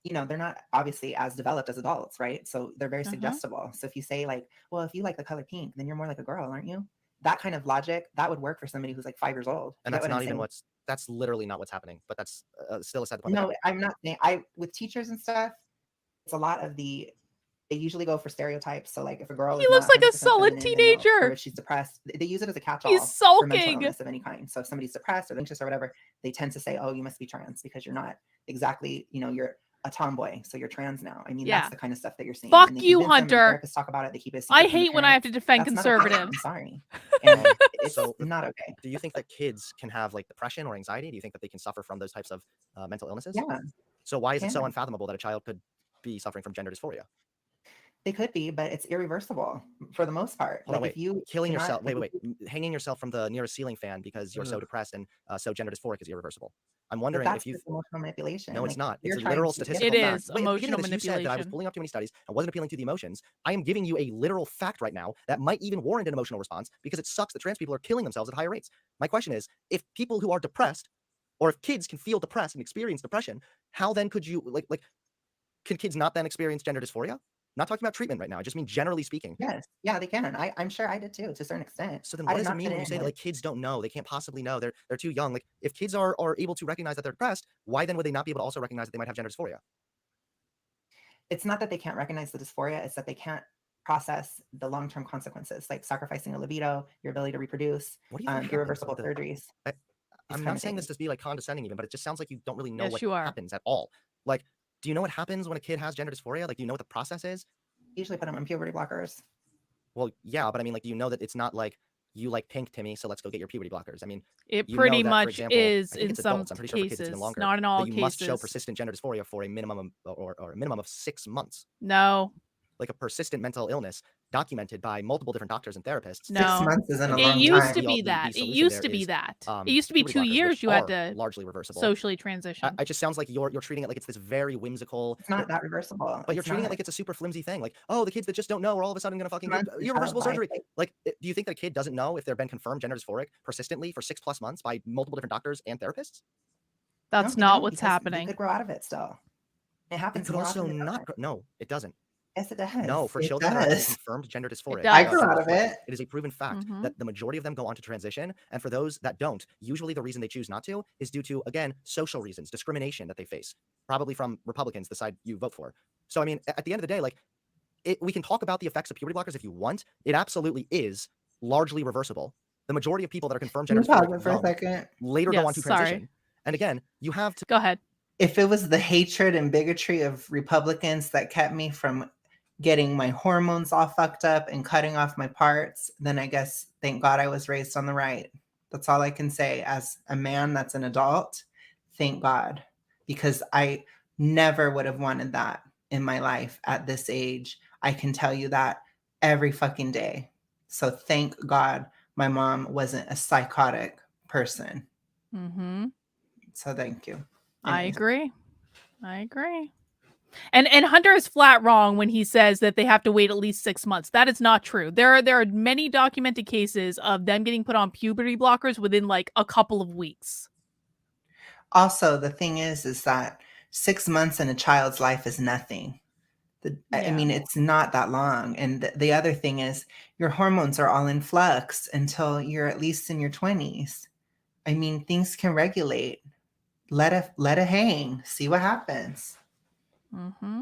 they're not obviously as developed as adults, right? So they're very suggestible. So if you say like, well, if you like the color pink, then you're more like a girl, aren't you? That kind of logic, that would work for somebody who's like 5 years old. And that's not even that's literally not what's happening, but that's still a sad point. No, I'm not saying, with teachers and stuff, it's a lot of they usually go for stereotypes. So like if a girl, he looks like a solid teenager, or if she's depressed, they use it as a catch-all. He's sulking. For mental illness of any kind. So if somebody's depressed or anxious or whatever, they tend to say, oh, you must be trans because you're not exactly, you're a tomboy, so you're trans now. I mean, that's the kind of stuff that you're seeing. Fuck you, Hunter. Therapists talk about it. They keep it. I hate when I have to defend conservatives. I'm sorry. And it's not okay. Do you think that kids can have like depression or anxiety? Do you think that they can suffer from those types of mental illnesses? Yeah. So why is it so unfathomable that a child could be suffering from gender dysphoria? They could be, but it's irreversible for the most part. Hold on, if you killing yourself, hanging yourself from the nearest ceiling fan because you're so depressed and so gender dysphoric is irreversible. I'm wondering if you emotional manipulation. No, it's not. It's a literal statistical fact. It is emotional manipulation. You said that I was pulling up too many studies and wasn't appealing to the emotions. I am giving you a literal fact right now that might even warrant an emotional response because it sucks that trans people are killing themselves at higher rates. My question is, if people who are depressed, or if kids can feel depressed and experience depression, how then could you can kids not then experience gender dysphoria? Not talking about treatment right now. I just mean generally speaking. Yes. Yeah, they can. I'm sure I did too, to a certain extent. So then what does it mean when you say that kids don't know? They can't possibly know. They're too young. Like if kids are able to recognize that they're depressed, why then would they not be able to also recognize that they might have gender dysphoria? It's not that they can't recognize the dysphoria. It's that they can't process the long-term consequences, like sacrificing a libido, your ability to reproduce, irreversible surgeries. I'm not saying this to be like condescending even, but it just sounds like you don't really know what happens at all. Like, do you know what happens when a kid has gender dysphoria? Like, do you know what the process is? Usually put them on puberty blockers. Well, yeah, but I mean, like, do you know that it's not like you like pink, Timmy, so let's go get your puberty blockers? I mean, it pretty much example, is in some adults. I'm pretty sure cases, for kids it's even longer, not in all you cases. Must show persistent gender dysphoria for a minimum or a minimum of 6 months. No. Like a persistent mental illness documented by multiple different doctors and therapists. No. 6 months isn't a long time. It used to be that. It used to be that. It used to be 2 years you had to largely reversible. Socially transition. It just sounds like you're treating it like it's this very whimsical. It's not that reversible. But you're treating it like it's a super flimsy thing. Like, oh, the kids that just don't know are all of a sudden going to fucking get irreversible surgery. Like, do you think that a kid doesn't know if they've been confirmed gender dysphoric persistently for 6+ months by multiple different doctors and therapists? That's not what's happening. You could grow out of it still. It happens. It could also not. No, it doesn't. Yes, it does. No, for children that are confirmed gender dysphoria. I grew out of it. It is a proven fact that the majority of them go on to transition. And for those that don't, usually the reason they choose not to is due to, again, social reasons, discrimination that they face, probably from Republicans, the side you vote for. So, I mean, at the end of the day, like, we can talk about the effects of puberty blockers if you want. It absolutely is largely reversible. The majority of people that are confirmed gender dysphoria later go on to transition. And again, you have to... Go ahead. If it was the hatred and bigotry of Republicans that kept me from getting my hormones all fucked up and cutting off my parts, then I guess thank God I was raised on the right. That's all I can say as a man that's an adult. Thank God, because I never would have wanted that in my life at this age. I can tell you that every fucking day. So thank God my mom wasn't a psychotic person. So thank you. Anyway. I agree. And Hunter is flat wrong when he says that they have to wait at least 6 months. That is not true. There are many documented cases of them getting put on puberty blockers within like a couple of weeks. Also, the thing is that 6 months in a child's life is nothing. I Yeah. mean, it's not that long. And the other thing is your hormones are all in flux until you're at least in your 20s. I mean, things can regulate. Let it hang. See what happens. Mm-hmm.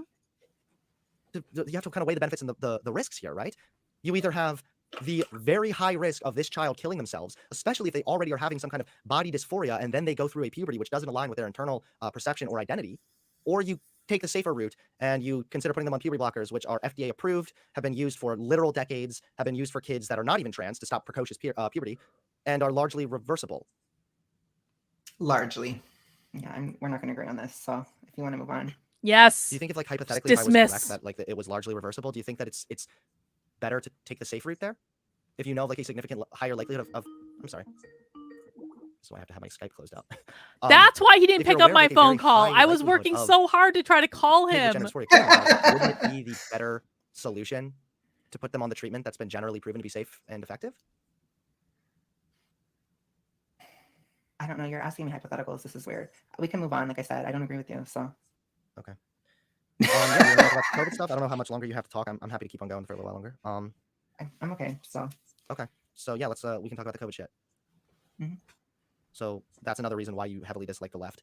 You have to kind of weigh the benefits and the risks here, right? You either have the very high risk of this child killing themselves, especially if they already are having some kind of body dysphoria and then they go through a puberty which doesn't align with their internal perception or identity, or you take the safer route and you consider putting them on puberty blockers, which are FDA approved, have been used for literal decades, have been used for kids that are not even trans to stop precocious puberty, and are largely reversible. Largely. Yeah, we're not going to agree on this. So if you want to move on. Yes. Do you think if, like, hypothetically, if I was Dismiss. correct that, like, it was largely reversible, do you think that it's better to take the safe route there? If you know, like, a significant higher likelihood of I'm sorry. So I have to have my Skype closed out. That's why he didn't if you're pick up aware of, my like, a phone very call. high I was likelihood working of so hard to try to call kid with him. gender dysphoria killing themselves, wouldn't it be the better solution to put them on the treatment that's been generally proven to be safe and effective? I don't know. You're asking me hypotheticals. This is weird. We can move on. Like I said, I don't agree with you. So. Okay. Yeah, you want to talk about the COVID stuff? I don't know how much longer you have to talk. I'm happy to keep on going for a little while longer. I'm okay. So. Okay. So yeah, let's we can talk about the COVID shit. Mm-hmm. So that's another reason why you heavily dislike the left,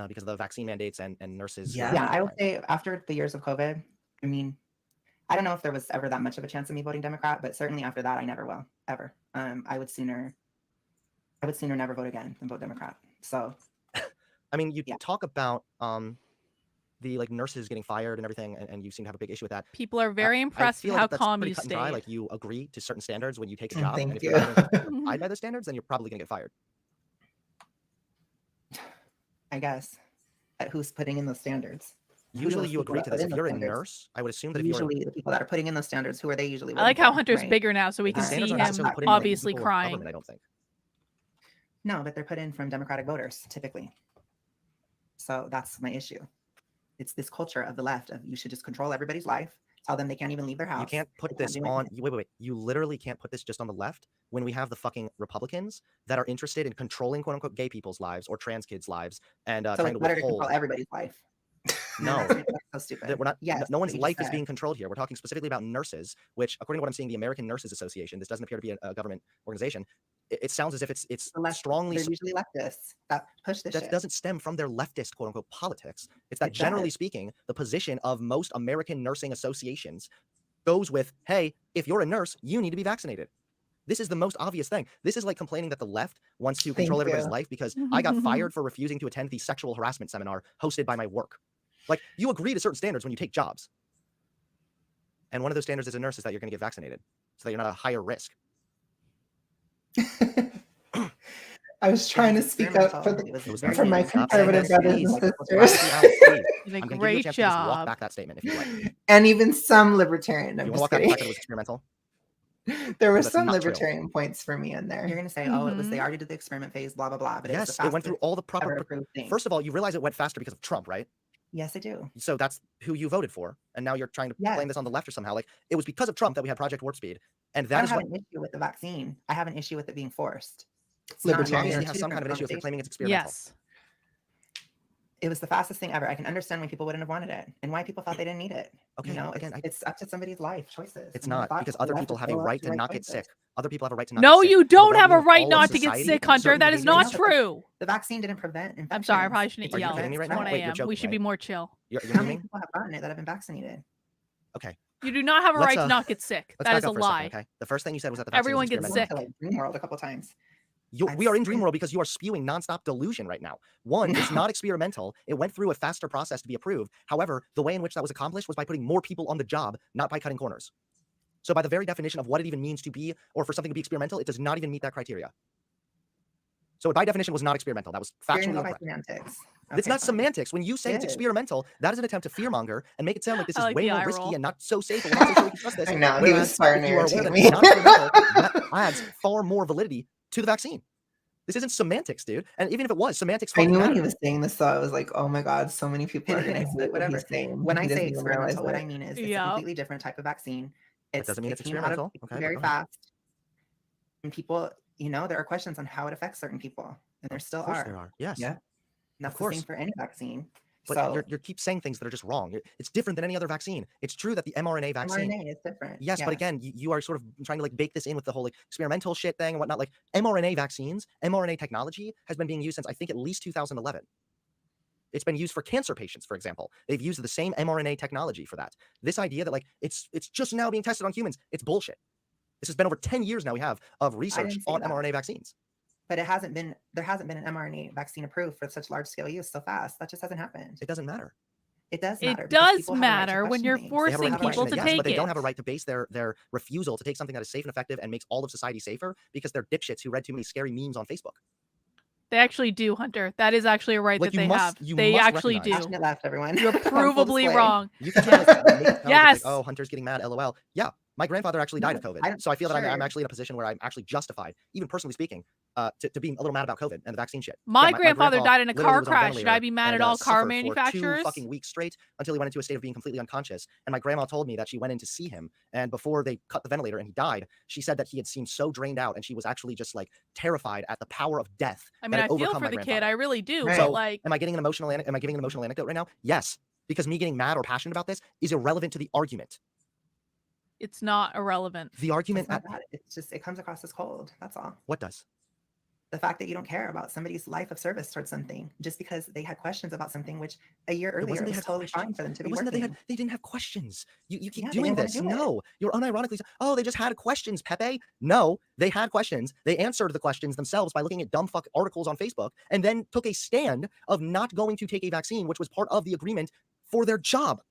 because of the vaccine mandates and nurses. Yeah. I would say after the years of COVID, I mean, I don't know if there was ever that much of a chance of me voting Democrat, but certainly after that, I never will ever. I would sooner never vote again than vote Democrat. So. I mean, you talk about the, like, nurses getting fired and everything, and you seem to have a big issue with that. People are very impressed with how calm you stayed. Like, you agree to certain standards when you take a job, Thank and if you. you're not going to abide by those standards, then you're probably going to get fired. I guess. Who's putting in those standards? Usually you agree to this. If you're a nurse, I would assume that usually the people that are putting in those standards, who are they usually? I like how Hunter's bigger now, so we can see standards him aren't necessarily put in by obviously people of crying. government, I don't think. No, but they're put in from Democratic voters, typically. So that's my issue. It's this culture of the left of you should just control everybody's life, tell them they can't even leave their house. You can't put this on. Wait. You literally can't put this just on the left when we have the fucking Republicans that are interested in controlling quote unquote gay people's lives or trans kids' lives and so trying it's to better withhold. to control everybody's life. No, that's so stupid. We're not. Yes, no one's life is being controlled here. We're talking specifically about nurses, which, according to what I'm seeing, the American Nurses Association. This doesn't appear to be a government organization. It sounds as if it's strongly. They're usually leftists that push this. That doesn't stem from their leftist quote unquote politics. It's that generally speaking, the position of most American nursing associations goes with, hey, if you're a nurse, you need to be vaccinated. This is the most obvious thing. This is like complaining that the left wants to control everybody's life because I got fired for refusing to attend the sexual harassment seminar hosted by my work. Like, you agree to certain standards when you take jobs. And one of those standards as a nurse is that you're going to get vaccinated so that you're not a higher risk. I was trying to speak up for my conservative brothers and sisters. You did a great job. Walk back that statement if you like. And even some libertarian. I'm you just want to walk kidding. back that it was experimental? There were some libertarian points for me in there. You're going to say, oh, it was, they already did the experiment phase, blah, blah, blah. But yes, it went through all the proper. First of all, you realize it went faster because of Trump, right? Yes, I do. So that's who you voted for. And now you're trying to blame this on the left or somehow. Like, it was because of Trump that we had Project Warp Speed. And that I don't have an issue with the vaccine. I have an issue with it being forced. Libertarian obviously have some kind of an issue if you're claiming it's experimental. Yes. It was the fastest thing ever. I can understand why people wouldn't have wanted it and why people thought they didn't need it. Okay, you know, again, it's up to somebody's life choices. It's not, because other people have a right to not get sick. Other people have a right to not No, get sick. you don't have a right not to get sick, Hunter. That is not behaviors. true. The vaccine didn't prevent infections. I'm sorry, I probably shouldn't Are you yell. kidding me right It's now? 1 Wait, you're a.m. joking, We should right? be more chill. You're How many memeing? people have gotten it that have been vaccinated? Okay. You do not have a Let's, right to not get sick. Let's That back is a up for lie. second, okay? The first thing you said was that the vaccine Everyone was gets experimental. sick. Like Dreamworld a couple times. We are in Dreamworld because you are spewing nonstop delusion right now. One, it's not experimental. It went through a faster process to be approved. However, the way in which that was accomplished was by putting more people on the job, not by cutting corners. So by the very definition of what it even means to be, or for something to be experimental, it does not even meet that criteria. So it by definition was not experimental. That was factually incorrect. Semantics. It's not semantics. When you say it's experimental, that is an attempt to fearmonger and make it sound like this is way more risky and not so safe. And we're not so sure we can trust this. I know, he was starting if you are aware to that me. it's not experimental, that adds far more validity to the vaccine. This isn't semantics, dude. And even if it was, semantics. I knew when he was saying this, so I was like, "Oh my god, so many people are going to say whatever." When I say experimental, what I it. mean is it's a completely different type of vaccine. That doesn't mean it's experimental. Okay, very fast. And people, you know, there are questions on how it affects certain people, and there still Of course are. there are. Yes. Yeah. And that's the same for any vaccine. But So you keep saying things that are just wrong. It's different than any other vaccine. It's true that the mRNA vaccine. mRNA is different. Yes, but again, you are sort of trying to like bake this in with the whole like experimental shit thing and whatnot. Like mRNA vaccines, mRNA technology has been being used since I think at least 2011. It's been used for cancer patients, for example. They've used the same mRNA technology for that. This idea that like it's just now being tested on humans, it's bullshit. This has been over 10 years now we have of research on mRNA vaccines. But there hasn't been an mRNA vaccine approved for such large scale use so fast. That just hasn't happened. It doesn't matter. It does matter. It does matter when you're forcing people to yes, take but they it. don't have a right to base their refusal to take something that is safe and effective and makes all of society safer because they're dipshits who read too many scary memes on Facebook. They actually do, Hunter. That is actually a right Like, that they have. They actually do. Passionate left, everyone. You're provably wrong. You can make it sound Yes. like, oh, Hunter's getting mad, LOL. Yeah, my grandfather actually died of COVID. So I feel that I'm actually in a position where I'm actually justified, even personally speaking, to be a little mad about COVID and the vaccine shit. My grandfather died in a literally car was on a crash. Should ventilator I be mad at and, all car suffered manufacturers? for 2 fucking weeks straight until he went into a state of being completely unconscious. And my grandma told me that she went in to see him, and before they cut the ventilator and he died, she said that he had seemed so drained out, and she was actually just like terrified at the power of death. I mean, I feel for the kid. I really do. Right. But So, like, am I giving an emotional anecdote right now? Yes, because me getting mad or passionate about this is irrelevant to the argument. it's not irrelevant. The argument. It's just, it comes across as cold. That's all. What does? The fact that you don't care about somebody's life of service towards something just because they had questions about something, which a year earlier was totally fine for them to be working. They didn't have questions. You keep Yeah, doing this. No, you're unironically saying, oh, they just had questions, Pepe. No, they had questions. They answered the questions themselves by looking at dumb fuck articles on Facebook and then took a stand of not going to take a vaccine, which was part of the agreement for their job.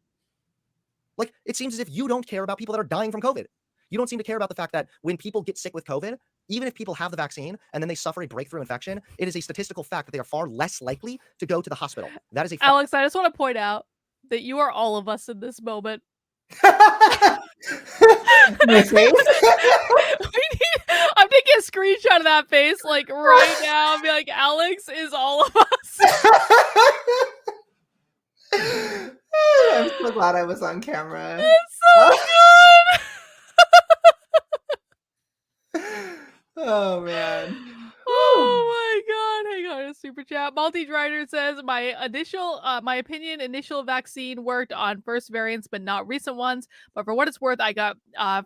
Like, it seems as if you don't care about people that are dying from COVID. You don't seem to care about the fact that when people get sick with COVID, even if people have the vaccine and then they suffer a breakthrough infection, it is a statistical fact that they are far less likely to go to the hospital. That is a fact. Alex, I just want to point out that you are all of us in this moment. My face? I'm taking a screenshot of that face like right now and be like, Alex is all of us. I'm so glad I was on camera. It's so good. Oh man. Oh my god, hang on, a super chat. Multi-Drider says my opinion, initial vaccine worked on first variants but not recent ones. But for what it's worth, I got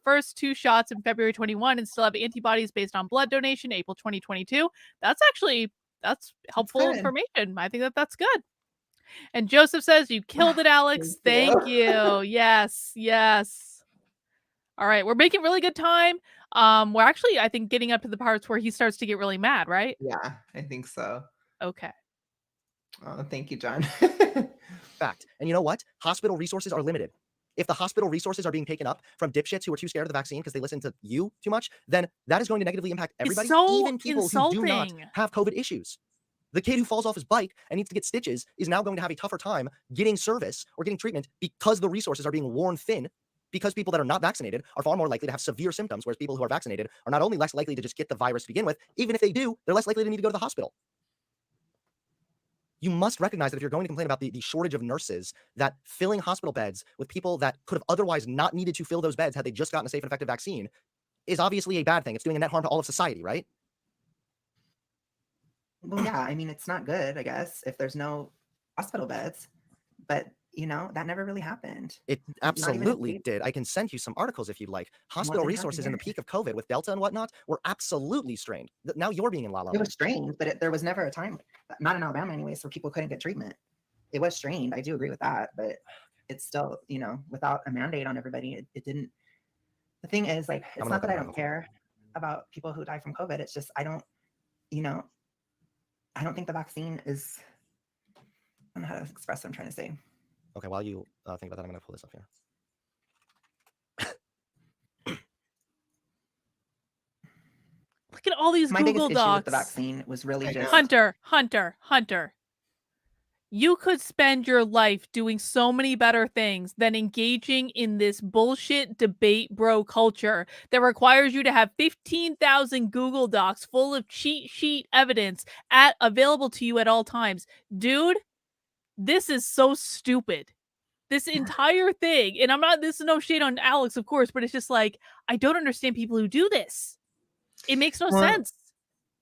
first 2 shots in February 21 and still have antibodies based on blood donation April 2022. That's helpful information. I think that's good. And Joseph says, you killed it, Alex. Thank you. Yes. All right, we're making really good time. We're actually, I think, getting up to the parts where he starts to get really mad, right? Yeah, I think so. Okay. Oh, thank you, John. Fact. And you know what? Hospital resources are limited. If the hospital resources are being taken up from dipshits who are too scared of the vaccine because they listen to you too much, then that is going to negatively impact everybody, even people who do not have COVID issues. The kid who falls off his bike and needs to get stitches is now going to have a tougher time getting service or getting treatment because the resources are being worn thin, because people that are not vaccinated are far more likely to have severe symptoms, whereas people who are vaccinated are not only less likely to just get the virus to begin with, even if they do, they're less likely to need to go to the hospital. You must recognize that if you're going to complain about the shortage of nurses, that filling hospital beds with people that could have otherwise not needed to fill those beds had they just gotten a safe and effective vaccine is obviously a bad thing. It's doing a net harm to all of society, right? Well, yeah, I mean, it's not good, I guess, if there's no hospital beds, but you know, that never really happened. It absolutely did. I can send you some articles if you'd like. Hospital resources in the peak of COVID with Delta and whatnot were absolutely strained. Now you're being in La La Land. It was strained, but there was never a time, not in Alabama anyways, where people couldn't get treatment. It was strained. I do agree with that, but it's still, you know, without a mandate on everybody, it didn't. The thing is, like, it's not that I don't care about people who die from COVID. It's just, I don't think the vaccine is, I don't know how to express what I'm trying to say. Okay, while you think about that, I'm going to pull this up here. Look at all these My Google biggest issue with Docs. the vaccine was really just Hunter. You could spend your life doing so many better things than engaging in this bullshit debate bro culture that requires you to have 15,000 Google Docs full of cheat sheet evidence available to you at all times. Dude, this is so stupid. This entire thing, and this is no shade on Alex, of course, but it's just like, I don't understand people who do this. It makes no sense.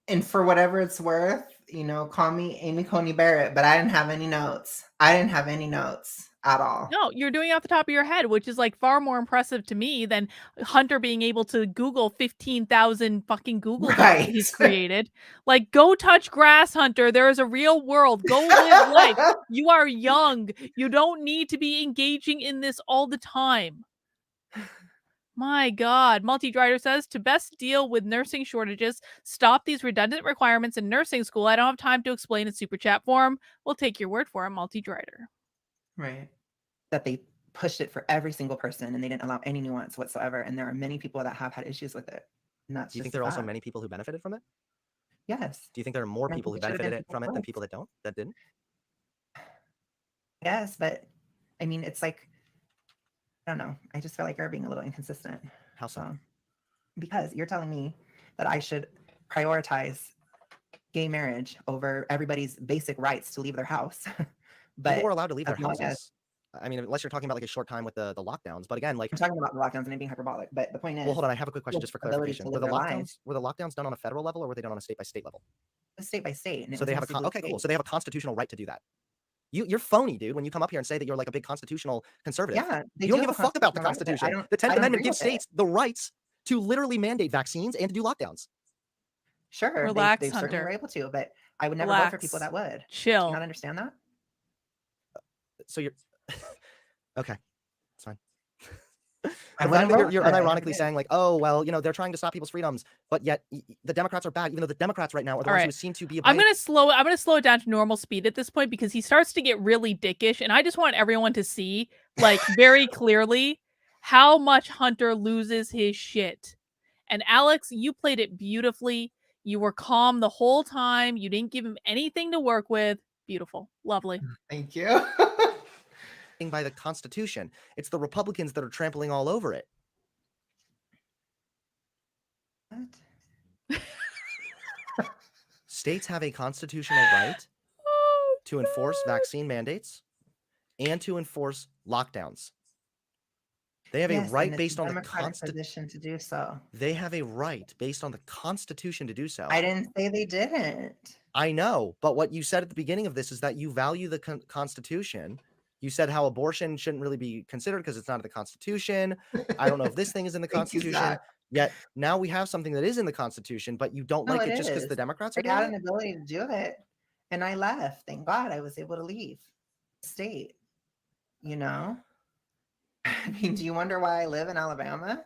And for whatever it's worth, call me Amy Coney Barrett, but I didn't have any notes. I didn't have any notes at all. No, you're doing it off the top of your head, which is like far more impressive to me than Hunter being able to Google 15,000 fucking Google Docs that he's Right. created. Like, go touch grass, Hunter. There is a real world. Go live life. You are young. You don't need to be engaging in this all the time. My God. Multi-Drider says, to best deal with nursing shortages, stop these redundant requirements in nursing school. I don't have time to explain in super chat form. We'll take your word for it, Multi-Drider. Right. That they pushed it for every single person and they didn't allow any nuance whatsoever. And there are many people that have had issues with it. And that's Do you just think there are also that. many people who benefited from it? Yes. Do you think there are more I people who think it should have benefited been from it than both. people that didn't? Yes, but I mean, it's like, I don't know. I just feel like you're being a little inconsistent. How so? Because you're telling me that I should prioritize gay marriage over everybody's basic rights to leave their house. But People were allowed to leave their as long as- houses. I mean, unless you're talking about like a short time with the lockdowns. But again, like I'm talking about the lockdowns and it being hyperbolic. But the point is, well, hold on. I have a quick question people's just for ability to clarification. live their lives. Were the lockdowns done on a federal level or were they done on a state by state level? State by state. And it So was they have mostly blue okay, cool. states. So they have a constitutional right to do that. You're phony, dude. When you come up here and say that you're like a big constitutional conservative, Yeah, they you don't do give a have fuck about the constitutional rights, Constitution. but The 10th I don't Amendment agree gives with it. states the rights to literally mandate vaccines and to do lockdowns. Sure, Relax, they certainly Hunter. were able to, but I would never vote for people Relax. that would. Do Chill. you not understand that? So you're okay. It's fine. I The wouldn't fact that vote you're for it. unironically saying like, oh well, they're trying to stop people's freedoms, but yet the Democrats are bad. Even though the Democrats right now are the All ones right. who seem to be. I'm gonna slow it down to normal speed at this point because he starts to get really dickish, and I just want everyone to see, like, very clearly how much Hunter loses his shit. And Alex, you played it beautifully. You were calm the whole time. You didn't give him anything to work with. Beautiful. Lovely. Thank you. by the Constitution. It's the Republicans that are trampling all over it. What? States have a constitutional right to enforce vaccine mandates and to enforce lockdowns. They have a right based on the Constitution to do so. They have a right based on the Constitution to do so. I didn't say they didn't. I know, but what you said at the beginning of this is that you value the Constitution. You said how abortion shouldn't really be considered because it's not in the Constitution. I don't know if this thing is in the Constitution. Yet now we have something that is in the Constitution, but you don't like it just because the Democrats are doing it? I got an ability to do it, and I left. Thank God I was able to leave the state. You know? I mean, do you wonder why I live in Alabama?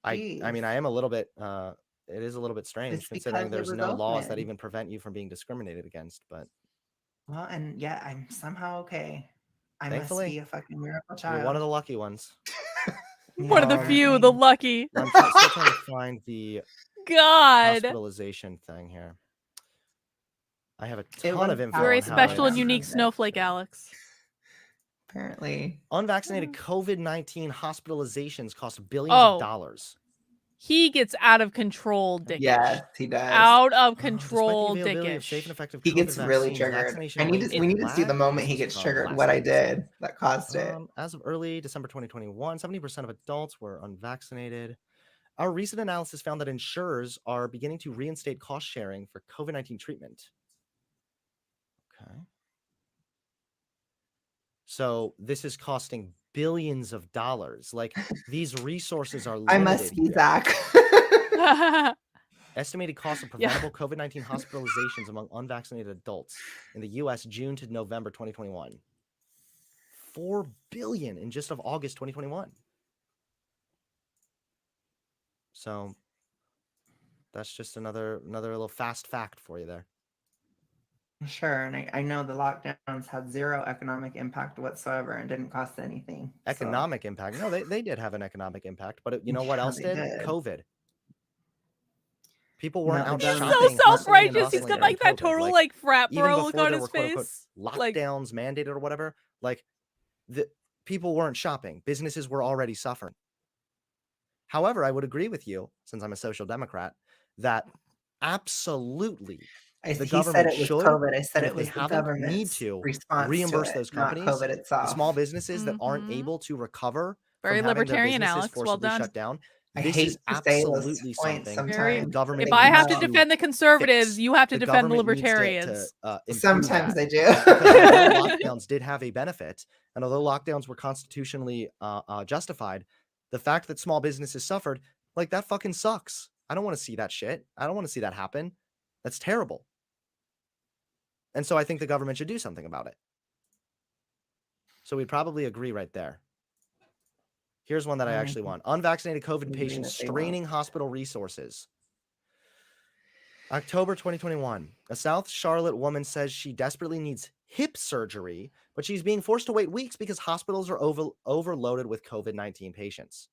I mean, I am a little bit, it is a little bit strange considering there's no laws that even prevent you from being discriminated against, but. Well, and yet I'm somehow okay. I Thankfully, must be a fucking miracle child. You're one of the lucky ones. One of the few, the lucky. I'm still trying to find the hospitalization thing here. I have a ton of info. You're a special and unique snowflake, Alex. Apparently. Unvaccinated COVID-19 hospitalizations cost billions of dollars. He gets out of control, dickish. Yes, he does. Out of control, dickish. He gets really triggered. We need to see the moment he gets triggered, what I did that caused it. As of early December 2021, 70% of adults were unvaccinated. Our recent analysis found that insurers are beginning to reinstate cost sharing for COVID-19 treatment. Okay. So this is costing billions of dollars. Like these resources are limited. I must be Zach. Estimated cost of preventable COVID-19 hospitalizations among unvaccinated adults in the U.S. June to November 2021. $4 billion in just of August 2021. So that's just another little fast fact for you there. Sure, and I know the lockdowns had zero economic impact whatsoever and didn't cost anything. Economic impact? No, they did have an economic impact, but you know what else did? COVID. People weren't out shopping. He's so self-righteous. He's got like that total like frat bro look on his face. Lockdowns mandated or whatever. Like the people weren't shopping. Businesses were already suffering. However, I would agree with you, since I'm a social democrat, that absolutely the government should. COVID. I said it was the government need to reimburse those companies, the small businesses that aren't able to recover. Very libertarian, Alex. Well done. Shut down. I This hate is to say those absolutely points something Very. the sometimes. government If I have to needs to defend the conservatives, fix. you have to The defend the government needs libertarians. to improve Sometimes that. I do. Because although lockdowns did have a benefit, and although lockdowns were constitutionally justified, the fact that small businesses suffered, like, that fucking sucks. I don't want to see that shit. I don't want to see that happen. That's terrible. And so I think the government should do something about it. So we'd probably agree right there. Here's one that I actually want. Unvaccinated COVID patients straining hospital resources. October 2021. A South Charlotte woman says she desperately needs hip surgery, but she's being forced to wait weeks because hospitals are overloaded with COVID-19 patients.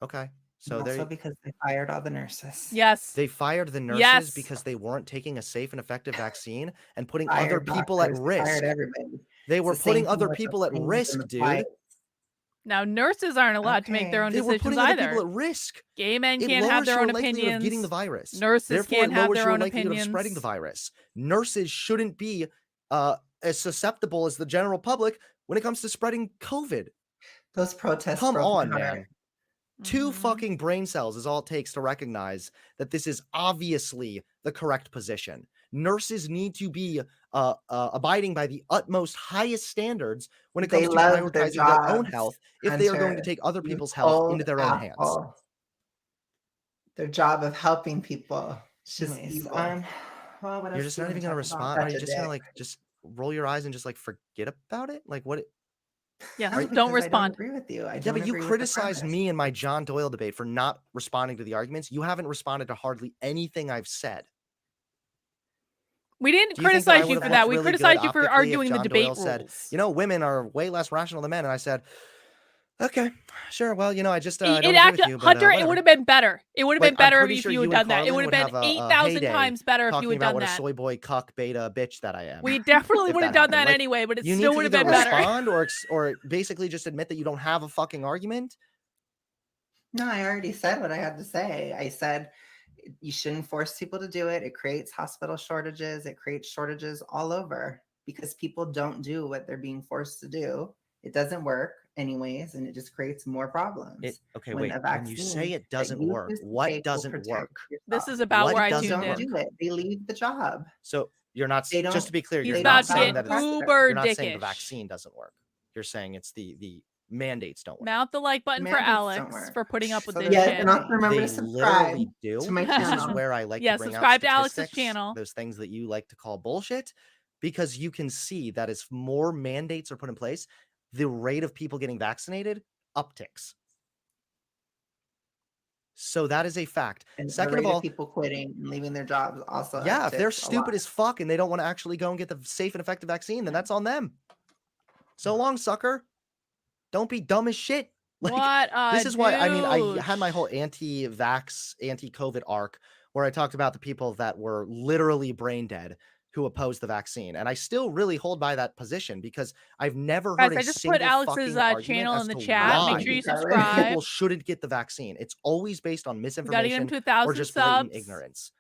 Okay. So also because they fired all the nurses. Yes. They fired the nurses Yes. because they weren't taking a safe and effective vaccine and putting Fired other people at doctors, risk. Fired everybody. They It's were the same putting thing other with the people at planes and risk, the dude. flights. Now nurses aren't allowed to make their own They were decisions putting other either. people at risk. Gay men It can't have lowers their your own likelihood of getting the opinions. virus. Nurses Therefore, can't it have lowers their your own likelihood of spreading the opinions. virus. Nurses shouldn't be as susceptible as the general public when it comes to spreading COVID. Those protests. Come broke on, my heart. man. 2 fucking brain cells is all it takes to recognize that this is obviously the correct position. Nurses need to be abiding by the utmost highest standards when it comes to love their prioritizing their own jobs, health if they are going to Hunter. take other You people's health cold into their own hands. apple. Their job of helping people. It's just Anyways, evil. well, what You're else just do you not even wanna gonna talk about? respond. Are Such you a just gonna dick. like just roll your eyes and just like forget about it? Like what? Yes, No, don't because respond. I don't agree with you. I Yeah, don't but you agree with the criticized premise. me in my John Doyle debate for not responding to the arguments. You haven't responded to hardly anything I've said. We didn't Do you think that I criticize you would for have that. looked We really good criticized you for optically if arguing the John debate Doyle said, rules. you know, women are way less rational than men? And I said, okay, sure. Well, you know, I just I It don't agree with you, but Hunter, it whatever. would have been better. It would have Like, been better I'm pretty if sure you had you and done that. It Carlin would have would been have a 8,000 heyday times better if you talking had about done what a that. soy boy cuck beta bitch that I am. We definitely if would have that done that happened. Like, anyway, but it you still need would to have either been better. respond or basically just admit that you don't have a fucking argument. No, I already said what I had to say. I said you shouldn't force people to do it. It creates hospital shortages. It creates shortages all over because people don't do what they're being forced to do. It doesn't work anyways, and it just creates more problems. Okay, When wait. a When you say vaccine it doesn't that you work, choose to what take will doesn't protect work? This yourself. is about What where I doesn't tuned Don't in. do it. They leave the job. So you're not They just don't- to be clear, He's you're He's not about to saying get that it's uber you're not saying the dickish. vaccine doesn't work. You're saying it's the mandates don't work. Mount the like button for Mandates don't Alex work. for putting up with So this Yes, shit. and also remember They to subscribe literally do. to my This is channel. where I like Yeah, to bring subscribe out to Alex's statistics, channel. those things that you like to call bullshit, because you can see that as more mandates are put in place, the rate of people getting vaccinated upticks. So that is a fact. And Second the of rate all, people quitting and leaving their jobs also. yeah, if they're upticks a stupid lot. as fuck and they don't want to actually go and get the safe and effective vaccine, then that's on them. So long, sucker. Don't be dumb as shit. Like, What a this is why, I mean, I douche. had my whole anti-vax, anti-COVID arc where I talked about the people that were literally brain dead who opposed the vaccine. And I still really hold by that position because I've never heard Guys, a I just single put Alex's fucking argument channel as in the to chat. why Make sure you Carly. subscribe. people shouldn't get the vaccine. It's always based on We gotta get him misinformation to or 1,000 just blatant subs. ignorance.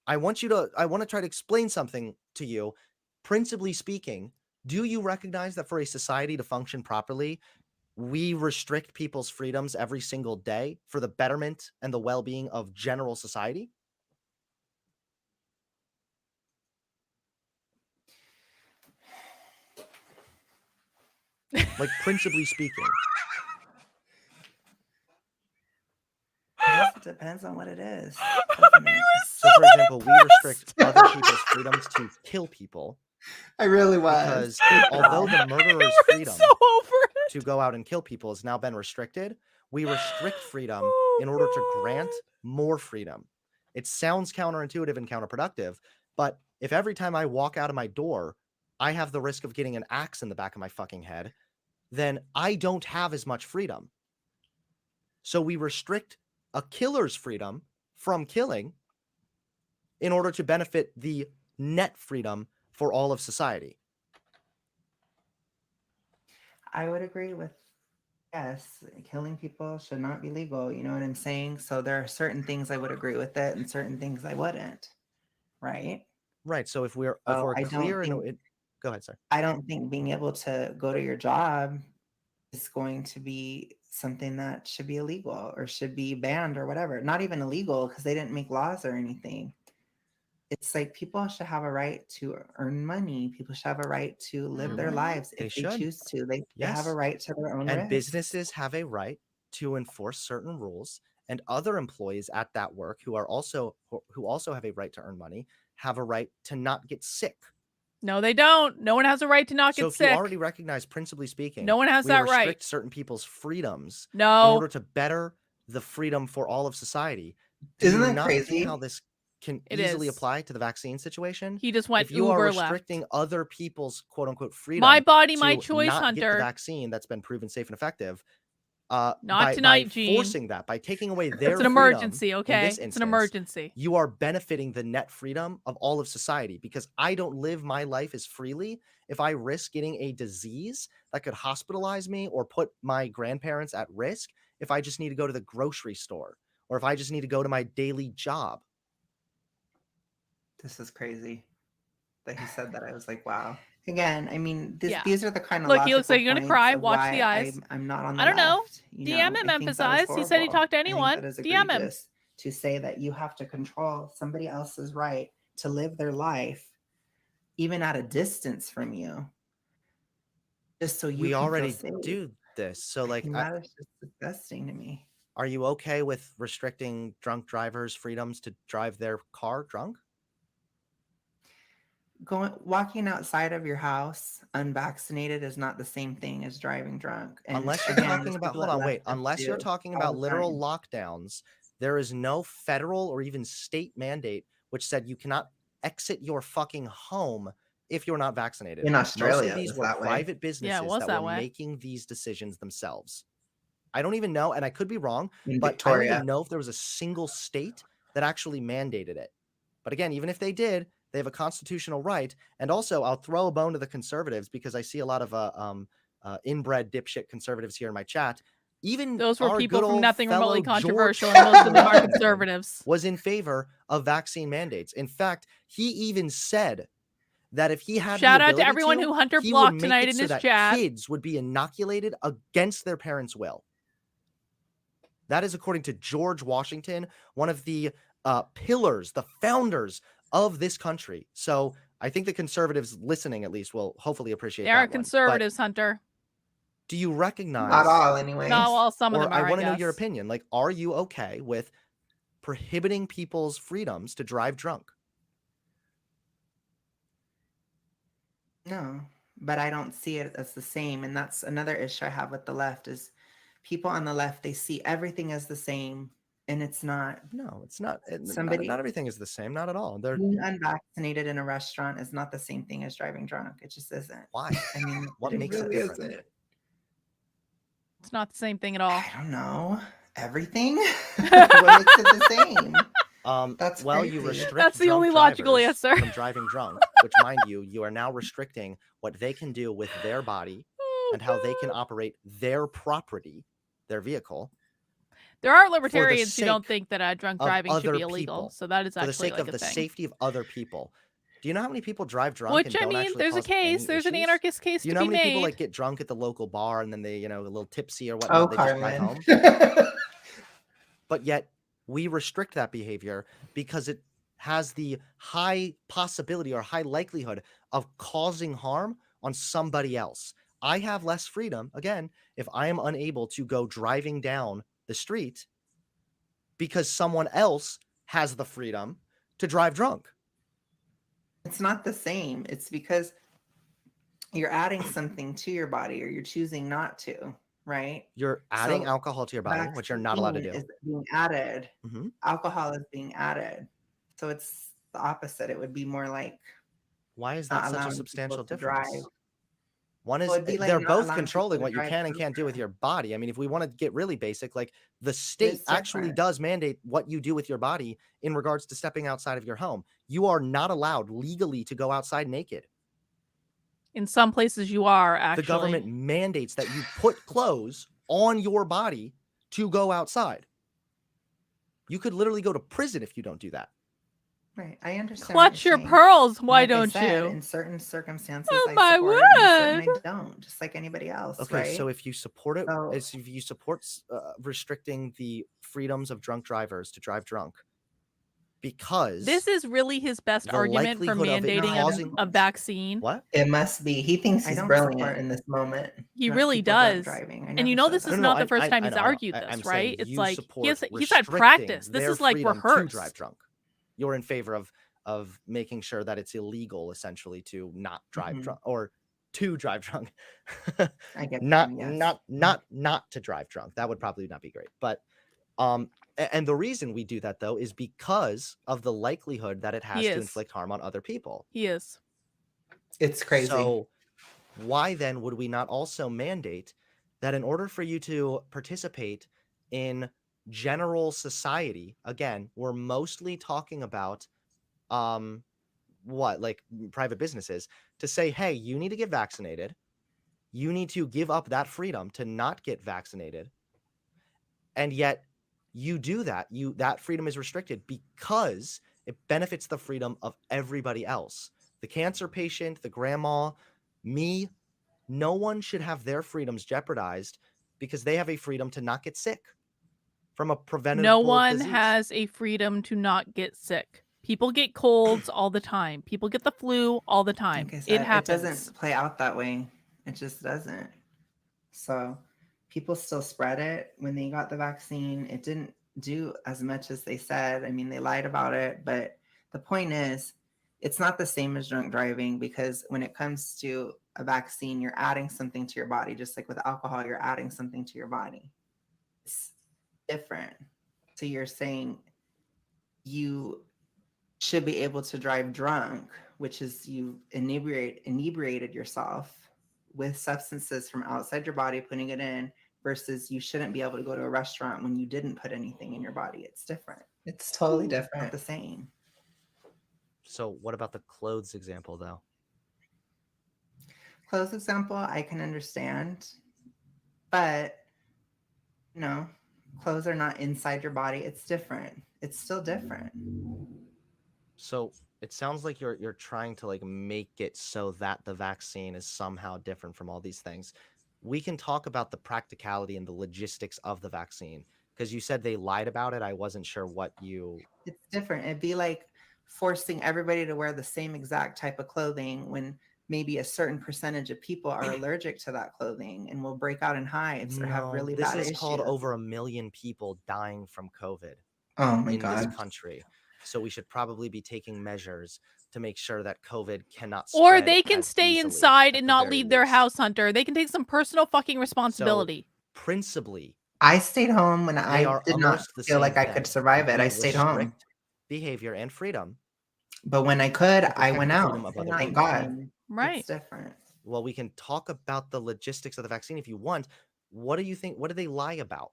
I want to try to explain something to you. Principally speaking, do you recognize that for a society to function properly, we restrict people's freedoms every single day for the betterment and the well-being of general society? Like, principally speaking. I guess it depends on what it is. doesn't it? So, for example, we restrict other people's freedoms to kill people I really was. because although the murderer's We're freedom so over it. to go out and kill people has now been restricted, we restrict freedom Oh, in order to grant God. more freedom. It sounds counterintuitive and counterproductive, but if every time I walk out of my door, I have the risk of getting an axe in the back of my fucking head, then I don't have as much freedom. So we restrict a killer's freedom from killing in order to benefit the net freedom for all of society. I would agree with, yes, killing people should not be legal. You know what I'm saying? So there are certain things I would agree with it and certain things I wouldn't. Right? Right. So if we're I don't clear and think- go ahead, sir. I don't think being able to go to your job is going to be something that should be illegal or should be banned or whatever. Not even illegal because they didn't make laws or anything. It's like people should have a right to earn money. People should have a right to live their lives They if they should. choose to. They have a Yes. right to their own And risk. businesses have a right to enforce certain rules, and other employees at that work who also have a right to earn money have a right to not get sick. No, they don't. No one has a right to not So get if sick. you already recognize, principally speaking, No one has we that restrict right. certain people's freedoms in No. order to better the freedom for all of society. Do Isn't you that not crazy? see how this can It easily is. apply to the vaccine situation? He just went If you are uber left. restricting other people's quote unquote freedom, My body, my to choice, not get the Hunter. vaccine that's been proven safe and effective, Not by tonight, Gene. forcing that, by taking away their It's an freedom emergency, in okay? this It's an instance, emergency. you are benefiting the net freedom of all of society, because I don't live my life as freely if I risk getting a disease that could hospitalize me or put my grandparents at risk if I just need to go to the grocery store or if I just need to go to my daily job. This is crazy that he said that. I was like, wow. Again, I mean, Yeah. these are the kind of Look, he looks like logical you're gonna points cry. of Watch why the eyes. I'm not on the I don't know. left, you DM know? him I think that is emphasize. He said he horrible. talked to I think anyone. that is DM him. egregious to say that you have to control somebody else's right to live their life, even at a distance from you, just so you We can already feel safe. do this. So, I like, mean, that is just disgusting to me. are you okay with restricting drunk drivers' freedoms to drive their car drunk? Walking outside of your house unvaccinated is not the same thing as driving drunk. And Unless you're again, talking this about, is hold what on, wait. leftists Unless you're do talking all about the literal time. lockdowns, there is no federal or even state mandate which said you cannot exit your fucking home if you're not vaccinated. In Most Australia, of these it was were that way. private businesses was that that were way. making these decisions themselves. I don't even know, and I could be wrong, In but I don't Victoria. even know if there was a single state that actually mandated it. But again, even if they did, they have a constitutional right. And also, I'll throw a bone to the conservatives because I see a lot of inbred dipshit conservatives here in my chat. Even Those were our people good from old nothing remotely fellow George controversial, and most of them are Washington conservatives. was in favor of vaccine mandates. In fact, he even said that if he had Shout the out ability to everyone who Hunter he would blocked make tonight it in so his that chat. kids would be inoculated against their parents' will. That is according to George Washington, one of the pillars, the founders of this country. So I think the conservatives listening, at least, will hopefully appreciate They that are one. But conservatives, Hunter. do you recognize? Not all, anyways. No, well, some of Or them I are. want to know guess. your opinion. Like, are you okay with prohibiting people's freedoms to drive drunk? No, but I don't see it as the same. And that's another issue I have with the left is people on the left, they see everything as the same. And it's not. No, it's not. Somebody- Not everything is the same. Not at all. They're Being unvaccinated in a restaurant is not the same thing as driving drunk. It just isn't. why? I mean, What it makes it really different? isn't. It's not the same thing at all. I don't know. Everything? What makes it the same? That's well, you crazy. restrict That's the drunk only logical drivers answer. from driving drunk, which, mind you, you are now restricting what they can do with their body and how they can operate their property, their vehicle, There are libertarians who don't sake think that drunk of driving should other be illegal. people, So that is for the actually sake like of a the thing. safety of other people. Do you know how many people drive drunk Which and I don't mean, actually there's a cause case. any There's an issues? anarchist case Do you to know how be many people made. like get drunk at the local bar and then they, a little tipsy or Oh, whatnot, they just drive home? Carmen. But yet we restrict that behavior because it has the high possibility or high likelihood of causing harm on somebody else. I have less freedom, again, if I am unable to go driving down the street because someone else has the freedom to drive drunk. It's not the same. It's because you're adding something to your body or you're choosing not to, right? You're adding So alcohol to your body, which you're not allowed to do. vaccine is being added. Mhm. Alcohol is being added. So it's the opposite. It would be more like Why is not that such a allowing substantial people to difference? drive. One is Well, it'd be like they're not both allowing controlling people to what you drive can and can't do with quicker. your body. I mean, if we want to get really basic, like the state It's actually different. does mandate what you do with your body in regards to stepping outside of your home. You are not allowed legally to go outside naked. In some places, you are actually. The government mandates that you put clothes on your body to go outside. You could literally go to prison if you don't do that. Right. I understand what Clutch you're your saying. pearls, And why like I don't said, you? in certain circumstances, Oh I my support it, and in certain word. I don't, just like anybody else, Okay, right? so if you support it, So if you support restricting the freedoms of drunk drivers to drive drunk, because This is really his best the argument for likelihood of it mandating causing a vaccine. what? It must be. He thinks I he's don't brilliant support in this moment. He drunk really people drunk does. driving. I And never you know said this is that. not the first time I he's know, I know. argued I'm this, saying right? It's you like support he's had restricting practice. This their is like freedom to drive rehearsed. drunk. You're in favor of making sure that it's illegal, essentially, to not drive drunk or to drive drunk. I get not you, yes. not to drive drunk. That would probably not be great. But and the reason we do that though is because of the likelihood that it has He to is. inflict harm on other people. He is. It's crazy. So why then would we not also mandate that in order for you to participate in general society, again, we're mostly talking about what, like private businesses, to say, hey, you need to get vaccinated. You need to give up that freedom to not get vaccinated. And yet you do that. That freedom is restricted because it benefits the freedom of everybody else. The cancer patient, the grandma, me, no one should have their freedoms jeopardized because they have a freedom to not get sick from a preventable No one disease. has a freedom to not get sick. People get colds all the time. People get the flu all the time. Like I It said, it happens. doesn't play out that way. It just doesn't. So people still spread it when they got the vaccine. It didn't do as much as they said. I mean, they lied about it, but the point is, it's not the same as drunk driving because when it comes to a vaccine, you're adding something to your body. Just like with alcohol, you're adding something to your body. It's different. So you're saying you should be able to drive drunk, which is you inebriated yourself with substances from outside your body, putting it in, versus you shouldn't be able to go to a restaurant when you didn't put anything in your body. It's different. It's totally Not different. the same. So what about the clothes example though? Clothes example, I can understand, but no, clothes are not inside your body. It's different. It's still different. So it sounds like you're trying to like make it so that the vaccine is somehow different from all these things. We can talk about the practicality and the logistics of the vaccine because you said they lied about it. I wasn't sure what you. It's different. It'd be like forcing everybody to wear the same exact type of clothing when maybe a certain percentage of people are allergic to that clothing and will break out in hives or have really this bad is issues. called over 1 million people dying from COVID Oh my in this God. country. So we should probably be taking measures to make sure that COVID cannot Or spread they can as stay easily, inside at and the not very leave their least. house, Hunter. They can take some personal fucking responsibility. Principally, I stayed home when they I are did not almost the feel same like I thing. could survive it. You I stayed home. restrict behavior and freedom. But when I could, to I protect went the out. freedom of They're other not Thank the people. God. same. Right. It's different. Well, we can talk about the logistics of the vaccine if you want. What do you think? What do they lie about?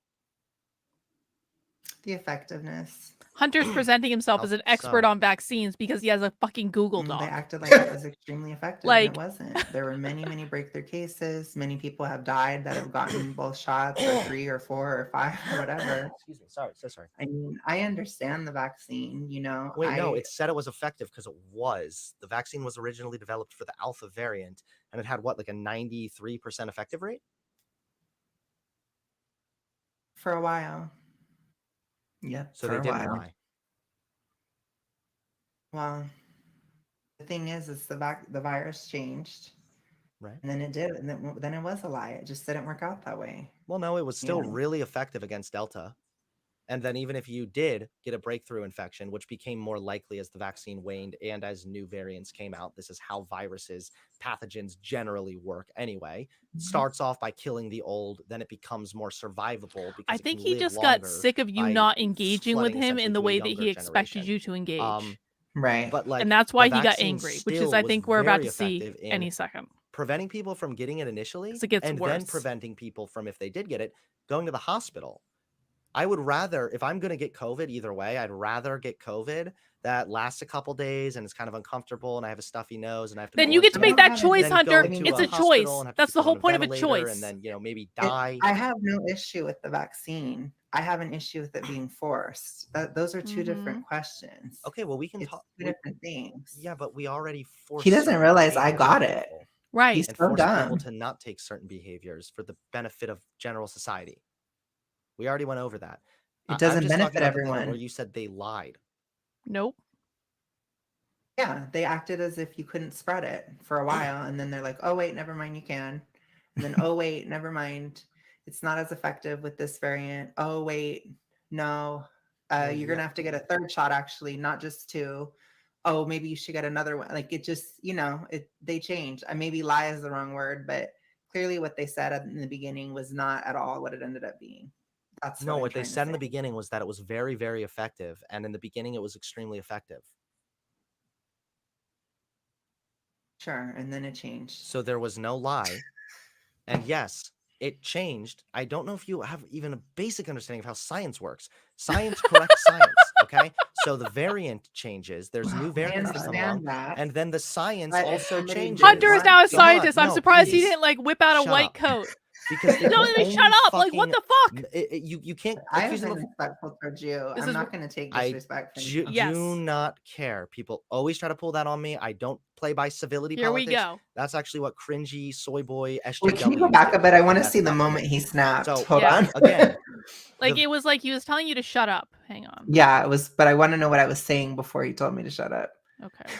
The effectiveness. Hunter's presenting himself How as an expert so? on vaccines because he has a fucking Google They Doc. acted like it was extremely effective, and Like- it wasn't. There were many, many breakthrough cases. Many people have died that have gotten both shots, or 3 or 4 or 5 or whatever. Excuse me. Sorry. So sorry. I mean, I understand the vaccine, you know. Wait, no, it said it was effective because it was. The vaccine was originally developed for the alpha variant, and it had what, like a 93% effective rate? For a while. Yep. So for they a didn't while. lie. Well, the thing is the virus changed, Right. and then it did, and then it was a lie. It just didn't work out that way. Well, no, it was still Yeah. really effective against Delta. And then even if you did get a breakthrough infection, which became more likely as the vaccine waned and as new variants came out, this is how viruses, pathogens generally work anyway. Starts off by killing the old, then it becomes more survivable because I it think can he live just got longer sick of you by not engaging with flooding him in essentially the to a way that he younger expected generation. you to engage. Right. But like, And that's the why he got vaccine angry, which is still I was think we're about very to see effective in any second. preventing people from getting it initially, 'Cause it gets and then worse. preventing people from, if they did get it, going to the hospital. I would rather, if I'm going to get COVID either way, I'd rather get COVID that lasts a couple days and it's kind of uncomfortable and I have a stuffy nose and I have to Then go you get to into make a- that choice, then go Hunter. to It's a a choice. hospital and have to That's be the put whole on point of a ventilator choice. and then, you know, maybe die. I have no issue with the vaccine. I have an issue with it being forced. Those are two different questions. Okay, well, we can It's talk. two different things. Yeah, but we already forced. He doesn't certain realize I behaviors got on it. people Right. He's and so force people dumb. to not take certain behaviors for the benefit of general society. We already went over that. It I'm doesn't just benefit talking about the thing everyone. where you said they lied. Nope. Yeah, they acted as if you couldn't spread it for a while, and then they're like, "Oh wait, never mind, you can." And then, "Oh wait, never mind, it's not as effective with this variant." "Oh wait, no, you're gonna have to get a third shot, actually, not just two." "Oh, maybe you should get another one." Like, it just, they change. Maybe lie is the wrong word, but clearly what they said in the beginning was not at all what it ended up being. That's No, I'm what they trying to said in the say. beginning was that it was very, very effective, and in the beginning it was extremely effective. Sure, and then it changed. So there was no lie. And yes, it changed. I don't know if you have even a basic understanding of how science works. Science corrects science, okay? So the variant changes. There's new I variants that come along. understand that. And then the science But if also somebody changes. didn't Hunter is want now a to- So hold on, scientist. I'm no, surprised he please. didn't like whip out a Shut white up. coat. Because they No, can let me only shut up. Like, what fucking- the fuck? You can't I accuse have them been of respectful towards you. This I'm is- not going to take I disrespect from do, you. Yes. do not care. People always try to pull that on me. I don't play by civility Here we politics. go. That's actually what cringy soy boy SJWs Wait, can you go back do, a bit? I want and to that's see the not for moment me. he snapped. So, Hold Yeah. on. Again, Like, the- it was like he was telling you to shut up. Hang on. Yeah, it was, but I want to know what I was saying before he told me to shut up. Okay.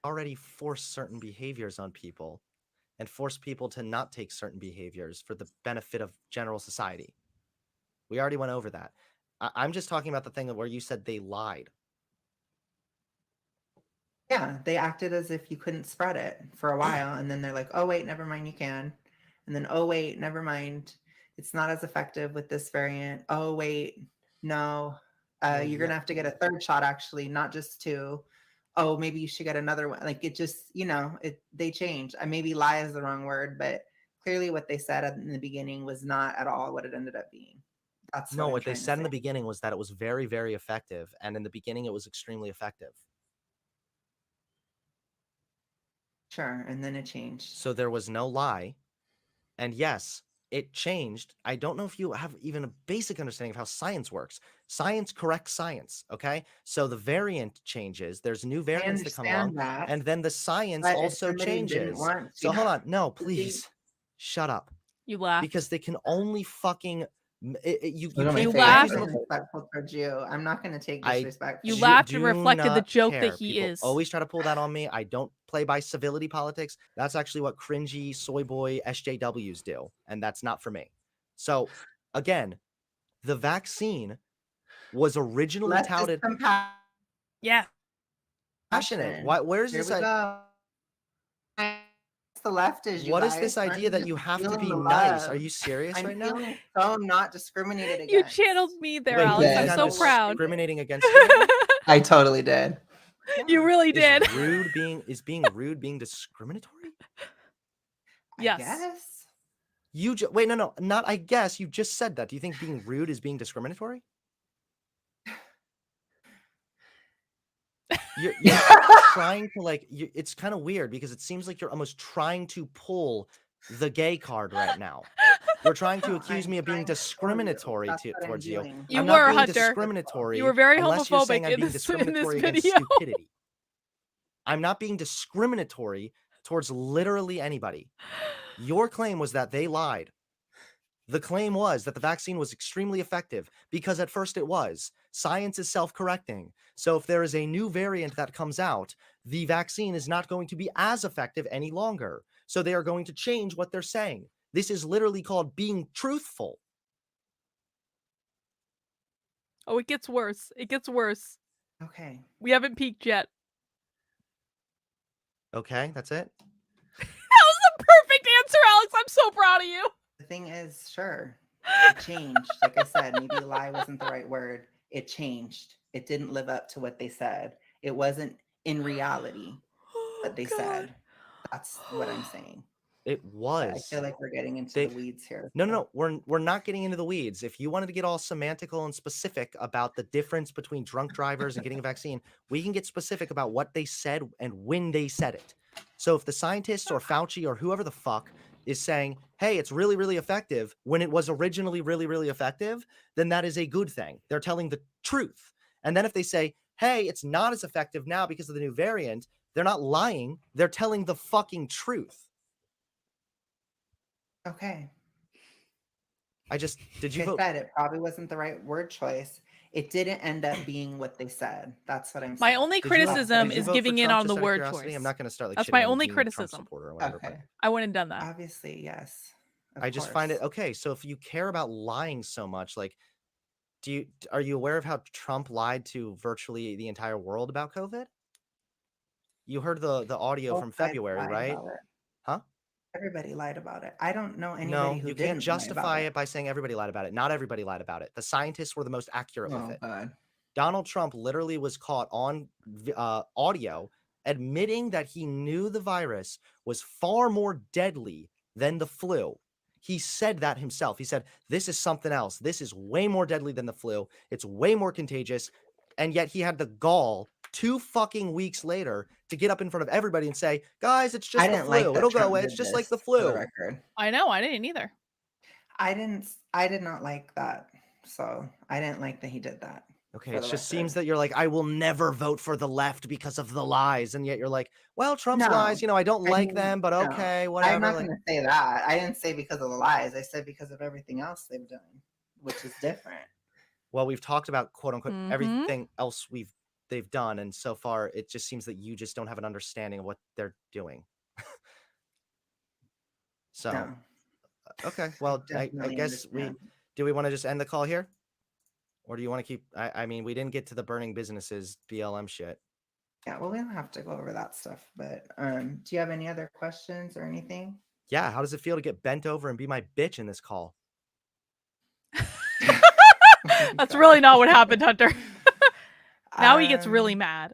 already force certain behaviors on people and force people to not take certain behaviors for the benefit of general society. We already went over that. I'm just talking about the thing where you said they lied. Yeah, they acted as if you couldn't spread it for a while, and then they're like, "Oh wait, never mind, you can." And then, "Oh wait, never mind, it's not as effective with this variant." "Oh wait, no, you're gonna have to get a third shot, actually, not just two." "Oh, maybe you should get another one." Like, it just, they change. Maybe lie is the wrong word, but clearly what they said in the beginning was not at all what it ended up being. That's No, I'm what they trying to said in the say. beginning was that it was very, very effective, and in the beginning it was extremely effective. Sure, and then it changed. So there was no lie. And yes, it changed. I don't know if you have even a basic understanding of how science works. Science corrects science, okay? So the variant changes. There's new variants that come along. understand that. And then the science But if also somebody didn't changes. want So to- hold on. No, But they- please. Shut up. You laughed. Because they can only fucking you Look at my can't face. laughed. accuse them of- respectful towards you. I'm not going to take I disrespect. You from laughed do and reflected the not joke care. that he People is. always try to pull that on me. I don't play by civility politics. That's actually what cringy soy boy SJWs do, and that's not for me. So, again, the vaccine was originally Let's touted Yeah. passionate. Why? Where's Here this? we go. The left is you What is guys. this Aren't idea that just you have to feeling be the nice? Are love? you serious I'm right now? feeling so not discriminated You against. channeled me there, Wait, Alex. you I'm think so I'm proud. Discriminating against you right now? I totally did. You really did. Is being rude being discriminatory? Yes. I guess. Wait, no, not I guess. You just said that. Do you think being rude is being discriminatory? You're trying to it's kind of weird because it seems like you're almost trying to pull the gay card right now. You're trying to No, accuse I'm me of being trying to pull you. discriminatory That's what I'm towards you. doing. You I'm were, not being Hunter. discriminatory. You were very unless you're saying homophobic I'm in being this discriminatory against video. stupidity. I'm not being discriminatory towards literally anybody. Your claim was that they lied. The claim was that the vaccine was extremely effective because at first it was. Science is self-correcting. So if there is a new variant that comes out, the vaccine is not going to be as effective any longer. So they are going to change what they're saying. This is literally called being truthful. Oh, it gets worse. It gets worse. Okay. We haven't peaked yet. Okay, that's it. That was the perfect answer, Alex. I'm so proud of you. The thing is, sure, it changed. Like I said, maybe lie wasn't the right word. It changed. It didn't live up to what they said. It wasn't in reality what they God. said. That's what I'm saying. It I was. feel like we're getting into They- the weeds here. No. We're not getting into the weeds. If you wanted to get all semantical and specific about the difference between drunk drivers and getting a vaccine, we can get specific about what they said and when they said it. So if the scientists or Fauci or whoever the fuck is saying, hey, it's really, really effective when it was originally really, really effective, then that is a good thing. They're telling the truth. And then if they say, hey, it's not as effective now because of the new variant, they're not lying. They're telling the fucking truth. Okay. Did you Like I vote? said, it probably wasn't the right word choice. It didn't end up being what they said. That's what I'm My saying. only Did you vote- criticism did you is vote for giving in Trump on the just out of word curiosity? choice. I'm not going to start like That's shitting my on only being a Trump criticism. supporter or whatever. Okay. I wouldn't have done that. Obviously, yes. I just find it okay. So if you care about lying so much, like, are you aware of how Trump lied to virtually the entire world about COVID? You heard the audio from February, right? Huh? Everybody lied about it. I don't know anybody No, who you didn't can't justify lie about it by saying everybody lied about it. Not everybody lied about it. The scientists were the most accurate with it. God. Donald Trump literally was caught on audio admitting that he knew the virus was far more deadly than the flu. He said that himself. He said, this is something else. This is way more deadly than the flu. It's way more contagious. And yet he had the gall 2 fucking weeks later to get up in front of everybody and say, guys, it's just the flu. like that It'll go Trump away. did It's just this, like the for the flu. record. I know. I didn't either. I did not like that. So I didn't like that he did that. Okay, for it the just record. seems that you're like, I will never vote for the left because of the lies. And yet you're like, well, Trump's No, lies, I don't I like mean, them, but no. okay, whatever. I'm not Like, going to say that. I didn't say because of the lies. I said because of everything else they've done, which is different. well, we've talked about quote unquote Mhm. everything else they've done, and so far it just seems that you just don't have an understanding of what they're doing. So, No, okay, well, I definitely guess understand. do we want to just end the call here, or do you want to keep? I mean, we didn't get to the burning businesses BLM shit. Yeah, well, we don't have to go over that stuff, but do you have any other questions or anything? Yeah, how does it feel to get bent over and be my bitch in this call? That's really not what happened, Hunter. Now he gets really mad.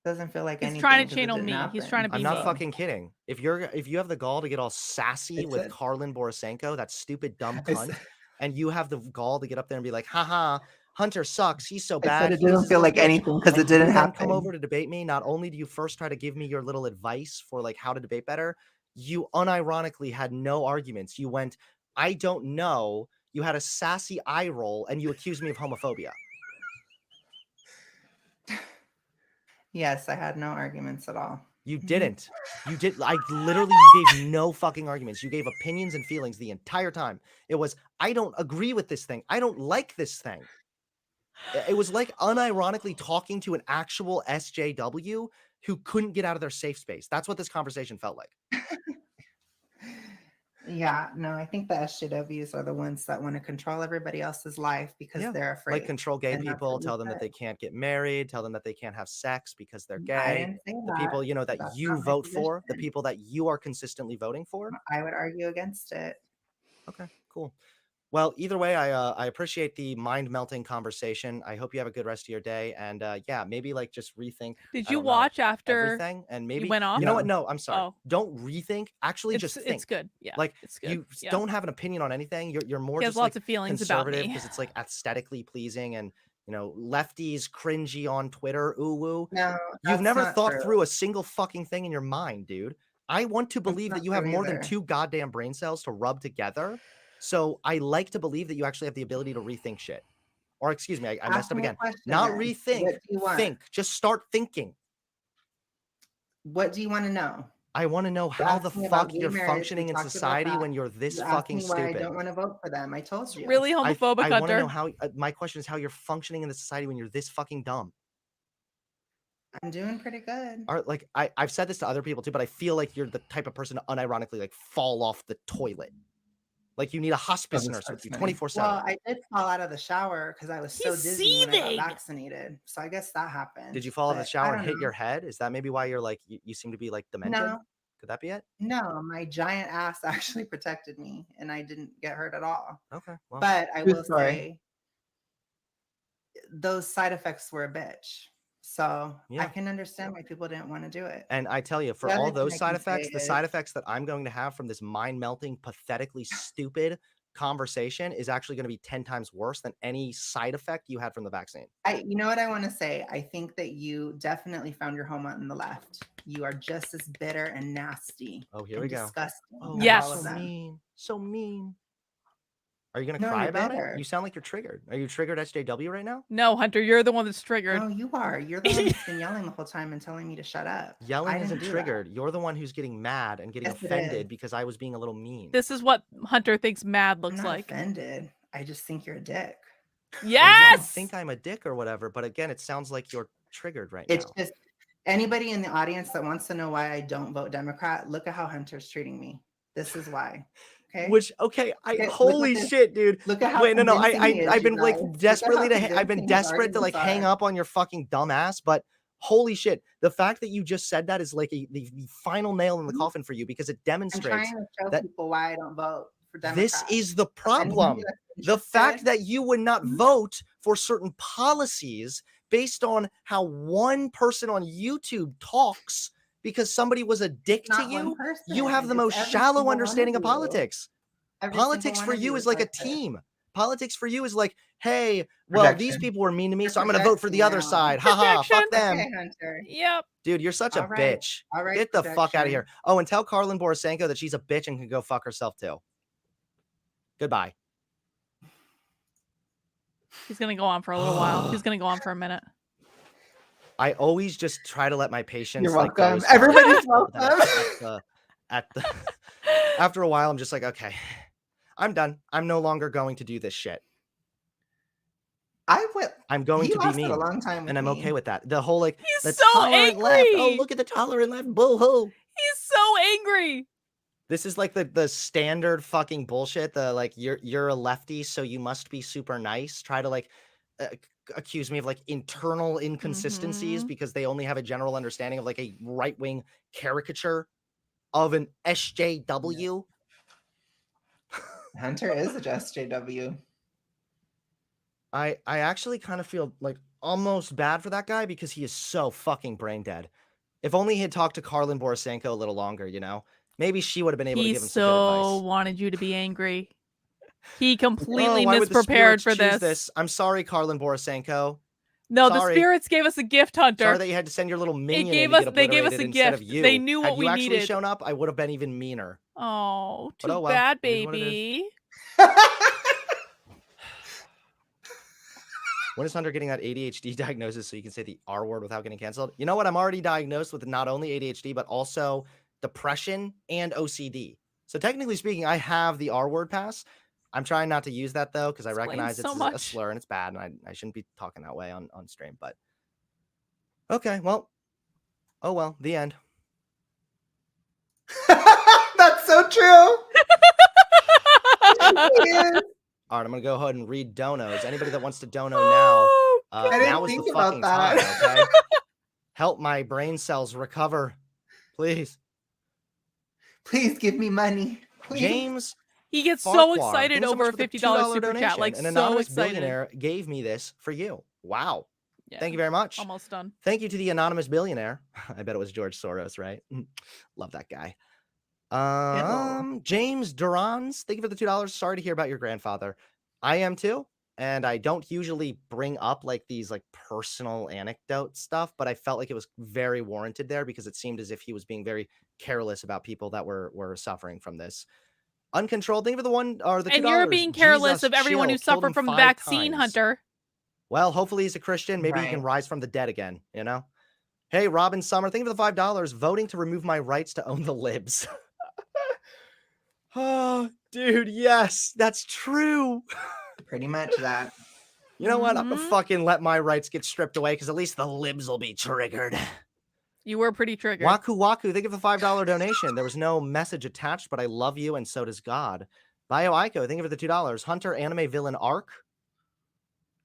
Doesn't feel like He's anything. trying to 'cause it channel didn't me. He's happen, trying to be I'm not mean. fucking kidding. If you have the gall to get all sassy I with said- Karlin Borisenko, that stupid dumb I cunt, said- and you have the gall to get up there and be like, haha, Hunter sucks. He's so I bad. said it He's didn't his feel little like bitch." anything because And it didn't you then happen. come over to debate me. Not only do you first try to give me your little advice for like how to debate better, you unironically had no arguments. You went, I don't know. You had a sassy eye roll and you accused me of homophobia. Yes, I had no arguments at all. You didn't. You did. I literally gave no fucking arguments. You gave opinions and feelings the entire time. It was, I don't agree with this thing. I don't like this thing. It was like unironically talking to an actual SJW who couldn't get out of their safe space. That's what this conversation felt like. Yeah, no, I think the SJWs are the ones that want to control everybody else's life because Yeah, they're afraid. Like control gay And that's people, what you tell them that said. they can't get married, tell them that they can't have sex because they're I gay. didn't say The that. people, that That's you not my vote for, the position. people that you are consistently voting for. I would argue against it. Okay, cool. Well, either way, I appreciate the mind-melting conversation. I hope you have a good rest of your day, and yeah, maybe like just rethink. Did I you don't know, watch after everything, and maybe you went off? you know what? No, I'm sorry. Oh. Don't rethink. Actually, just think. It's good. Yeah, Like it's good. you Yeah. don't have an opinion on anything. You're more He has just lots like of feelings about conservative me. because it's like aesthetically pleasing, and lefties cringy on Twitter. Ooh woo. No, You've never not thought true. through a single fucking thing in your mind, dude. I want to believe not that you have true more than either. 2 goddamn brain cells to rub together. So I like to believe that you actually have the ability to rethink shit. Or excuse me, I messed Ask up me a again. question Not then. rethink, What do you want? think. Just start thinking. What do you want to know? I want to know how the asked me about fuck gay you're marriage. functioning We in talked about society that. when you're this You asked fucking me why I stupid. don't want to vote for them. I told It's you. really homophobic, I want to Hunter. know how. My question is how you're functioning in the society when you're this fucking dumb. I'm doing pretty good. Or like I've said this to other people too, but I feel like you're the type of person to unironically like fall off the toilet. Like you need a hospice nurse with you 24/7. Well, I did fall out of the shower because I was so He's dizzy when I seething. got vaccinated. So I guess that happened. Did you fall out of the but shower I and don't hit your know. head? Is that maybe why you're like you seem to be like demented? No, Could that be it? no, my giant ass actually protected me and I didn't get hurt at all. Okay. Well, But I True will story. say those side effects were a bitch. So Yeah. I can understand why people didn't want to do it. And I tell you, for The other all thing those I side can say effects, the is- side effects that I'm going to have from this mind-melting, pathetically stupid conversation is actually going to be 10 times worse than any side effect you had from the vaccine. You know what I want to say? I think that you definitely found your home on the left. You are just as bitter and nasty. Oh, here and we go. disgusting Oh, as Yes. all of so them. mean. So mean. Are you going to No, cry you're about bitter. it? You sound like you're triggered. Are you triggered SJW right now? No, Hunter, you're the one that's triggered. No, you are. You're the one that's been yelling the whole time and telling me to shut up. Yelling I didn't isn't do that. triggered. You're the one who's getting mad and getting Yes, it offended is. because I was being a little mean. This is what Hunter thinks mad I'm looks not like. offended. I just think you're a dick. Well, Yes. you don't think I'm a dick or whatever, but again, it sounds like you're triggered right It's now. just anybody in the audience that wants to know why I don't vote Democrat, look at how Hunter's treating me. This is why. Okay. Which, okay, Look at holy this. shit, dude. Look at how Wait, no, convincing he is, I've you been like guys. Look at desperately how I've been convincing his desperate to like arguments hang are. up on your fucking dumbass, but holy shit, the fact that you just said that is like the final nail in the Mhm. coffin for you because it I'm demonstrates trying to show that people why I don't vote for Democrat. this is the Anybody problem. that's The fact interested, that you would not Mhm. vote for certain policies based on how one person on YouTube talks because somebody was a dick to not you, one person. you have the It's most every shallow single one understanding of you. politics. Every Politics single for one of you you is like a this. team. Politics for you is like, hey, well, these Projection. people were mean to me, You're so I'm going to vote for the other projecting now. side. Haha, fuck Projection. them. Okay, Hunter. Yep. Dude, you're such a All right. bitch. All right, Get the fuck out of projection. here. Oh, and tell Karlin Borisenko that she's a bitch and can go fuck herself too. Goodbye. He's gonna go on for a little while. He's gonna go on for a minute. I always just try to let my patience You're like go welcome. as far as Everybody's possible, but then welcome. at the after a while, I'm just like, okay, I'm done. I'm no longer going to do this shit. I went. I'm going He to be lasted mean, a long time with and I'm me. okay with that. The whole like He's the so tolerant left. Oh, angry. look at the tolerant left. Boo hoo. He's so angry. This is like the standard fucking bullshit. The like you're a lefty, so you must be super nice. Try to like accuse me of like internal inconsistencies Mhm. because they only have a general understanding of like a right wing caricature of an SJW. Hunter is a SJW. I actually kind of feel like almost bad for that guy because he is so fucking brain dead. If only he had talked to Karlin Borisenko a little longer, you know, maybe she would have been able to He give him some good so advice. wanted you to be angry. He completely Oh, why would the misprepared spirits for choose this. I'm sorry, Karlin Borisenko. No, the Sorry. spirits gave us a gift, Hunter. Sorry that you had to send your little minion in gave to us- get they gave us obliterated a instead of gift. you. They knew Had what we you actually needed. shown up, I would have been even meaner. Oh, too But oh well, bad, it is what it is. baby. When is Hunter getting that ADHD diagnosis so you can say the R word without getting canceled? You know what? I'm already diagnosed with not only ADHD, but also depression and OCD. So technically speaking, I have the R word pass. I'm trying not to use that though, because I Explains recognize so it's a much. slur and it's bad, and I shouldn't be talking that way on stream. But okay, well, oh well, the end. That's so true. He is. All right, I'm gonna go ahead and read donos. Anybody that wants to dono now, Oh, I didn't now is the think about fucking that. time. Okay, help my brain cells recover, please. Please give me money. Please. James He gets so Farquhar, excited thanks so over much a for the $50 $2 super chat. donation. Like, An so anonymous excited. billionaire gave me this for you. Wow. Yeah, Thank you very much. almost done. Thank you to the anonymous billionaire. I bet it was George Soros, right? Love that guy. James Durans, thank you for the $2. Sorry to hear about your grandfather. I am too. And I don't usually bring up like these like personal anecdote stuff, but I felt like it was very warranted there because it seemed as if he was being very careless about people that were suffering from this. Uncontrolled, thank you for the $1 or the $2. And you're being careless Jesus, of everyone chill, who killed suffered him from the 5 vaccine, times. Hunter. Well, hopefully he's a Christian. Maybe he can Right. rise from the dead again, you know? Hey, Robin Summer, thank you for the $5. Voting to remove my rights to own the libs. Oh, dude, yes, that's true. Pretty much that. You know what? I'm gonna Mhm. fucking let my rights get stripped away because at least the libs will be triggered. You were pretty triggered. Waku Waku, thank you for the $5 donation. There was no message attached, but I love you and so does God. Bio Aiko, thank you for the $2. Hunter anime villain arc?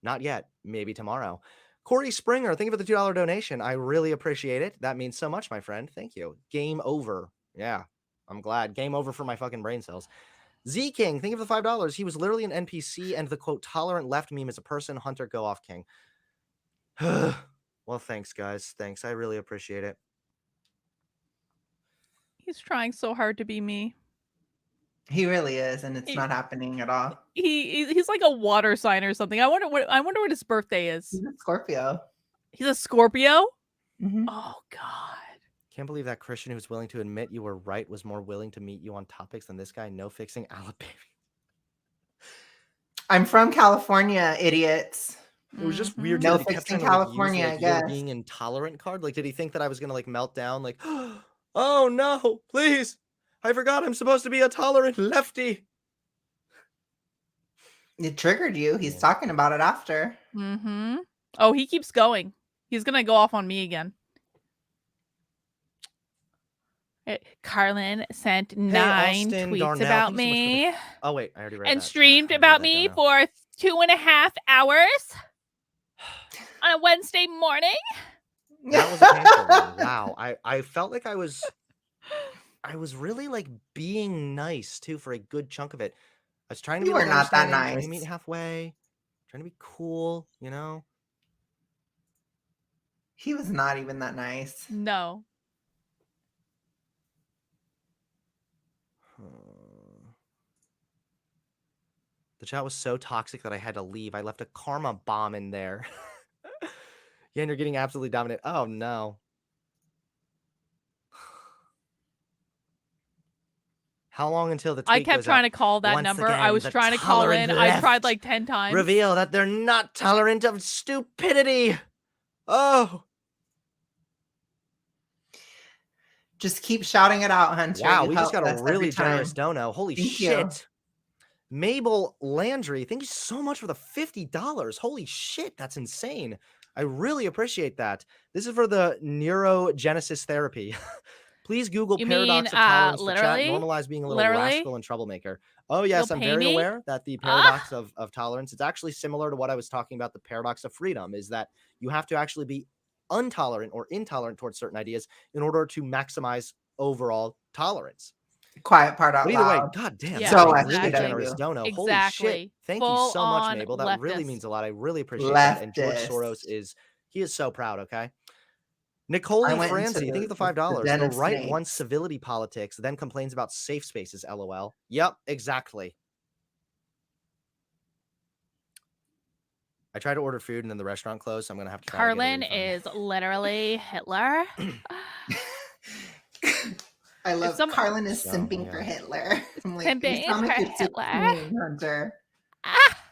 Not yet. Maybe tomorrow. Corey Springer, thank you for the $2 donation. I really appreciate it. That means so much, my friend. Thank you. Game over. Yeah, I'm glad. Game over for my fucking brain cells. Z King, thank you for the $5. He was literally an NPC, and the quote tolerant left meme is a person. Hunter, go off, King. Well, thanks, guys. Thanks. I really appreciate it. He's trying so hard to be me. He really is, and it's He- not happening at all. He's like a water sign or something. I wonder what his birthday is. He's a Scorpio. He's a Scorpio? Mhm. Oh God. Can't believe that Christian who's willing to admit you were right was more willing to meet you on topics than this guy. No fixing Alabama. I'm from California, idiots. It was just weird Mhm. too, No that he kept fixing trying to like, use California, like I your guess. being intolerant card. Like, did he think that I was gonna like melt down? Like, oh no, please, I forgot I'm supposed to be a tolerant lefty. It triggered you. He's Yeah. talking about it after. Mm-hmm. Oh, he keeps going. He's gonna go off on me again. Carlin sent 9 Austin tweets Darnell, about thank you so much for me Oh wait, I already read and that. streamed I already about read that me down now. for 2.5 hours on a Wednesday morning. That was a painful one. Wow. I felt like I was really like being nice too for a good chunk of it. I was trying to You be were like not that understanding, trying to meet nice. halfway, trying to be cool, you know? He was not even that nice. No. The chat was so toxic that I had to leave. I left a karma bomb in there. Yeah, and you're getting absolutely dominant. Oh no. How long until the tweet I kept goes trying out? to call that Once number. again, I was the trying to call tolerant in. I tried left like 10 times. reveal that they're not tolerant of stupidity. Oh. Just keep shouting it out, Hunter. Wow, You we just help got a us every really generous time. dono. Holy Thank you. shit. Mabel Landry, thank you so much for the $50. Holy shit, that's insane. I really appreciate that. This is for the neurogenesis therapy. Please Google You paradox mean, of tolerance for chat. literally? Normalize being a little Literally? rascal and troublemaker. Oh yes, You'll I'm pay very me? aware that the paradox of tolerance, it's actually similar to what I was talking about, the paradox of freedom, is that you have to actually be intolerant or intolerant towards certain ideas in order to maximize overall tolerance. Quiet part out But either way, loud. god damn, Yeah, that So was a really exactly. generous dono. Holy shit. Exactly. Thank you Full so much, on Mabel. That really leftist. means a lot. I really appreciate that. And George Leftist. Soros he is so proud, okay? Nicole I went into Franzi, thank you for the the $5. den The of right wants snakes. civility politics, then complains about safe spaces, LOL. Yep, exactly. I tried to order food and then the restaurant closed, so I'm gonna have to try to get a Carlin refund. is literally Hitler. I love some- Carlin is So, simping for yeah. Hitler. I'm like, Pimping you sound like for you're Hitler. 16, Hunter. Ah!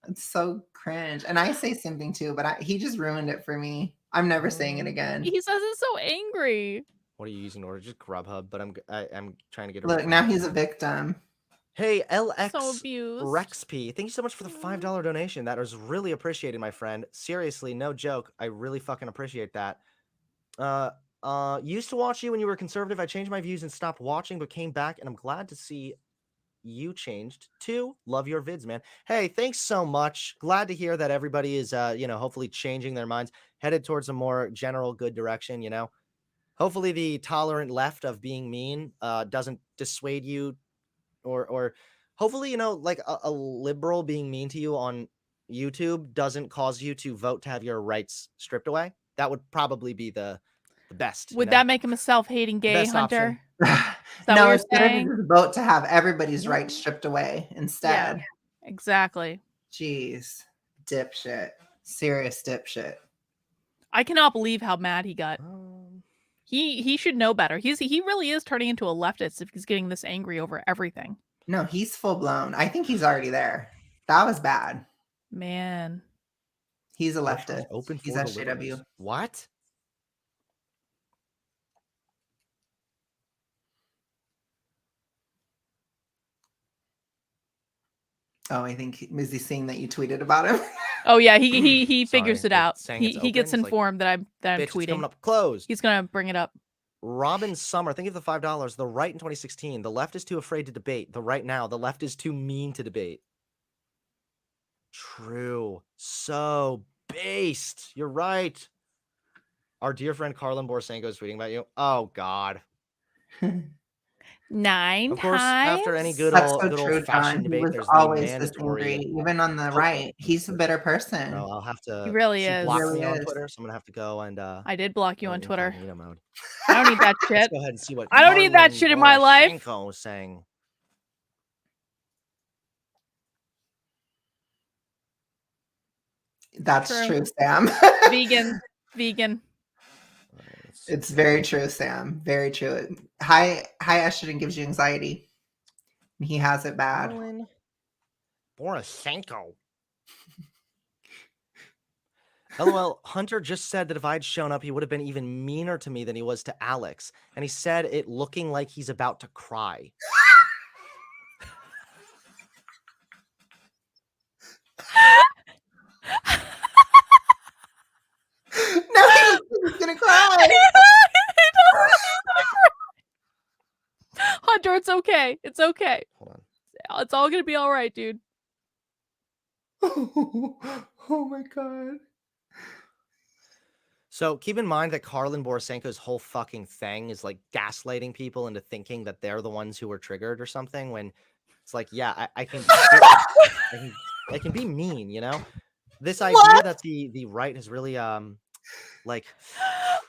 It's so cringe. And I say simping too, but he just ruined it for me. I'm never saying it again. He says it's so angry. What are you using to order? Just Grubhub, but I'm trying to get a Look, refund. now he's a victim. Hey, LX So abused. Rexp, thank you so much for the $5 donation. That was really appreciated, my friend. Seriously, no joke. I really fucking appreciate that. Used to watch you when you were conservative. I changed my views and stopped watching, but came back, and I'm glad to see you changed too. Love your vids, man. Hey, thanks so much. Glad to hear that everybody is, hopefully changing their minds, headed towards a more general good direction, Hopefully the tolerant left of being mean doesn't dissuade you or hopefully, like a liberal being mean to you on YouTube doesn't cause you to vote to have your rights stripped away. That would probably be the best. Would that make him a self-hating gay, Best Hunter? option. Is that No, what you're it's better saying? to just vote to have everybody's rights stripped away instead. Exactly. Jeez. Dipshit. Serious dipshit. I cannot believe how mad he got. He should know better. He really is turning into a leftist if he's getting this angry over everything. No, he's full blown. I think he's already there. That was bad. Man. He's a Restaurant's leftist. open He's for SJW. deliveries. What? Oh, I think is he seeing that you tweeted about him? Oh yeah, he figures Sorry, it out. saying it's He gets open, it's like, informed that I'm Bitch, it's tweeting. coming up closed. He's gonna bring it up. Robin Summer, thank you for the $5. The right in 2016. The left is too afraid to debate. The right now, the left is too mean to debate. True. So based. You're right. Our dear friend Carlin Borsenko is tweeting about you. Oh, God. 9 Of course, after any times? good That's old so good true, old fashioned John. He debate, was there's the always this angry, mandatory. even on the right. He's a bitter person. No, I'll have He to. really She is. blocked Really me on is. Twitter, so I'm gonna have to go and I did block you go on Twitter. incognito mode. I don't need that Let's shit. go ahead and see what I don't need that Carlin shit in my life. Poroshenko was saying. That's True. true, Sam. Vegan. Vegan. It's very true, Sam. Very true. High estrogen gives you anxiety. He has it bad. Carlin Poroshenko. LOL, Hunter just said that if I'd shown up, he would have been even meaner to me than he was to Alex. And he said it looking like he's about to cry. No, he's gonna cry. Hunter, it's okay. It's okay. Hold on. It's all gonna be all right, dude. Oh my god. So keep in mind that Carlin Borisenko's whole fucking thing is like gaslighting people into thinking that they're the ones who were triggered or something. When it's like, yeah, I can be mean, you know. This idea that the right has really like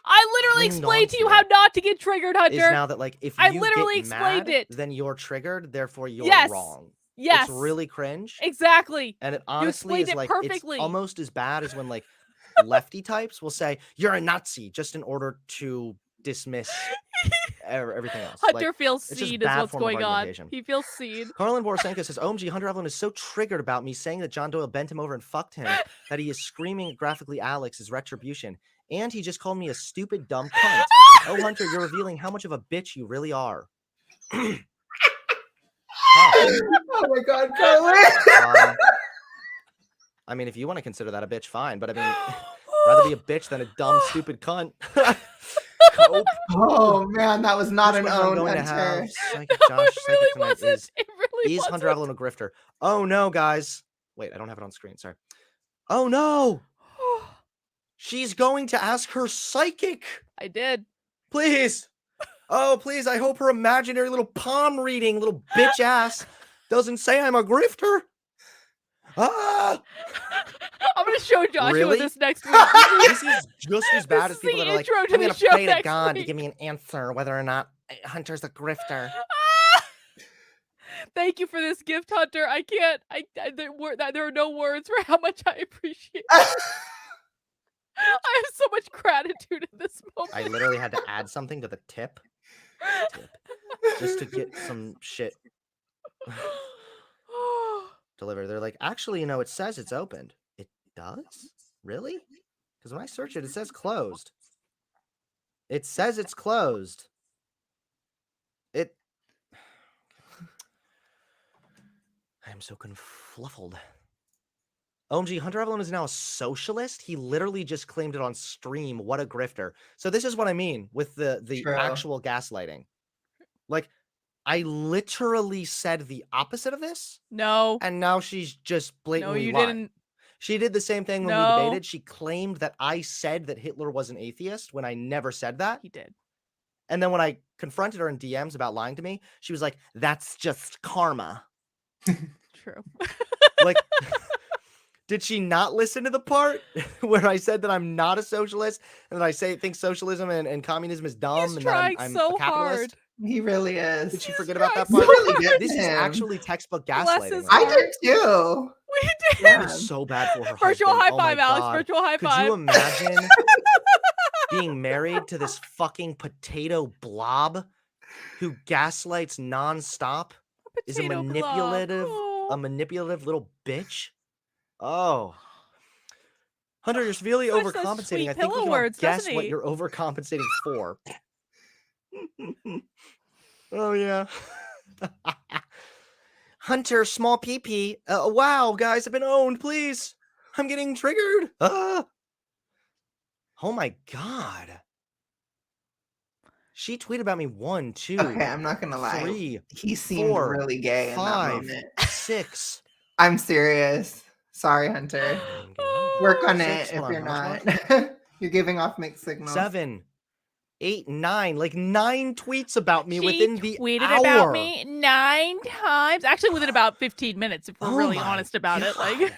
I literally clinged explained to you onto how it not to get triggered, is Hunter. now that like if I you literally get explained mad, it. then you're triggered, therefore you're Yes. wrong. Yes. It's really cringe. Exactly. And it honestly explained is it like perfectly. it's almost as bad as when like lefty types will say you're a Nazi just in order to dismiss everything else. Hunter Like, feels it's just seen is bad what's form of going on. argumentation. He feels seen. Carlin Borisenko says, OMG, Hunter Avallone is so triggered about me saying that John Doyle bent him over and fucked him that he is screaming at graphically Alex is retribution. And he just called me a stupid, dumb cunt. Oh, Hunter, you're revealing how much of a bitch you really are. Oh my god, Carlin. I mean, if you want to consider that a bitch, fine. But I mean, rather be a bitch than a dumb, stupid cunt. Cope. Oh man, that was not Which an ones I'm own, going Hunter. to have Psychic Josh, It Psychic really tonight wasn't. It really is wasn't. Hunter Avallone a grifter? Oh no, guys. Wait, I don't have it on screen. Sorry. Oh no. She's going to ask her psychic. I did. Please. Oh, please. I hope her imaginary little palm reading, little bitch ass, doesn't say I'm a grifter. Ah! I'm gonna show Joshua Really? this next week. This is just as bad This as is people the that are like, intro to I'm the gonna show pray to next God to week. give me an answer whether or not Hunter's a grifter. Thank you for this gift, Hunter. I can't. There are no words for how much I appreciate it. I have so much gratitude in this moment. I literally had to add something to the tip just to get some shit delivered. They're like, actually, you know, it says it's opened. It does? Really? Because when I search it, it says closed. It says it's closed. I am so confluffled. OMG, Hunter Avallone is now a socialist? He literally just claimed it on stream. What a grifter. So this is what I mean with the True. actual gaslighting. Like, I literally said the opposite of this, No. and now she's just No, blatantly you lying. didn't. She did the same thing when we No. debated. She claimed that I said that Hitler was an atheist when I never said that. He did. And then when I confronted her in DMs about lying to me, she was like, that's just karma. True. Like, did she not listen to the part where I said that I'm not a socialist and that I think socialism and communism is dumb He's and trying that I'm so a capitalist? hard. He really is. Did she He's forget about that trying part? so really good This to is him. actually textful Bless gaslighting. his right I now. did too. We did. Yeah. It was so bad for her Virtual husband. high Oh my five, Alex. God. Virtual high Could five. you imagine being married to this fucking potato blob who gaslights nonstop? Is a Potato blob. manipulative, Oh. a manipulative little bitch. Oh, Hunter, you're severely Such those overcompensating. sweet I think we pillow can all words, guess doesn't what he? you're overcompensating for. Oh yeah. Hunter, small PP. Wow, guys, I've been owned. Please, I'm getting triggered. Oh my God. She tweeted about me 1, 2, Okay, I'm not gonna lie. 3, He seemed 4, really gay in that 5, moment. 6. I'm serious. Sorry, Hunter. Work on it 6, if hold on, you're how much not. You're giving off mixed signals. 7, 8, 9, like 9 tweets about me She within the tweeted hour. about me 9 times. Actually, within about 15 minutes, if we're Oh really my honest about it. Like, God.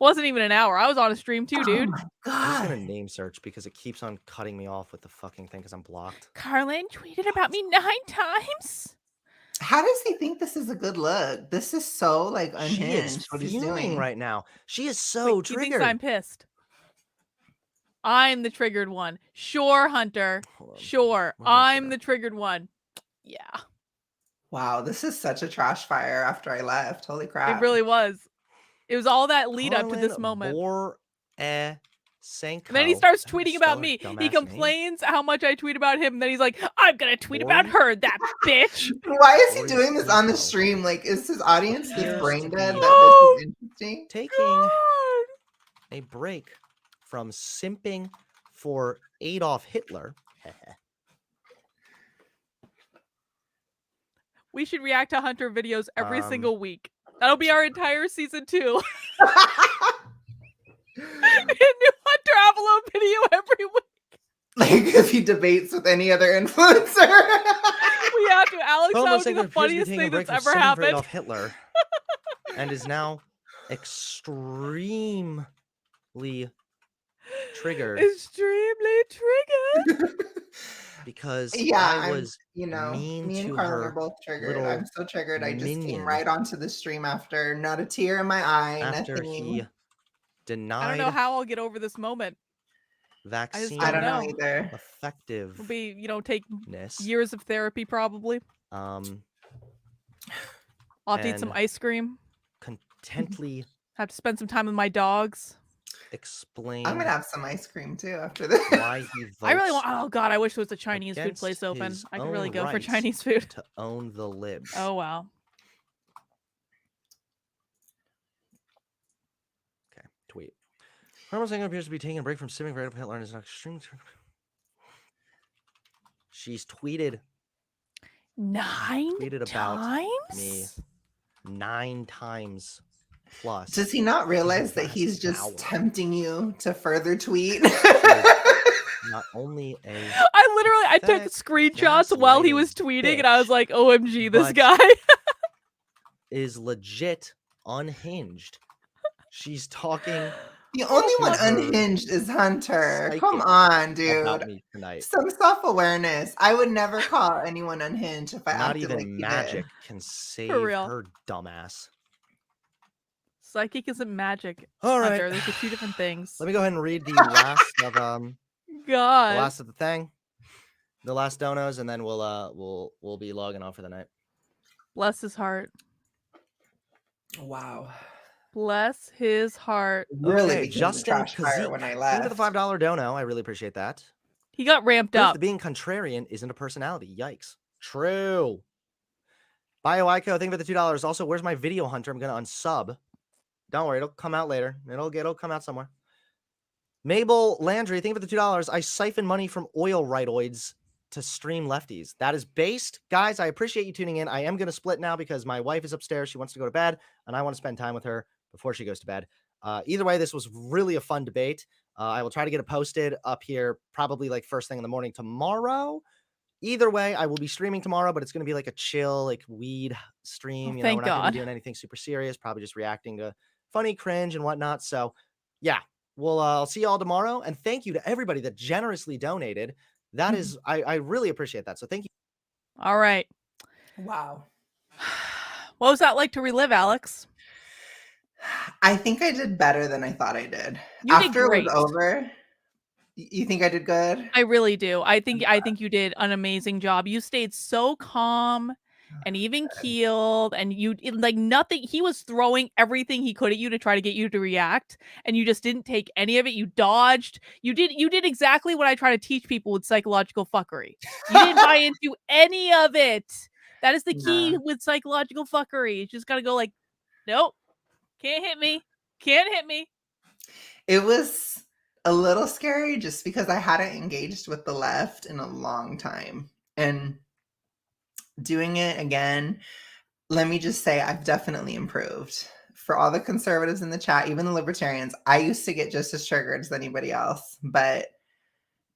wasn't even an hour. I was on a stream too, Oh dude. my I'm just god. gonna name search because it keeps on cutting me off with the fucking thing because I'm blocked. Carlin tweeted about me 9 times. How does he think this is a good look? This is so like She is unhinged what he's fuming doing. right now. She is so Wait, he thinks triggered. I'm pissed. I'm the triggered one. Sure, Hunter. Hold on. Sure. Where's my I'm Twitter? the triggered one. Yeah. Wow, this is such a trash fire after I left. Holy crap. It really was. It was all that lead up to this Carlin moment. Senko. And then he starts How do you tweeting spell about her me. dumbass He name? complains how much I tweet about him. And then he's like, I'm going to tweet about Ori- her, that bitch. Why is he Ori doing this on the Senko stream? Like, is his audience appears just brain to dead be- that this is interesting? Taking God. a break from simping for Adolf Hitler. We should react to Hunter videos every Um, single week. That'll be our entire season 2. A new Hunter Avallone video every week. Like, if he debates with any other influencer. We have to. Alex, Carlin that would be Senko the appears to be funniest taking a thing break that's from ever simping for happened. Adolf Hitler and is now extremely triggered Extremely triggered. because Yeah, I was you know, mean me and to Carlin her are both triggered. little I'm so triggered. I just came minion right onto the stream after, not a tear in my eye, after nothing. he I denied don't know how I'll get over this moment. vaccine don't I don't know know. either. effectiveness. It'll be, take years of therapy probably. I'll have to eat some and ice cream. contently Have to spend some time with my dogs. explain I'm gonna have some ice cream too after this. why he votes I really want. Oh God, I wish there was a Chinese food against place open. his I could really own go for rights Chinese food. to own the libs. Oh wow. Okay, tweet. Carlin Senko appears to be taking a break from simming for Adolf Hitler and is not extreme. She's tweeted 9 tweeted about times. me 9 times plus. Does he not realize that last he's just hour. tempting you to further tweet? Not only a I took That screenshots while he was gaslighting tweeting, and I was bitch. like, "OMG, this But- guy." is legit unhinged. She's talking The only one She's unhinged is Hunter. Come psychic on, about dude. me tonight. Some self-awareness. I would never call anyone unhinged if I Not acted even like you magic did. can save real. her dumbass. Psychic isn't magic, All right, Hunter. Those are two different things. let me go ahead and read the last of the God. last of the thing, the last donos, and then we'll be logging off for the night. Bless his heart. Wow. Bless his heart. Really Okay, became a Justin trash fire Kazik, when I thank you left. for the $5 dono. I really appreciate that. He got ramped Proof up. that being contrarian isn't a personality. Yikes. True. BioIco, thank you for the $2. Also, where's my video hunter? I'm gonna unsub. Don't worry, it'll come out later. It'll come out somewhere. Mabel Landry, thank you for the $2. I siphon money from oil rightoids to stream lefties. That is based. Guys, I appreciate you tuning in. I am gonna split now because my wife is upstairs. She wants to go to bed, and I want to spend time with her before she goes to bed. Either way, this was really a fun debate. I will try to get it posted up here probably like first thing in the morning tomorrow. Either way, I will be streaming tomorrow, but it's going to be like a chill, like weed stream. You know, Thank we're not going to God. be doing anything super serious, probably just reacting to funny cringe and whatnot. So yeah, I'll see you all tomorrow. And thank you to everybody that generously donated. That is, I really appreciate that. So thank you. All right. Wow. What was that like to relive, Alex? I think I did better than I thought I did. You did After great. it was over, you think I did good? I really do. I think you did an amazing job. You stayed so calm and even keeled, and like nothing. He was throwing everything he could at you to try to get you to react, and you just didn't take any of it. You dodged. You did exactly what I try to teach people with psychological fuckery. You didn't buy into any of it. That is the key with psychological fuckery. You just gotta go like, nope, can't hit me. Can't hit me. It was a little scary just because I hadn't engaged with the left in a long time. And doing it again, let me just say I've definitely improved. For all the conservatives in the chat, even the libertarians, I used to get just as triggered as anybody else. But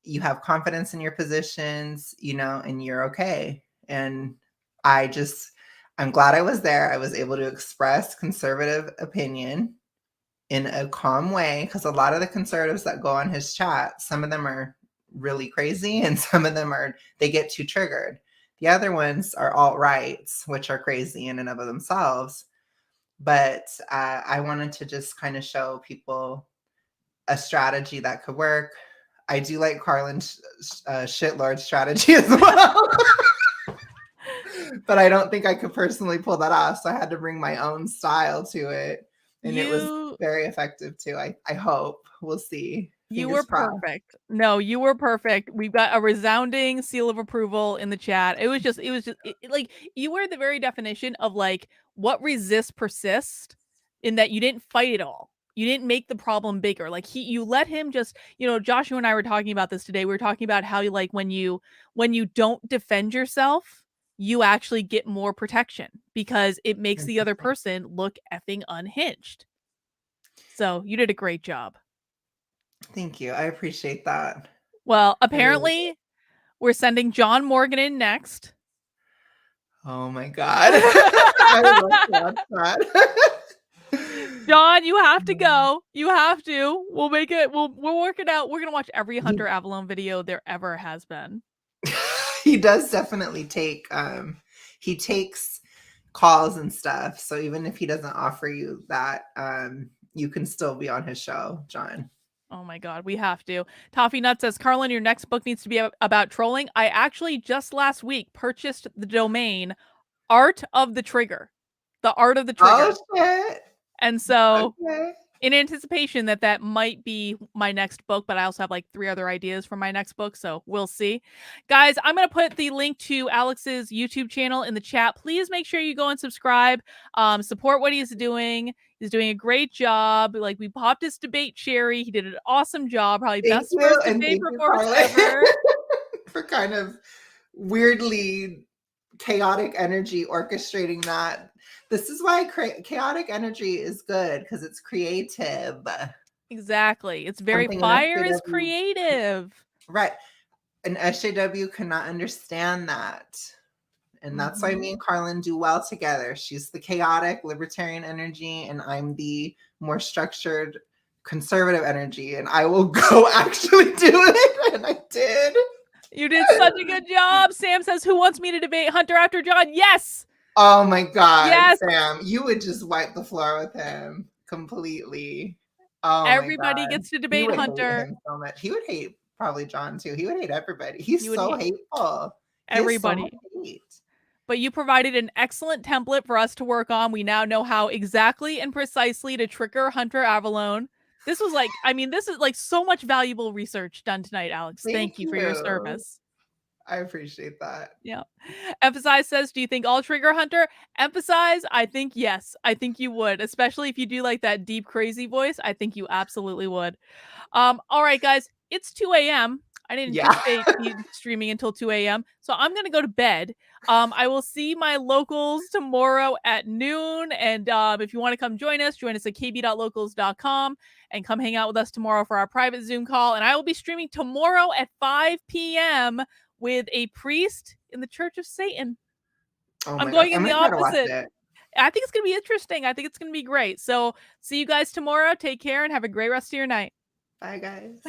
you have confidence in your positions, you know, and you're okay. And I'm glad I was there. I was able to express conservative opinion in a calm way, because a lot of the conservatives that go on his chat, some of them are really crazy and some of them they get too triggered. The other ones are alt-rights, which are crazy in and of themselves. But I wanted to just kind of show people a strategy that could work. I do like Carlin's shitlord strategy as well. But I don't think I could personally pull that off. So I had to bring my own style to it. And it was very effective too. I hope. We'll see. You were perfect. No, you were perfect. We've got a resounding seal of approval in the chat. It was just like, you were the very definition of like what resists persist, in that you didn't fight it all. You didn't make the problem bigger. Like you let him just, you know, Joshua and I were talking about this today. We were talking about how like when you don't defend yourself, you actually get more protection because it makes the other person look effing unhinged. So you did a great job. Thank you. I appreciate that. Well, apparently we're sending John Morgan in next. Oh my God. I love that. John, you have to go. You have to. We'll make it. We'll work it out. We're going to watch every Hunter Avallone video there ever has been. He does definitely take, he takes calls and stuff. So even if he doesn't offer you that, you can still be on his show, John. Oh my God, we have to. Toffee Nut says, Carlin, your next book needs to be about trolling. I actually just last week purchased the domain Art of the Trigger. The Art of the Trigger. Oh, shit. And so in anticipation that might be my next book, but I also have like 3 other ideas for my next book. So we'll see. Guys, I'm going to put the link to Alex's YouTube channel in the chat. Please make sure you go and subscribe. Support what he's doing. He's doing a great job. Like, we popped his debate cherry. He did an awesome job. Probably best first debate performance ever. For kind of weirdly chaotic energy orchestrating that. This is why chaotic energy is good, because it's creative. Exactly. It's very fire is creative. Right. And SJW cannot understand that. And that's why me and Carlin do well together. She's the chaotic libertarian energy, and I'm the more structured conservative energy. And I will go actually do it. And I did. You did such a good job. Sam says, who wants me to debate Hunter after John? Yes. Oh my God, yes. Sam, you would just wipe the floor with him completely. Oh, everybody gets to debate Hunter. Hate him so much. He would hate probably John too. He would hate everybody. He's so hateful. Everybody. But you provided an excellent template for us to work on. We now know how exactly and precisely to trigger Hunter Avallone. This was like, I mean, this is like so much valuable research done tonight, Alex. Thank you for your service. I appreciate that. Yeah. Emphasize says, do you think I'll trigger Hunter? Emphasize, I think yes. I think you would, especially if you do like that deep, crazy voice. I think you absolutely would. All right, guys, it's 2 a.m. I didn't anticipate streaming until 2 a.m. So I'm going to go to bed. I will see my locals tomorrow at noon. And if you want to come join us at kb.locals.com and come hang out with us tomorrow for our private Zoom call. And I will be streaming tomorrow at 5 p.m. with a priest in the Church of Satan. I'm going in the opposite. I think it's going to be interesting. I think it's going to be great. So see you guys tomorrow. Take care and have a great rest of your night. Bye, guys.